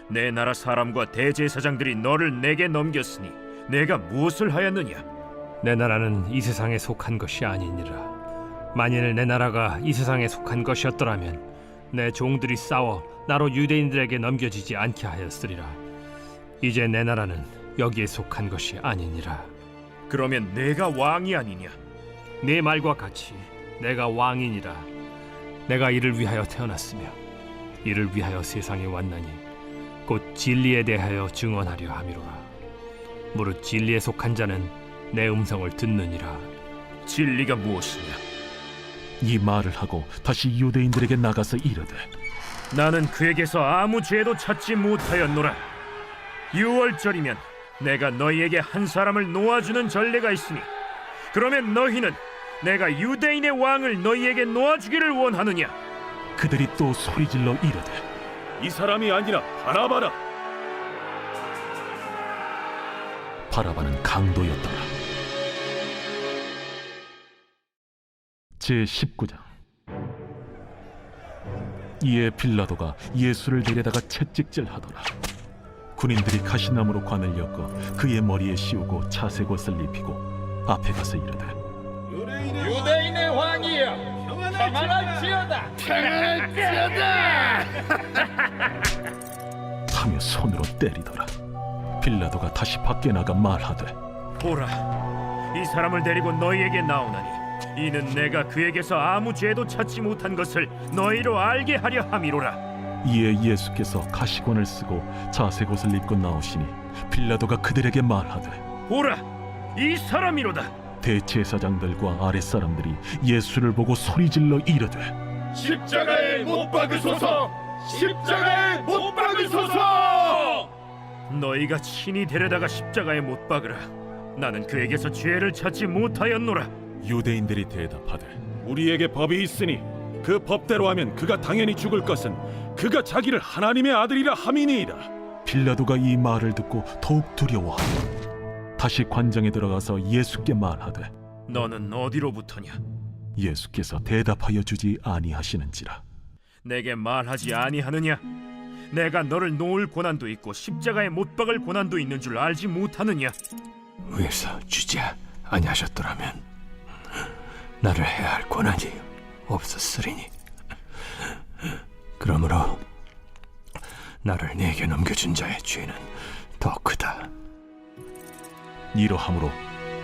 내 나라 사람과 대제사장들이 너를 내게 넘겼으니 내가 무엇을 하였느냐? 내 나라는 이 세상에 속한 것이 아니니라. 만일 내 나라가 이 세상에 속한 것이었더라면 내 종들이 싸워 나로 유대인들에게 넘겨지지 않게 하였으리라. 이제 내 나라는 여기에 속한 것이 아니니라. 그러면 내가 왕이 아니냐? 네 말과 같이 내가 왕이니라. 내가 이를 위하여 태어났으며 이를 위하여 세상에 왔나니 곧 진리에 대하여 증언하려 함이로라. 무릇 진리에 속한 자는 내 음성을 듣느니라. 진리가 무엇이냐? 이 말을 하고 다시 유대인들에게 나가서 이르되 나는 그에게서 아무 죄도 찾지 못하였노라. 유월절이면 내가 너희에게 한 사람을 놓아주는 전례가 있으니 그러면 너희는 내가 유대인의 왕을 너희에게 놓아주기를 원하느냐? 그들이 또 소리질러 이르되 이 사람이 아니라 바라바라. 바라바는 강도였더라. 제19장. 이에 빌라도가 예수를 데려다가 채찍질하더라. 군인들이 가시나무로 관을 엮어 그의 머리에 씌우고 차색옷을 입히고 앞에 가서 이르되 유대인의 왕이여, 평안할지어다. 평안할지어다. 하며 손으로 때리더라. 빌라도가 다시 밖에 나가 말하되 보라, 이 사람을 데리고 너희에게 나오나니 이는 내가 그에게서 아무 죄도 찾지 못한 것을 너희로 알게 하려 함이로라. 이에 예수께서 가시관을 쓰고 자색옷을 입고 나오시니 빌라도가 그들에게 말하되 보라, 이 사람이로다. 대제사장들과 아랫사람들이 예수를 보고 소리질러 이르되 십자가에 못 박으소서. 십자가에 못 박으소서. 너희가 친히 데려다가 십자가에 못 박으라. 나는 그에게서 죄를 찾지 못하였노라. 유대인들이 대답하되 우리에게 법이 있으니 그 법대로 하면 그가 당연히 죽을 것은 그가 자기를 하나님의 아들이라 함이니이다. 빌라도가 이 말을 듣고 더욱 두려워하고 다시 관정에 들어가서 예수께 말하되 너는 어디로부터냐? 예수께서 대답하여 주지 아니하시는지라. 내게 말하지 아니하느냐? 내가 너를 놓을 고난도 있고 십자가에 못 박을 고난도 있는 줄 알지 못하느냐? 위에서 주지 아니하셨더라면 나를 해야 할 권한이 없었으리니 그러므로 나를 네게 넘겨준 자의 죄는 더 크다. 이러함으로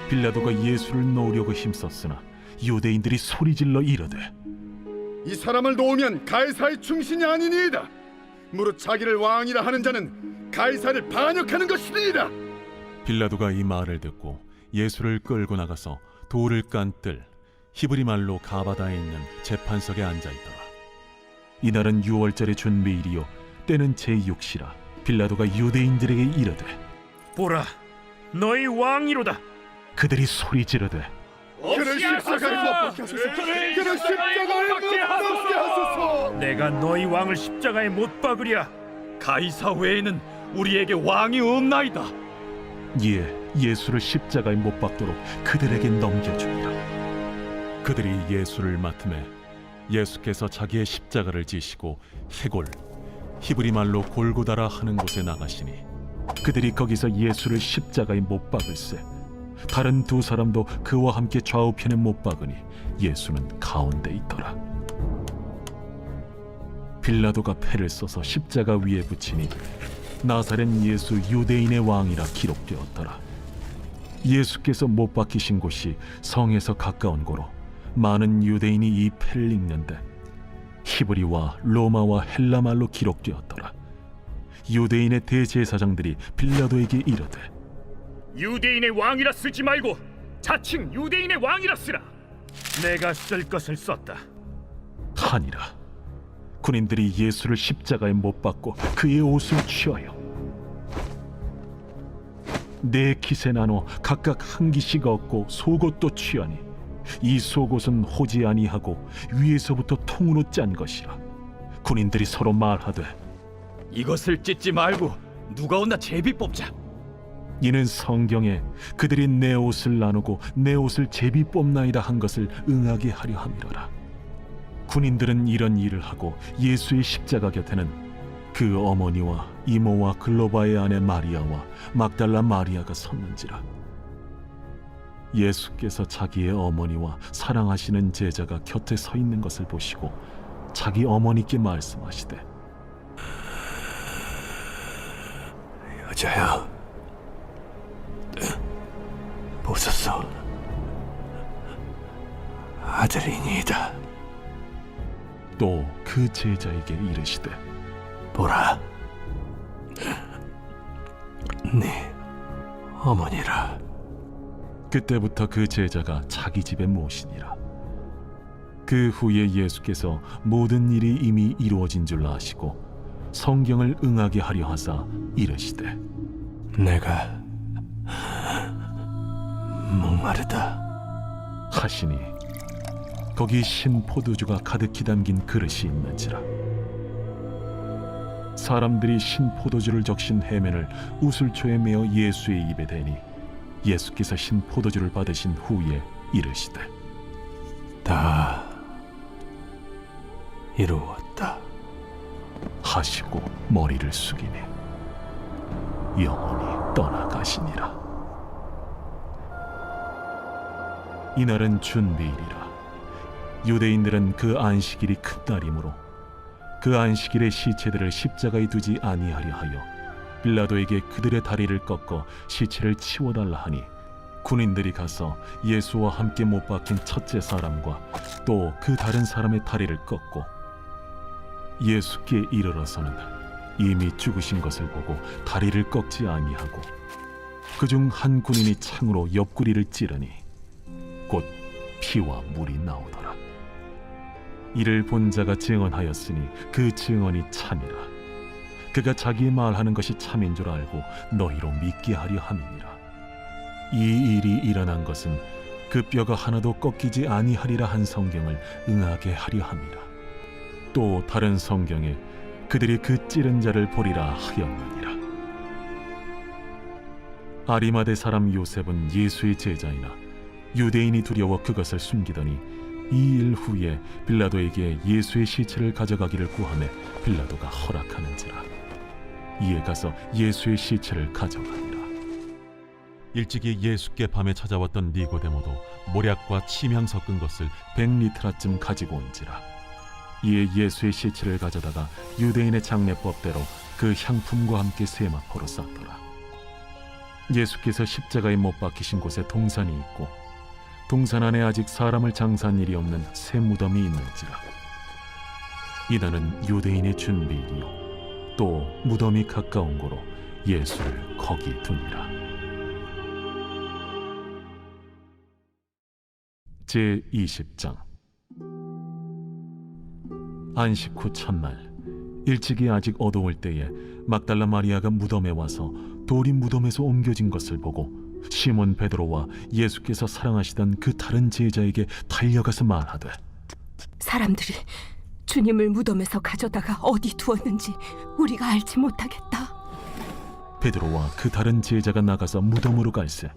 빌라도가 예수를 놓으려고 힘썼으나 유대인들이 소리질러 이르되 이 사람을 놓으면 가이사의 충신이 아니니이다. 무릇 자기를 왕이라 하는 자는 가이사를 반역하는 것이니이다. 빌라도가 이 말을 듣고 예수를 끌고 나가서 돌을 깐 뜰 히브리 말로 가바다에 있는 재판석에 앉아 있더라. 이날은 유월절의 준비일이요 때는 제6시라. 빌라도가 유대인들에게 이르되 보라, 너희 왕이로다. 그들이 소리 지르되 그를 십자가에 못 박게 하소서. 그를 십자가에 못 박게 하소서. 내가 너희 왕을 십자가에 못 박으랴. 가이사 외에는 우리에게 왕이 없나이다. 이에 예수를 십자가에 못 박도록 그들에게 넘겨주니라. 그들이 예수를 맡음에 예수께서 자기의 십자가를 지시고 해골 히브리 말로 골고다라 하는 곳에 나가시니 그들이 거기서 예수를 십자가에 못 박을세. 다른 두 사람도 그와 함께 좌우편에 못 박으니 예수는 가운데 있더라. 빌라도가 패를 써서 십자가 위에 붙이니 나사렛 예수 유대인의 왕이라 기록되었더라. 예수께서 못 박히신 곳이 성에서 가까운 고로 많은 유대인이 이 패를 읽는데 히브리와 로마와 헬라 말로 기록되었더라. 유대인의 대제사장들이 빌라도에게 이르되 유대인의 왕이라 쓰지 말고 자칭 유대인의 왕이라 쓰라. 내가 쓸 것을 썼다 하니라. 군인들이 예수를 십자가에 못 박고 그의 옷을 취하여 네 깃에 나눠 각각 한 깃씩 얻고 속옷도 취하니 이 속옷은 호지 아니하고 위에서부터 통으로 짠 것이라. 군인들이 서로 말하되 이것을 찢지 말고 누가 온나 제비 뽑자. 이는 성경에 그들이 내 옷을 나누고 내 옷을 제비 뽑나이다 한 것을 응하게 하려 함이로라. 군인들은 이런 일을 하고 예수의 십자가 곁에는 그 어머니와 이모와 글로바의 아내 마리아와 막달라 마리아가 섰는지라. 예수께서 자기의 어머니와 사랑하시는 제자가 곁에 서 있는 것을 보시고 자기 어머니께 말씀하시되 여자여, 보소서, 아들이니이다. 또 그 제자에게 이르시되 보라, 네 어머니라. 그때부터 그 제자가 자기 집에 모시니라. 그 후에 예수께서 모든 일이 이미 이루어진 줄 아시고 성경을 응하게 하려 하사 이르시되 내가 목마르다 하시니 거기 신 포도주가 가득히 담긴 그릇이 있는지라. 사람들이 신 포도주를 적신 해면을 우슬초에 메어 예수의 입에 대니 예수께서 신 포도주를 받으신 후에 이르시되 다 이루었다 하시고 머리를 숙이니 영원히 떠나가시니라. 이날은 준비일이라. 유대인들은 그 안식일이 큰 날이므로 그 안식일의 시체들을 십자가에 두지 아니하려 하여 빌라도에게 그들의 다리를 꺾어 시체를 치워달라 하니 군인들이 가서 예수와 함께 못 박힌 첫째 사람과 또 그 다른 사람의 다리를 꺾고 예수께 이르러서는 이미 죽으신 것을 보고 다리를 꺾지 아니하고 그중 한 군인이 창으로 옆구리를 찌르니 곧 피와 물이 나오더라. 이를 본 자가 증언하였으니 그 증언이 참이라. 그가 자기 말하는 것이 참인 줄 알고 너희로 믿게 하려 함이니라. 이 일이 일어난 것은 그 뼈가 하나도 꺾이지 아니하리라 한 성경을 응하게 하려 함이라. 또 다른 성경에 그들이 그 찌른 자를 보리라 하였느니라. 아리마대 사람 요셉은 예수의 제자이나 유대인이 두려워 그것을 숨기더니 이 일 후에 빌라도에게 예수의 시체를 가져가기를 구하매 빌라도가 허락하는지라. 이에 가서 예수의 시체를 가져가니라. 일찍이 예수께 밤에 찾아왔던 니고데모도 모략과 침향 섞은 것을 100리트라쯤 가지고 온지라. 이에 예수의 시체를 가져다가 유대인의 장례법대로 그 향품과 함께 세마포로 쌌더라. 예수께서 십자가에 못 박히신 곳에 동산이 있고 동산 안에 아직 사람을 장사한 일이 없는 새 무덤이 있는지라. 이날은 유대인의 준비일이요 또 무덤이 가까운 고로 예수를 거기 두니라. 제20장. 안식 후 첫날 일찍이 아직 어두울 때에 막달라 마리아가 무덤에 와서 돌이 무덤에서 옮겨진 것을 보고 시몬 베드로와 예수께서 사랑하시던 그 다른 제자에게 달려가서 말하되, 사람들이 주님을 무덤에서 가져다가 어디 두었는지 우리가 알지 못하겠다. 베드로와 그 다른 제자가 나가서 무덤으로 갈새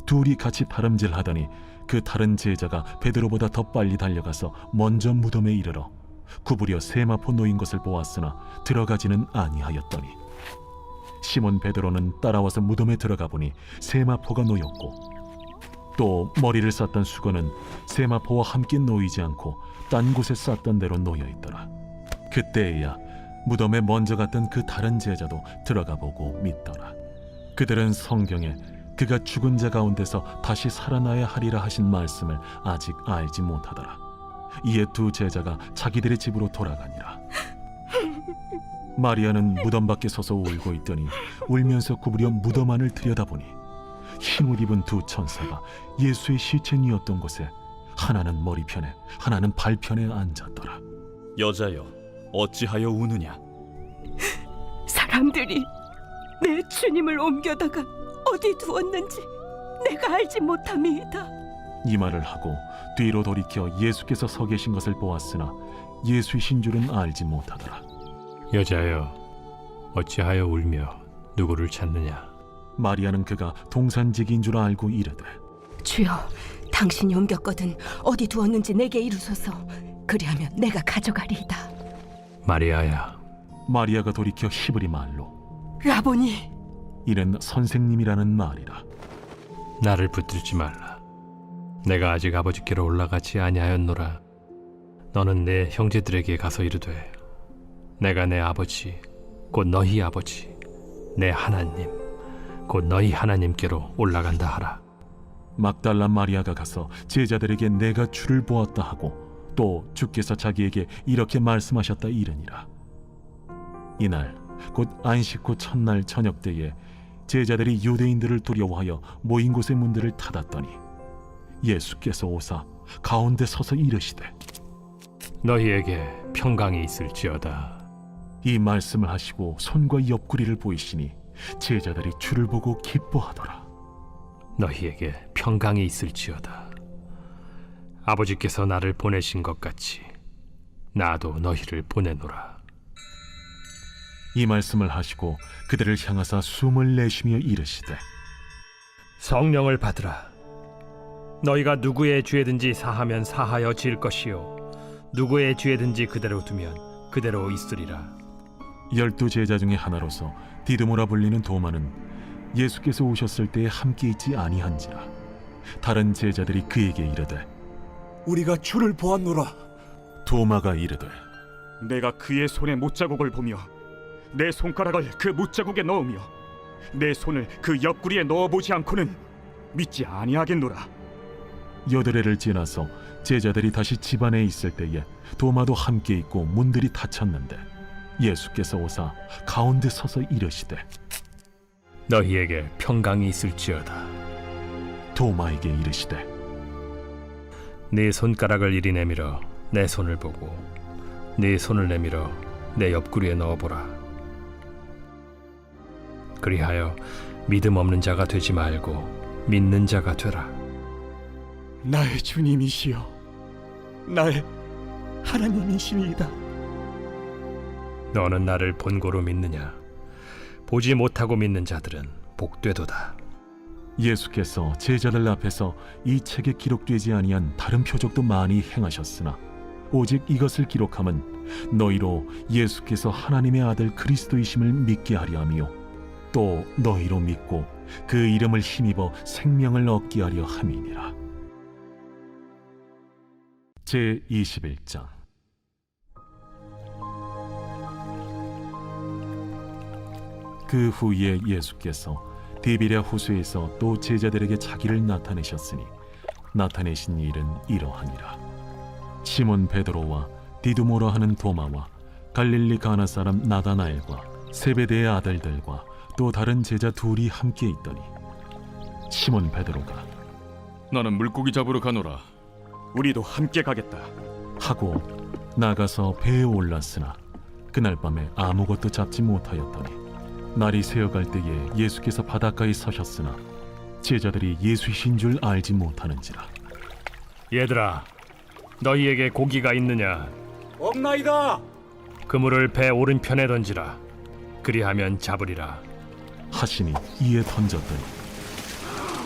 둘이 같이 다름질하더니 그 다른 제자가 베드로보다 더 빨리 달려가서 먼저 무덤에 이르러 구부려 세마포 놓인 것을 보았으나 들어가지는 아니하였더니 시몬 베드로는 따라와서 무덤에 들어가 보니 세마포가 놓였고 또 머리를 쌌던 수건은 세마포와 함께 놓이지 않고 딴 곳에 쌌던 대로 놓여 있더라. 그때에야 무덤에 먼저 갔던 그 다른 제자도 들어가 보고 믿더라. 그들은 성경에 그가 죽은 자 가운데서 다시 살아나야 하리라 하신 말씀을 아직 알지 못하더라. 이에 두 제자가 자기들의 집으로 돌아가니라. 마리아는 무덤 밖에 서서 울고 있더니 울면서 구부려 무덤 안을 들여다보니 흰옷 입은 두 천사가 예수의 시체니었던 곳에 하나는 머리편에 하나는 발편에 앉았더라. 여자여, 어찌하여 우느냐? 사람들이 내 주님을 옮겨다가 어디 두었는지 내가 알지 못함이다. 이 말을 하고 뒤로 돌이켜 예수께서 서 계신 것을 보았으나 예수이신 줄은 알지 못하더라. 여자여, 어찌하여 울며 누구를 찾느냐? 마리아는 그가 동산지기인 줄 알고 이르되, 주여, 당신이 옮겼거든 어디 두었는지 내게 이루소서. 그리하면 내가 가져가리이다. 마리아야. 마리아가 돌이켜 히브리 말로 라보니, 이는 선생님이라는 말이라. 나를 붙들지 말라. 내가 아직 아버지께로 올라가지 아니하였노라. 너는 내 형제들에게 가서 이르되, 내가 내 아버지 곧 너희 아버지 내 하나님 곧 너희 하나님께로 올라간다 하라. 막달라 마리아가 가서 제자들에게 내가 주를 보았다 하고 또 주께서 자기에게 이렇게 말씀하셨다 이르니라. 이날 곧 안식 후 첫날 저녁 때에 제자들이 유대인들을 두려워하여 모인 곳의 문들을 닫았더니 예수께서 오사 가운데 서서 이르시되, 너희에게 평강이 있을지어다. 이 말씀을 하시고 손과 옆구리를 보이시니 제자들이 주를 보고 기뻐하더라. 너희에게 평강이 있을지어다. 아버지께서 나를 보내신 것 같이 나도 너희를 보내노라. 이 말씀을 하시고 그들을 향하사 숨을 내쉬며 이르시되, 성령을 받으라. 너희가 누구의 죄든지 사하면 사하여 질 것이요 누구의 죄든지 그대로 두면 그대로 있으리라. 12 제자 중에 하나로서 디드모라 불리는 도마는 예수께서 오셨을 때에 함께 있지 아니한지라. 다른 제자들이 그에게 이르되, 우리가 주를 보았노라. 도마가 이르되, 내가 그의 손에 못자국을 보며 내 손가락을 그 못자국에 넣으며 내 손을 그 옆구리에 넣어보지 않고는 믿지 아니하겠노라. 8해를 지나서 제자들이 다시 집안에 있을 때에 도마도 함께 있고 문들이 닫혔는데 예수께서 오사 가운데 서서 이르시되, 너희에게 평강이 있을지어다. 도마에게 이르시되, 네 손가락을 이리 내밀어 내 손을 보고 네 손을 내밀어 내 옆구리에 넣어보라. 그리하여 믿음 없는 자가 되지 말고 믿는 자가 되라. 나의 주님이시여, 나의 하나님이시니이다. 너는 나를 본고로 믿느냐? 보지 못하고 믿는 자들은 복되도다. 예수께서 제자들 앞에서 이 책에 기록되지 아니한 다른 표적도 많이 행하셨으나 오직 이것을 기록함은 너희로 예수께서 하나님의 아들 그리스도이심을 믿게 하려 함이요 또 너희로 믿고 그 이름을 힘입어 생명을 얻게 하려 함이니라. 제21장. 그 후에 예수께서 디비랴 호수에서 또 제자들에게 자기를 나타내셨으니 나타내신 일은 이러하니라. 시몬 베드로와 디두모라 하는 도마와 갈릴리 가나 사람 나다나엘과 세베대의 아들들과 또 다른 제자 둘이 함께 있더니 시몬 베드로가 나는 물고기 잡으러 가노라. 우리도 함께 가겠다 하고 나가서 배에 올랐으나 그날 밤에 아무것도 잡지 못하였더니 날이 새어갈 때에 예수께서 바닷가에 서셨으나 제자들이 예수이신 줄 알지 못하는지라. 얘들아, 너희에게 고기가 있느냐? 없나이다. 그물을 배 오른편에 던지라. 그리하면 잡으리라 하시니 이에 던졌더니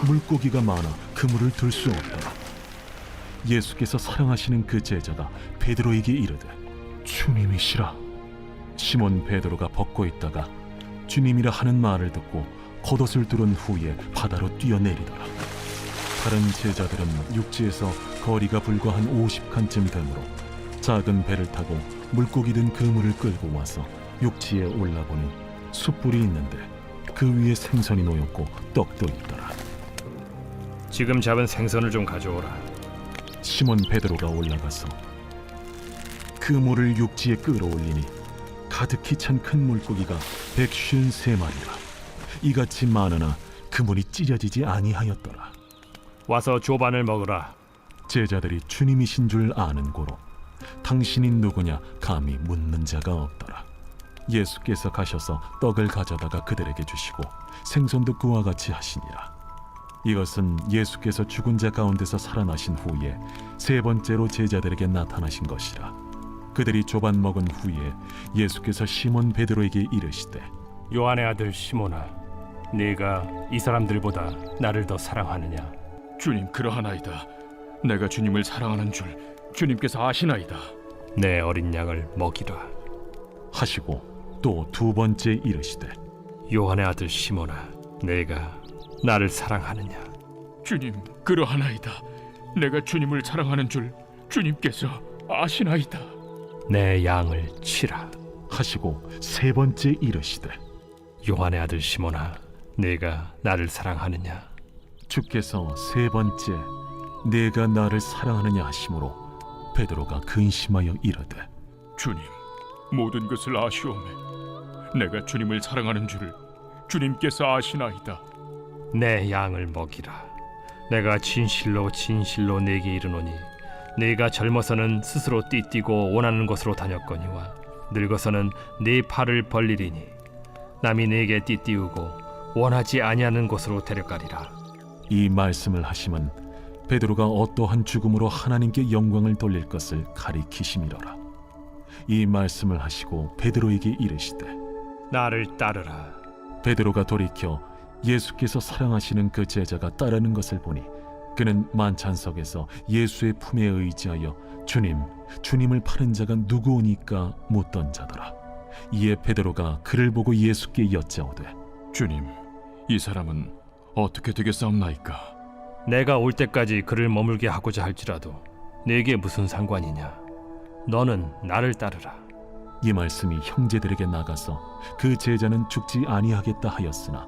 물고기가 많아 그물을 들 수 없더라. 예수께서 사랑하시는 그 제자가 베드로에게 이르되 주님이시라. 시몬 베드로가 벗고 있다가 주님이라 하는 말을 듣고 겉옷을 두른 후에 바다로 뛰어내리더라. 다른 제자들은 육지에서 거리가 불과 한 50칸쯤 되므로 작은 배를 타고 물고기 든 그물을 끌고 와서 육지에 올라보니 숯불이 있는데 그 위에 생선이 놓였고 떡도 있더라. 지금 잡은 생선을 좀 가져오라. 시몬 베드로가 올라가서 그물을 육지에 끌어올리니 가득히 찬 큰 물고기가 153마리라. 이같이 많으나 그물이 찢어지지 아니하였더라. 와서 조반을 먹으라. 제자들이 주님이신 줄 아는 고로 당신이 누구냐 감히 묻는 자가 없더라. 예수께서 가셔서 떡을 가져다가 그들에게 주시고 생선도 그와 같이 하시니라. 이것은 예수께서 죽은 자 가운데서 살아나신 후에 세 번째로 제자들에게 나타나신 것이라. 그들이 조반 먹은 후에 예수께서 시몬 베드로에게 이르시되 요한의 아들 시몬아, 네가 이 사람들보다 나를 더 사랑하느냐? 주님, 그러하나이다. 내가 주님을 사랑하는 줄 주님께서 아시나이다. 내 어린 양을 먹이라 하시고 또 두 번째 이르시되 요한의 아들 시몬아, 네가 나를 사랑하느냐? 주님, 그러하나이다. 내가 주님을 사랑하는 줄 주님께서 아시나이다. 내 양을 치라 하시고 세 번째 이르시되 요한의 아들 시몬아, 네가 나를 사랑하느냐? 주께서 세 번째 내가 나를 사랑하느냐 하심으로 베드로가 근심하여 이르되 주님, 모든 것을 아시오매. 내가 주님을 사랑하는 줄을 주님께서 아시나이다. 내 양을 먹이라. 내가 진실로 진실로 네게 이르노니 네가 젊어서는 스스로 띠뛰고 원하는 곳으로 다녔거니와 늙어서는 네 팔을 벌리리니 남이 네게 띠띠우고 원하지 아니하는 곳으로 데려가리라. 이 말씀을 하심은 베드로가 어떠한 죽음으로 하나님께 영광을 돌릴 것을 가리키심이로라. 이 말씀을 하시고 베드로에게 이르시되 나를 따르라. 베드로가 돌이켜 예수께서 사랑하시는 그 제자가 따르는 것을 보니 그는 만찬석에서 예수의 품에 의지하여 주님을 파는 자가 누구오니까 묻던 자더라. 이에 베드로가 그를 보고 예수께 여짜오되 주님, 이 사람은 어떻게 되겠사옵나이까? 내가 올 때까지 그를 머물게 하고자 할지라도 네게 무슨 상관이냐? 너는 나를 따르라. 이 말씀이 형제들에게 나가서 그 제자는 죽지 아니하겠다 하였으나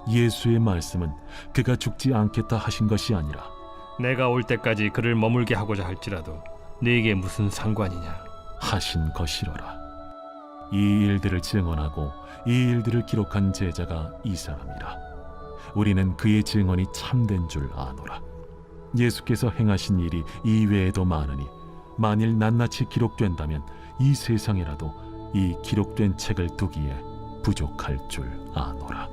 예수의 말씀은 그가 죽지 않겠다 하신 것이 아니라 내가 올 때까지 그를 머물게 하고자 할지라도 네게 무슨 상관이냐 하신 것이로라. 이 일들을 증언하고 이 일들을 기록한 제자가 이 사람이라. 우리는 그의 증언이 참된 줄 아노라. 예수께서 행하신 일이 이외에도 많으니 만일 낱낱이 기록된다면 이 세상에라도 이 기록된 책을 두기에 부족할 줄 아노라.